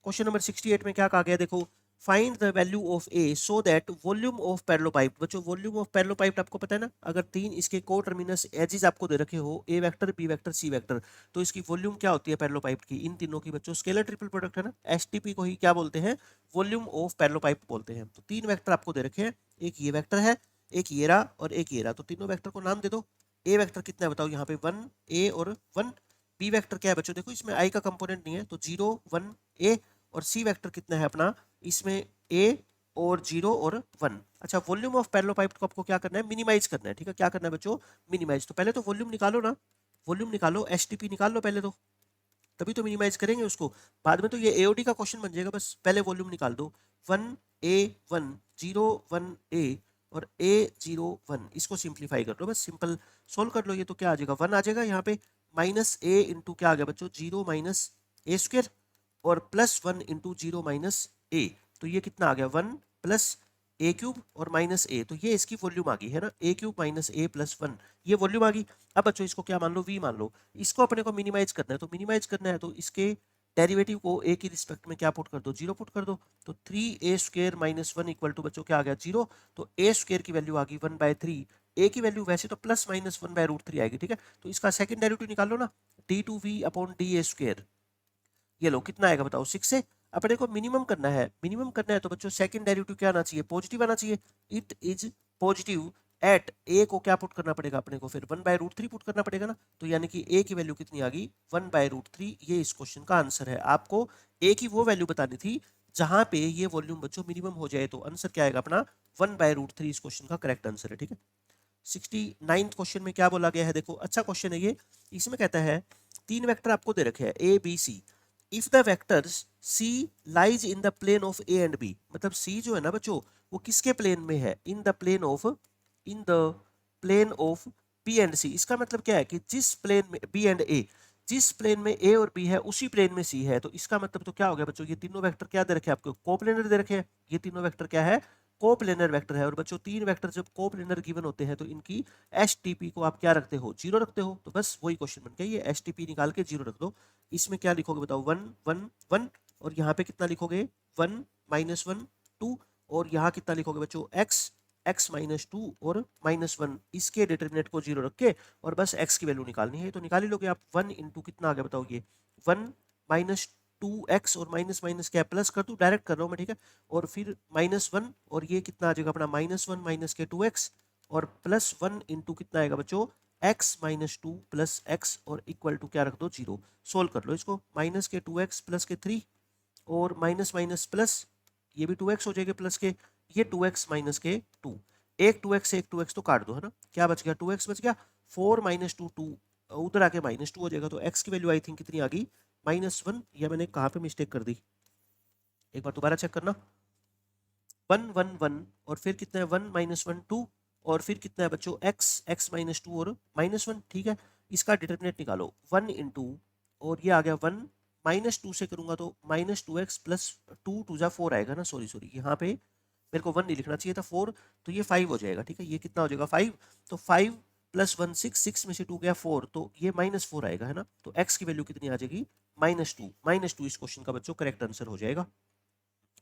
क्वेश्चन नंबर 68 में क्या कहा गया, देखो find the value of A so that volume of parallelepiped. बच्चों वॉल्यूम ऑफ पैरेललोपाइप आपको पता है ना, अगर तीन इसके को टर्मिनस एजेस आपको दे रखे हो, A vector B vector C vector, तो इसकी वॉल्यूम क्या होती है पैरेललोपाइप की, इन तीनों की बच्चों स्केलर ट्रिपल प्रोडक्ट, है ना, एसटीपी को ही क्या बोलते हैं, वॉल्यूम ऑफ पैरेललोपाइप बोलते हैं। तो तीन वेक्टर आपको दे रखे हैं, एक ये वेक्टर है, एक ये रहा और एक ये रहा, तो तीनों वेक्टर को नाम दे दो। ए वेक्टर कितना है बताओ यहाँ पे 1 ए और 1, बी वेक्टर क्या है बच्चों, देखो इसमें आई का कंपोनेंट नहीं है तो 0 1 ए, और सी वेक्टर कितना है अपना, इसमें ए और 0 और 1। अच्छा वॉल्यूम ऑफ पैरेललोपाइप को आपको क्या करना है, मिनिमाइज करना है, ठीक है, क्या करना है बच्चों, मिनिमाइज। तो पहले तो वॉल्यूम निकालो ना, वॉल्यूम निकालो, एसटीपी निकाल लो पहले, तो तभी तो मिनिमाइज करेंगे उसको, बाद में तो ये एओडी का क्वेश्चन बन जाएगा, बस पहले वॉल्यूम निकाल दो, 1 ए 1 0 1 ए और ए 0 1, इसको सिंप्लीफाई कर लो, बस सिंपल सोल्व कर लो। ये तो क्या आ जाएगा 1 आ जाएगा यहाँ पे, माइनस ए इंटू क्या आ गया बच्चों 0 माइनस ए स्क्वायर, और +1 इंटू 0 माइनस ए, तो ये कितना आ गया 1 प्लस ए क्यूब और माइनस ए, तो ये इसकी वॉल्यूम आ गई है ना, ए क्यूब माइनस ए प्लस 1, ये वॉल्यूम आ गई। अब बच्चों इसको क्या मान लो, वी मान लो। इसको अपने को मिनिमाइज करना है, तो मिनिमाइज करना है तो इसके डेरिवेटिव को ए की रिस्पेक्ट में क्या पुट कर दो, जीरो पुट कर दो। तो 3a² माइनस 1 इक्वल टू बच्चों क्या आ गया, जीरो। तो a² की वैल्यू आ गई 1/3। ए की वैल्यू वैसे तो प्लस माइनस 1/√3 आएगी, ठीक है। तो इसका सेकंड डेरिवेटिव निकाल लो ना, d2v अपॉन da²। ये लो कितना आएगा बताओ, 6 से। अपने को मिनिमम करना है, मिनिमम करना है तो बच्चों सेकंड डेरिवेटिव क्या आना चाहिए, पॉजिटिव आना चाहिए। इट इज पॉजिटिव एट ए को क्या पुट करना पड़ेगा अपने को, फिर 1/√3 पुट करना पड़ेगा ना। तो यानी कि ए की वैल्यू कितनी आ गई, 1/√3। ये इस क्वेश्चन का आंसर है। आपको ए की वो वैल्यू बतानी थी जहां पे ये वॉल्यूम बच्चों मिनिमम हो जाए, तो आंसर क्या आएगा अपना 1/√3। इस क्वेश्चन का करेक्ट आंसर है, ठीक है। 69th क्वेश्चन में क्या बोला गया है, देखो अच्छा क्वेश्चन है ये। इसमें कहता है तीन वेक्टर आपको दे रखे हैं A B C. If the vectors C lies in the plane of A and B, मतलब सी जो है ना बच्चों वो किसके प्लेन में है, in the plane of B and C. इसका मतलब क्या है कि जिस प्लेन में बी एंड ए, जिस प्लेन में ए और बी है उसी प्लेन में सी है। तो इसका मतलब तो क्या हो गया बच्चों, ये तीनों वेक्टर क्या दे रखे हैं आपको, कोप्लेनर दे रखे हैं। ये तीनों वेक्टर क्या है, कोप्लेनर वेक्टर है। और बच्चों तीन वेक्टर जब कोप्लेनर गिवन होते हैं तो इनकी एसटीपी को आप क्या रखते हो, जीरो रखते हो। तो बस वही क्वेश्चन बन गया, ये एसटीपी निकाल के जीरो रख दो। इसमें क्या लिखोगे बताओ, 1 1 1। और यहाँ पे कितना लिखोगे, 1 -1 2। और यहाँ कितना लिखोगे बच्चों, x x -2 और -1। इसके डिटरमिनेंट को जीरो रख के और बस x की वैल्यू निकालनी है। तो निकाल ही लोगे आप। 1 इंटू कितना आ गया बताओ, ये 1 -2x और माइनस माइनस क्या प्लस कर दूं, डायरेक्ट कर रहा हूं मैं, ठीक है। और फिर -1 और ये कितना आ जाएगा अपना -1 माइनस के 2x और +1 इंटू कितना आएगा बच्चों, x -2 प्लस x और इक्वल टू क्या रख दो, जीरो। सोल्व कर लो इसको, माइनस के 2x प्लस के 3 और माइनस माइनस प्लस, ये भी 2x हो जाएगा प्लस के, ये 2x माइनस के 2। एक 2x से एक 2x तो काट दो, है ना। क्या बच गया, 2x बच गया। 4 -2 2 उधर आके -2 हो जाएगा। तो x की वैल्यू आई थिंक कितनी आ गई, -1। या मैंने कहाँ पे मिस्टेक कर दी, एक बार दोबारा चेक करना। 1 1 1 और फिर कितना है 1 -1 2 और फिर कितना है बच्चों x -2 और -1, ठीक है। इसका डिटरमिनेंट निकालो, 1 इंटू और ये आ गया 1 -2 से करूंगा तो -2x प्लस 2 2 जा 4 आएगा ना, सॉरी सॉरी यहाँ पे मेरे को 1 नहीं लिखना चाहिए था, 4। तो ये 5 हो जाएगा, ठीक है। ये कितना हो जाएगा 5। तो 5 + 1 6, 6 में से 2 गया 4, तो ये -4 आएगा, है ना। तो x की वैल्यू कितनी आ जाएगी, -2 इस क्वेश्चन का बच्चों करेक्ट आंसर हो जाएगा,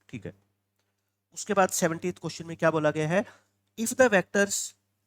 ठीक है। उसके बाद 70th क्वेश्चन में क्या बोला गया है, इफ द वेक्टर्स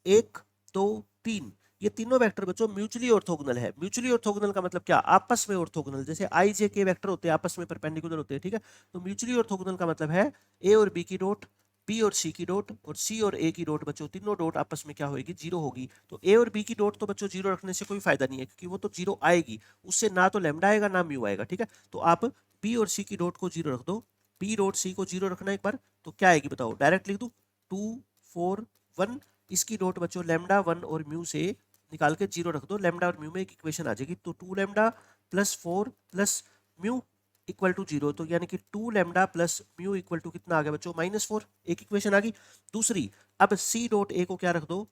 1 2 3, ये तीनों वेक्टर बच्चों म्यूचुअली ऑर्थोगोनल है। म्यूचुअली ऑर्थोगोनल का मतलब क्या, आपस में ऑर्थोगोनल, जैसे आई जे के वेक्टर होते हैं आपस में परपेंडिकुलर होते हैं, ठीक है। तो म्यूचुअली ऑर्थोगोनल का मतलब है ए और बी की डॉट, बी और सी की डॉट और सी और ए की डॉट, बच्चों तीनों डॉट आपस में क्या होगी, जीरो होगी। तो ए और बी की डॉट तो बच्चों जीरो रखने से कोई फायदा नहीं है, क्योंकि वो तो जीरो आएगी, उससे ना तो लैम्डा आएगा ना म्यू आएगा, ठीक है। तो आप बी और सी की डॉट को जीरो रख दो, बी डॉट सी को जीरो रखना एक बार, तो क्या आएगी बताओ, डायरेक्ट लिख दूं 2 4 1। इसकी डॉट बच्चों लैम्डा 1 और म्यू से निकाल के जीरो रख दो, लैम्डा और म्यू में एक इक्वेशन आ जाएगी। तो 2 lambda plus 4 plus mu equal to zero. तो यानी कि 2 lambda plus mu equal to कितना आ गया बच्चों, -4। एक इक्वेशन आ गई। दूसरी, अब सी डॉट ए को क्या रख दो,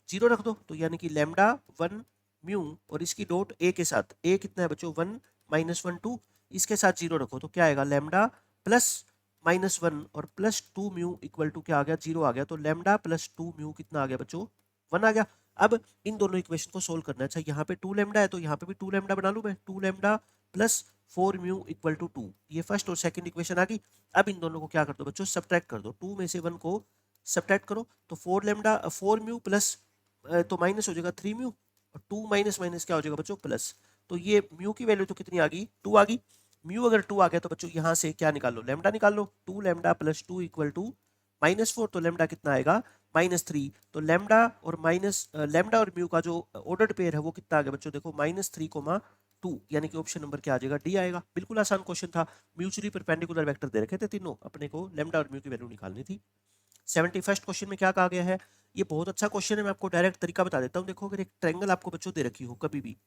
जीरो रख दो। तो यानी कि लैम्डा 1 म्यू और इसकी डॉट ए के साथ, ए कितना है बच्चों 1 -1 2, इसके साथ जीरो रखो तो क्या आएगा, लैम्डा प्लस -1 और +2 म्यू इक्वल टू क्या आ गया, जीरो आ गया। तो लैम्डा प्लस 2 म्यू कितना आ गया बच्चों, 1 आ गया। अब इन दोनों इक्वेशन को सोल्व करना है। अच्छा यहाँ पे 2 लैम्डा है तो यहाँ पे भी 2 लैम्डा बना लूं मैं, 2 lambda plus 4 mu equal to 2, ये फर्स्ट और सेकंड इक्वेशन आ गई। अब इन दोनों को क्या कर दो बच्चों, सब्ट्रैक्ट कर दो, 2 में से 1 को सब्ट्रैक्ट करो। तो 4 लैम्डा 4 म्यू प्लस तो माइनस हो जाएगा 3 म्यू और 2 माइनस माइनस क्या हो जाएगा बच्चों, प्लस। तो ये म्यू की वैल्यू तो कितनी आ गई, 2 आ गई। म्यू अगर 2 आ गया तो बच्चों यहाँ से क्या निकाल लो, लैम्डा निकाल लो। 2 लैम्डा प्लस 2 इक्वल टू -4, तो लैम्डा कितना आएगा, -3। तो लैम्डा और लैम्डा और म्यू का जो ऑर्डर्ड पेयर है वो कितना आ गया बच्चों, देखो -3, 2, यानी कि ऑप्शन नंबर क्या आ जाएगा, डी आएगा। बिल्कुल आसान क्वेश्चन था। म्यूचुअली परपेंडिकुलर वेक्टर दे रखे थे तीनों, अपने को लैम्डा और म्यू की वैल्यू निकालनी थी। 71st क्वेश्चन में क्या कहा गया है, ये बहुत अच्छा क्वेश्चन है, मैं आपको डायरेक्ट तरीका बता देता हूँ। देखो अगर एक ट्रायंगल आपको बच्चों दे रखी हो कभी भी,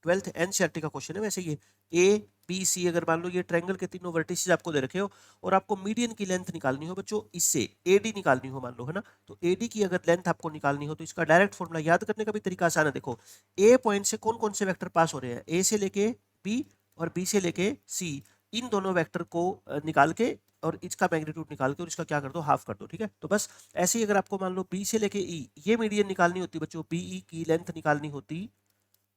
12th एनसीईआरटी का क्वेश्चन है वैसे ये, ए बी सी, अगर मान लो ये ट्रायंगल के तीनों वर्टिसेस आपको दे रखे हो और आपको मीडियन की लेंथ निकालनी हो बच्चों, इससे एडी निकालनी हो मान लो, है ना। तो एडी की अगर लेंथ आपको निकालनी हो तो इसका डायरेक्ट फॉर्मूला याद करने का भी तरीका आसान है। देखो ए पॉइंट से कौन कौन से वेक्टर पास हो रहे हैं, ए से लेके बी और बी से लेके सी, इन दोनों वेक्टर को निकाल के और इसका मैग्नीट्यूड निकाल के और इसका क्या कर दो, हाफ कर दो, ठीक है। तो बस ऐसे ही अगर आपको मान लो बी से लेके ई ये मीडियन निकालनी होती बच्चों, बी ई की लेंथ निकालनी होती,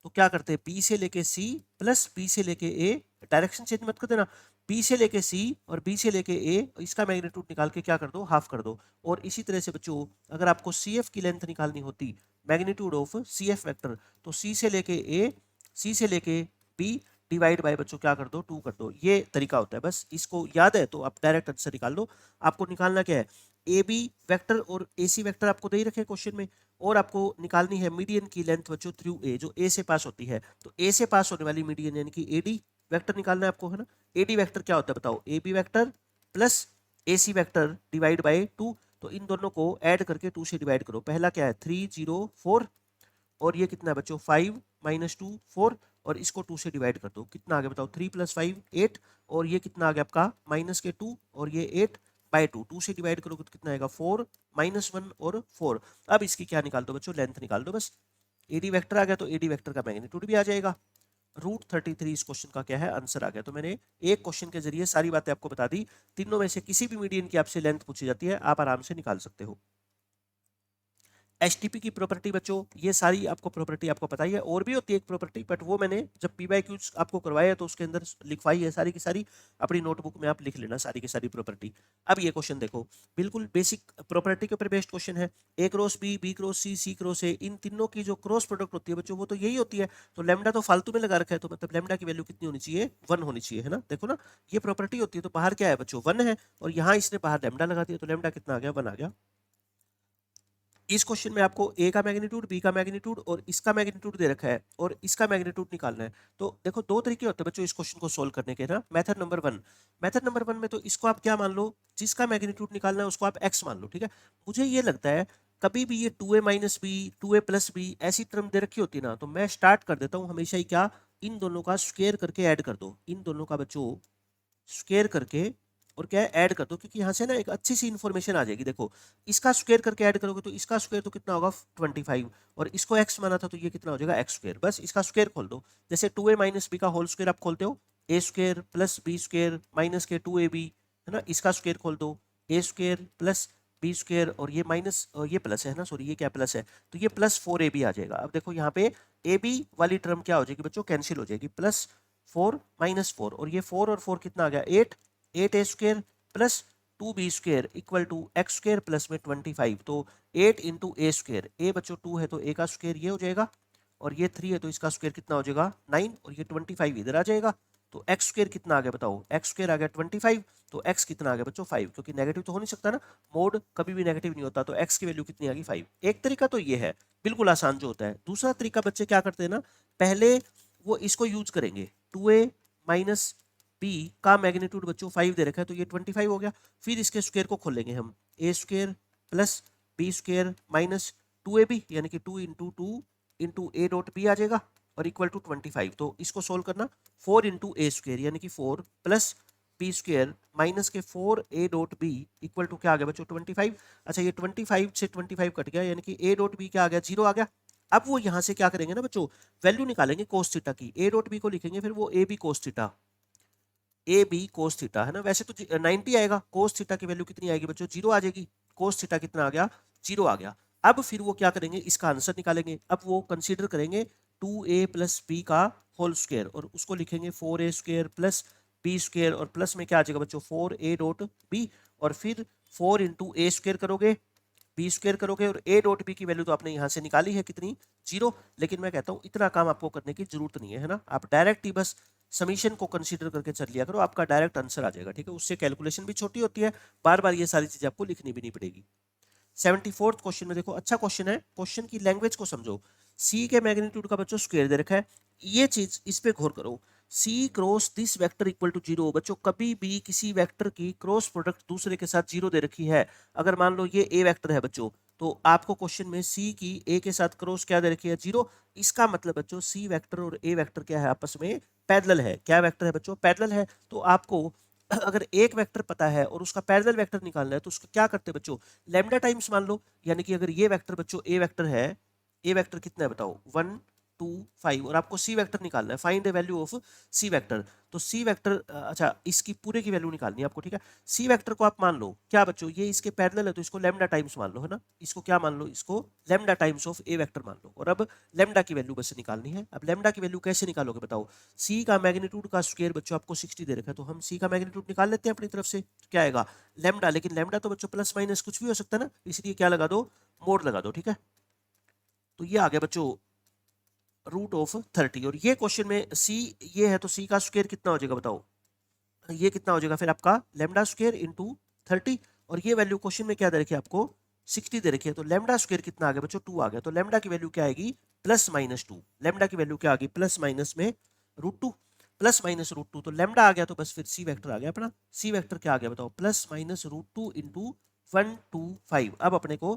तो क्या करते हैं, बी से लेके सी प्लस बी से लेके ए, डायरेक्शन चेंज मत कर देना, बी से लेके सी और बी से लेके ए, इसका मैग्नीट्यूड निकाल के क्या कर दो, हाफ कर दो। और इसी तरह से बच्चों अगर आपको सी एफ की लेंथ निकालनी होती, magnitude of C F vector, तो सी से लेके ए, सी से लेके बी डिवाइड बाय बच्चों क्या कर दो, 2 कर दो। ये तरीका होता है, बस इसको याद है तो आप डायरेक्ट आंसर निकाल लो। आपको निकालना क्या है, ए बी वेक्टर और ए सी वेक्टर आपको दे ही रखे क्वेश्चन में, और आपको निकालनी है मीडियन की लेंथ बच्चों थ्रू ए, जो ए से पास होती है। तो ए से पास होने वाली मीडियन यानी कि एडी वेक्टर निकालना है आपको, है ना। एडी वेक्टर क्या होता है बताओ, A B vector plus A C vector divide by 2। तो इन दोनों को ऐड करके 2 से डिवाइड करो। पहला क्या है 3 0 4, और ये कितना है बच्चों 5 माइनस 2 4, और इसको 2 से डिवाइड कर दो, कितना आ गया बताओ 3 + 5 8, और ये कितना आ गया आपका माइनस के 2 और ये 8 बाय 2, 2 से डिवाइड करोगे तो कितना आएगा 4 -1 और 4। अब इसकी क्या निकाल दो बच्चों, लेंथ निकाल दो बस। एडी वेक्टर आ गया तो एडी वेक्टर का मैग्नीट्यूड भी आ जाएगा। √33 इस क्वेश्चन का क्या है, आंसर आ गया। तो मैंने एक क्वेश्चन के जरिए सारी बातें आपको बता दी। तीनों में से किसी भी मीडियन की आपसे लेंथ पूछी जाती है, आप आराम से निकाल सकते हो। एचटीपी की प्रॉपर्टी बच्चों, ये सारी आपको प्रॉपर्टी आपको पता ही है, और भी होती है एक प्रॉपर्टी, बट वो मैंने जब पीवाईक्यूज आपको करवाया तो उसके अंदर लिखवाई है सारी की सारी, अपनी नोटबुक में आप लिख लेना सारी की सारी प्रॉपर्टी। अब ये क्वेश्चन देखो, बिल्कुल बेसिक प्रॉपर्टी के ऊपर बेस्ड क्वेश्चन है। A cross B, B cross C, C cross A, इन तीनों की जो क्रॉस प्रोडक्ट होती है बच्चों वो तो यही होती है। तो लैम्डा तो फालतू में लगा रखा है, तो मतलब लैम्डा की वैल्यू कितनी होनी चाहिए, 1 होनी चाहिए, है ना। देखो ना ये प्रॉपर्टी होती है, तो बाहर क्या है बच्चों 1 है, और यहाँ इसने बाहर लैम्डा लगा दिया, तो लैम्डा कितना आ गया, 1 आ गया। इस क्वेश्चन में आपको ए का मैग्नीट्यूड, बी का मैग्नीट्यूड और इसका मैग्नीट्यूड दे रखा है, और इसका मैग्नीट्यूड निकालना है। तो देखो दो तरीके होते हैं बच्चों इस क्वेश्चन को सोल्व करने के ना। मेथड नंबर 1, मेथड नंबर 1 में तो इसको आप क्या मान लो, जिसका मैग्नीट्यूड निकालना है उसको आप एक्स मान लो, ठीक है। मुझे ये लगता है कभी भी ये 2a minus B, 2a plus B ऐसी टर्म दे रखी होती है ना, तो मैं स्टार्ट कर देता हूँ हमेशा ही क्या, इन दोनों का स्क्वायर करके ऐड कर दो, इन दोनों का बच्चों स्क्वायर करके और क्या है ऐड कर दो, क्योंकि यहाँ से ना एक अच्छी सी इन्फॉर्मेशन आ जाएगी। देखो इसका स्क्वायर करके ऐड करोगे तो इसका स्क्वायर तो कितना होगा 25, और इसको एक्स माना था तो ये कितना हो जाएगा एक्स स्क्वायर। बस इसका स्क्वायर खोल दो, जैसे 2a माइनस बी का होल स्क्वायर आप खोलते हो, A square plus B square minus के 2ab, है ना। इसका स्क्वायर खोल दो, A square plus B square, और ये माइनस ये प्लस है ना, सॉरी ये क्या प्लस है, तो ये प्लस 4ab आ जाएगा। अब देखो यहाँ पे ए बी वाली टर्म क्या हो जाएगी बच्चों, कैंसिल हो जाएगी, प्लस 4 माइनस 4, और ये 4 और 4 कितना आ गया 8, 8a square plus 2b square equal to X square plus में 25। तो 8 इंटू ए स्क्वायर, ए बच्चों 2 है तो ए का स्क्वायर ये हो जाएगा, और ये 3 है तो इसका स्क्वायर कितना हो जाएगा 9, और ये 25 इधर आ जाएगा। तो एक्स स्क्वायर कितना आ गया बताओ, एक्स स्क्वायर आ गया 25, तो एक्स कितना आ गया बच्चों 5, क्योंकि नेगेटिव तो हो नहीं सकता ना, मोड कभी भी नेगेटिव नहीं होता, तो एक्स की वैल्यू कितनी आ गई 5। एक तरीका तो ये है बिल्कुल आसान जो होता है। दूसरा तरीका बच्चे क्या करते हैं ना, पहले वो इसको यूज करेंगे, 2a माइनस बी का मैग्नीट्यूड बच्चों 5 दे रखा है तो ये 25 हो गया, फिर इसके स्क्वायर को खोलेंगे हम, A square plus B square minus 2ab यानी कि 2 into 2 into A dot B आ जाएगा, और इक्वल टू 25। तो इसको सोल्व करना, 4 इंटू ए स्क्वायर यानी कि 4 प्लस बी स्क्वायर माइनस के 4 A dot B equal to क्या आ गया बच्चों 25। अच्छा ये 25 से 25 कट गया, यानी कि ए डॉट बी क्या आ गया 0 आ गया। अब वो यहाँ से क्या करेंगे ना बच्चों, वैल्यू निकालेंगे कोस थीटा की, ए डॉट बी को लिखेंगे फिर वो A B cos theta, A B cos theta, है ना। वैसे तो 90 आएगा, कोस थीटा की वैल्यू कितनी आएगी बच्चों 0 आ जाएगी, कोस थीटा कितना आ गया 0 आ गया। अब फिर वो क्या करेंगे, इसका आंसर निकालेंगे। अब वो कंसीडर करेंगे 2a प्लस बी का होल स्क्वायर, और उसको लिखेंगे 4a square plus B square, और प्लस में क्या आ जाएगा बच्चों 4a डॉट बी, और फिर 4 इंटू ए स्क्वायर करोगे, बी स्क्वायर करोगे, और ए डॉट बी की वैल्यू तो आपने यहाँ से निकाली है कितनी 0। लेकिन मैं कहता हूँ इतना काम आपको करने की जरूरत नहीं है ना, आप डायरेक्ट ही बस समीशन को कंसीडर करके चल लिया करो, आपका डायरेक्ट आंसर आ जाएगा, ठीक है। उससे कैलकुलेशन भी छोटी होती है, बार बार ये सारी चीजें आपको लिखनी भी नहीं पड़ेगी। 74th क्वेश्चन में देखो, अच्छा क्वेश्चन है, क्वेश्चन की लैंग्वेज को समझो। सी के मैग्नीट्यूड का बच्चों स्क्वायर दे रखा है, ये चीज इस पे गौर करो, C cross this vector equal to 0। बच्चों कभी भी किसी वेक्टर की क्रॉस प्रोडक्ट दूसरे के साथ 0 दे रखी है, अगर मान लो ये ए वेक्टर है बच्चों, तो आपको क्वेश्चन में सी की ए के साथ क्रॉस क्या दे रखी है 0, इसका मतलब बच्चों सी वेक्टर और ए वेक्टर क्या है आपस में पैरेलल है। क्या वेक्टर है बच्चों, पैरेलल है। तो आपको अगर एक वेक्टर पता है और उसका पैरेलल वेक्टर निकालना है तो उसका क्या करते हैं बच्चों, लैम्डा टाइम्स मान लो, यानी कि अगर ये वेक्टर बच्चों ए वेक्टर है, ए वेक्टर कितना है बताओ 1 2 5 और आपको सी वेक्टर निकालना है, find the value of C vector. तो सी वेक्टर अच्छा इसकी पूरे की वैल्यू निकालनी है आपको, ठीक है। सी वेक्टर को आप मान लो क्या बच्चों, ये इसके पैरेलल है तो इसको लैम्डा टाइम्स मान लो, है ना। इसको क्या मान लो, इसको lambda times of A vector मान लो। और अब लैम्डा की वैल्यू बस निकालनी है। अब लैम्डा की वैल्यू कैसे निकालोगे बताओ। सी का मैग्नीट्यूड का स्क्वायर बच्चों आपको 60 दे रखा है, तो हम सी का मैग्नीट्यूड निकाल लेते हैं अपनी तरफ से। तो क्या आएगा लैम्डा, लेकिन लैम्डा तो बच्चों प्लस माइनस कुछ भी हो सकता है ना, इसलिए क्या लगा दो, मोड लगा दो, ठीक है। तो ये आ गया बच्चों √30। और ये क्वेश्चन में सी ये है तो सी का स्क्वायर कितना हो जाएगा बताओ, ये कितना हो जाएगा फिर आपका लैम्डा स्क्वायर इंटू 30। और ये वैल्यू क्वेश्चन में क्या दे रखी है आपको 60 दे रखी है, तो लैम्डा स्क्वायर कितना आ गया बच्चों 2 आ गया। तो लैम्डा की वैल्यू क्या आएगी +-2, लैम्डा की वैल्यू क्या आ गई प्लस माइनस में √2, +-√2। तो लैम्डा आ गया तो बस फिर सी वेक्टर आ गया अपना। सी वेक्टर क्या आ गया बताओ +-√2 इंटू 1 2 5। अब अपने को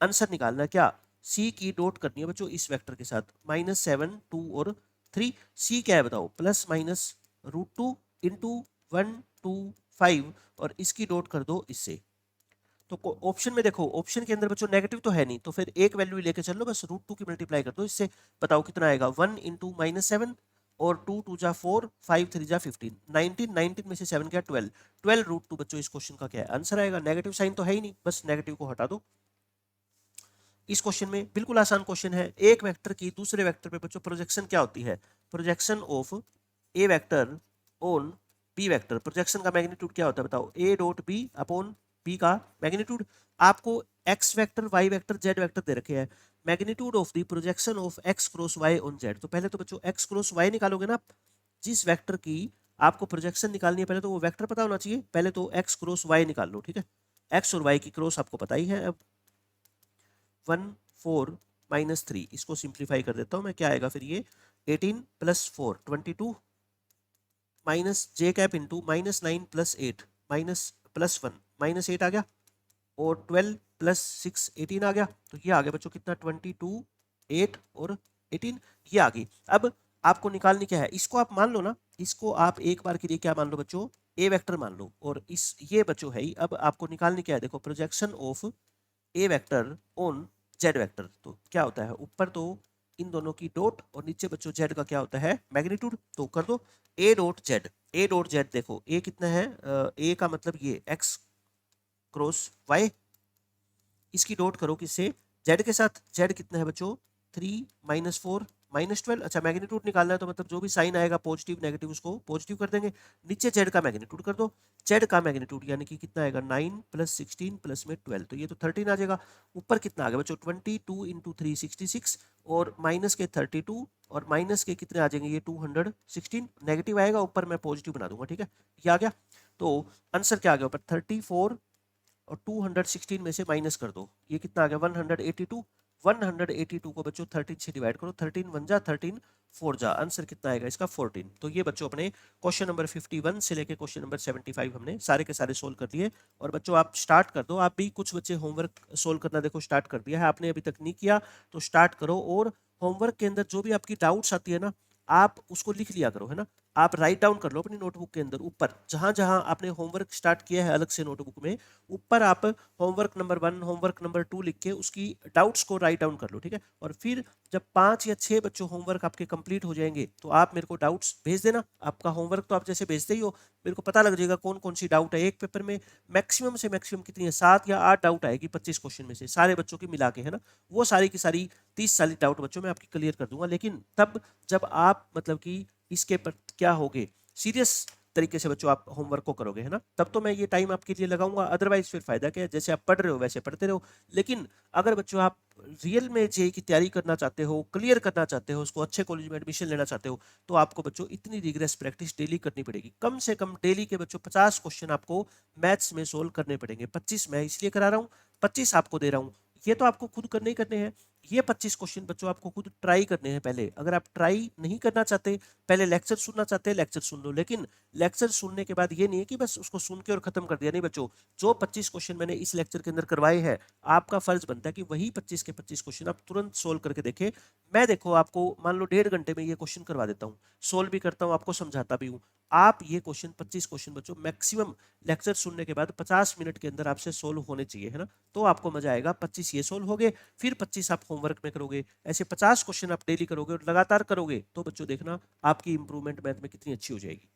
आंसर निकालना है क्या, सी की डॉट करनी है बच्चों इस वेक्टर के साथ -7 2 और 3। सी क्या है बताओ +-√2 इंटू 1 2 5 और इसकी डॉट कर दो इससे। तो ऑप्शन में देखो, ऑप्शन के अंदर बच्चों नेगेटिव तो है नहीं, तो फिर एक वैल्यू लेके चलो बस √2 की मल्टीप्लाई कर दो इससे। बताओ कितना आएगा 1 इंटू -7 और 2 2 जा 4 5 3 जा 15 19 19 में से 7 क्या 12 12 √2 बच्चों इस क्वेश्चन का क्या है आंसर आएगा। नेगेटिव साइन तो है ही नहीं, बस नेगेटिव को हटा दो। इस क्वेश्चन में बिल्कुल आसान क्वेश्चन है, एक वेक्टर की दूसरे वेक्टर पे बच्चों प्रोजेक्शन क्या होती है, projection of A vector on B vector. Projection का मैग्नीट्यूड क्या होता है बताओ, A dot B upon B का मैग्नीट्यूड। आपको X vector Y vector Z vector दे रखे हैं, magnitude of the projection of X cross Y on Z. तो पहले तो बच्चों एक्स क्रॉस वाई निकालोगे ना, जिस वेक्टर की आपको प्रोजेक्शन निकालनी है पहले तो वो वेक्टर पता होना चाहिए, पहले तो एक्स क्रॉस वाई निकाल लो, ठीक है। एक्स और वाई की क्रॉस आपको पता ही है। अब 1 4 -3 इसको सिंप्लीफाई कर देता हूं मैं, क्या आएगा फिर ये 18 + 4 22 माइनस जे कैप इंटू -9 + 8 +1 -8 आ गया और 12 + 6 18 आ गया। तो ये आ गया बच्चों कितना 22 8 और 18 ये आ गई। अब आपको निकालनी क्या है, इसको आप मान लो ना, इसको आप एक बार के लिए क्या मान लो बच्चों ए वेक्टर मान लो। और इस ये बच्चों है ही, अब आपको निकालनी क्या है देखो, projection of A vector on Z vector. तो क्या होता है ऊपर तो इन दोनों की डॉट और नीचे बच्चों जेड का क्या होता है मैग्नीट्यूड। तो कर दो ए डॉट जेड, ए डॉट जेड देखो ए कितना है, ए का मतलब ये एक्स क्रॉस वाई, इसकी डॉट करो किससे जेड के साथ, जेड कितना है बच्चों 3 -4 -12। अच्छा मैग्नीट्यूड निकालना है तो मतलब जो भी साइन आएगा पॉजिटिव नेगेटिव उसको पॉजिटिव कर देंगे। नीचे जेड का मैग्नीट्यूड कर दो, जेड का मैग्नीट्यूड यानी कि कितना आएगा 9 + 16 + में 12, तो ये तो 13 आ जाएगा। ऊपर कितना आ गया बच्चों 22 इंटू 3 66 और माइनस के 32 और माइनस के कितने आ जाएंगे ये 216, नेगेटिव आएगा ऊपर मैं पॉजिटिव बना दूंगा, ठीक है। ये आ गया तो आंसर क्या आ गया ऊपर 34 और 216 में से माइनस कर दो, ये कितना आ गया 182। 182 को बच्चों 13 से डिवाइड करो, 13 1 जा 13 4 जा, आंसर कितना आएगा इसका 14। तो ये बच्चों अपने क्वेश्चन नंबर 51 से लेके क्वेश्चन नंबर 75 हमने सारे के सारे सोल्व कर दिए। और बच्चों आप स्टार्ट कर दो, आप भी कुछ बच्चे होमवर्क सोल्व करना देखो स्टार्ट कर दिया है, आपने अभी तक नहीं किया तो स्टार्ट करो। और होमवर्क के अंदर जो भी आपकी डाउट्स आती है ना, आप उसको लिख लिया करो, है ना। आप राइट डाउन कर लो अपनी नोटबुक के अंदर, ऊपर जहां जहां आपने होमवर्क स्टार्ट किया है अलग से नोटबुक में, ऊपर आप होमवर्क नंबर 1 होमवर्क नंबर 2 लिख के उसकी डाउट्स को राइट डाउन कर लो, ठीक है। और फिर जब 5 या 6 बच्चों होमवर्क आपके कंप्लीट हो जाएंगे तो आप मेरे को डाउट्स भेज देना। आपका होमवर्क तो आप जैसे भेजते ही हो, मेरे को पता लग जाएगा कौन कौन सी डाउट है। एक पेपर में मैक्सिमम से मैक्सिमम कितनी है 7 या 8 डाउट आएगी 25 क्वेश्चन में से, सारे बच्चों की मिला के, है ना। वो सारी की सारी 30 सारी डाउट बच्चों मैं आपकी क्लियर कर दूंगा, लेकिन तब जब आप मतलब कि इसके पर क्या होगे सीरियस तरीके से बच्चों आप होमवर्क को करोगे, है ना, तब तो मैं ये टाइम आपके लिए लगाऊंगा। अदरवाइज फिर फायदा क्या है, जैसे आप पढ़ रहे हो वैसे पढ़ते रहो। लेकिन अगर बच्चों आप रियल में जेईई की तैयारी करना चाहते हो, क्लियर करना चाहते हो, उसको अच्छे कॉलेज में एडमिशन लेना चाहते हो, तो आपको बच्चों इतनी रिग्रेस प्रैक्टिस डेली करनी पड़ेगी। कम से कम डेली के बच्चों 50 क्वेश्चन आपको मैथ्स में सोल्व करने पड़ेंगे। 25 मैं इसलिए करा रहा हूँ, 25 आपको दे रहा हूँ, ये तो आपको खुद करने ही करने हैं। ये 25 क्वेश्चन बच्चों आपको खुद ट्राई करने हैं पहले। अगर आप ट्राई नहीं करना चाहते, पहले लेक्चर सुनना चाहते हैं लेक्चर सुन लो, लेकिन लेक्चर सुनने के बाद ये नहीं है कि बस उसको सुन के और खत्म कर दिया। नहीं बच्चों, जो 25 क्वेश्चन मैंने इस लेक्चर के अंदर करवाए हैं, आपका फर्ज बनता है कि वही 25 के 25 क्वेश्चन आप तुरंत सोल्व करके देखें। मैं देखो आपको मान लो 1.5 घंटे में ये क्वेश्चन करवा देता हूँ, सोल्व भी करता हूँ, आपको समझाता भी हूँ। आप ये क्वेश्चन 25 क्वेश्चन बच्चों मैक्सिमम लेक्चर सुनने के बाद 50 मिनट के अंदर आपसे सोल्व होने चाहिए, है ना। तो आपको मजा आएगा। 25 ये सोल्व हो गए, फिर 25 आप होमवर्क में करोगे, ऐसे 50 क्वेश्चन आप डेली करोगे और लगातार करोगे तो बच्चों देखना आपकी इंप्रूवमेंट मैथ में कितनी अच्छी हो जाएगी।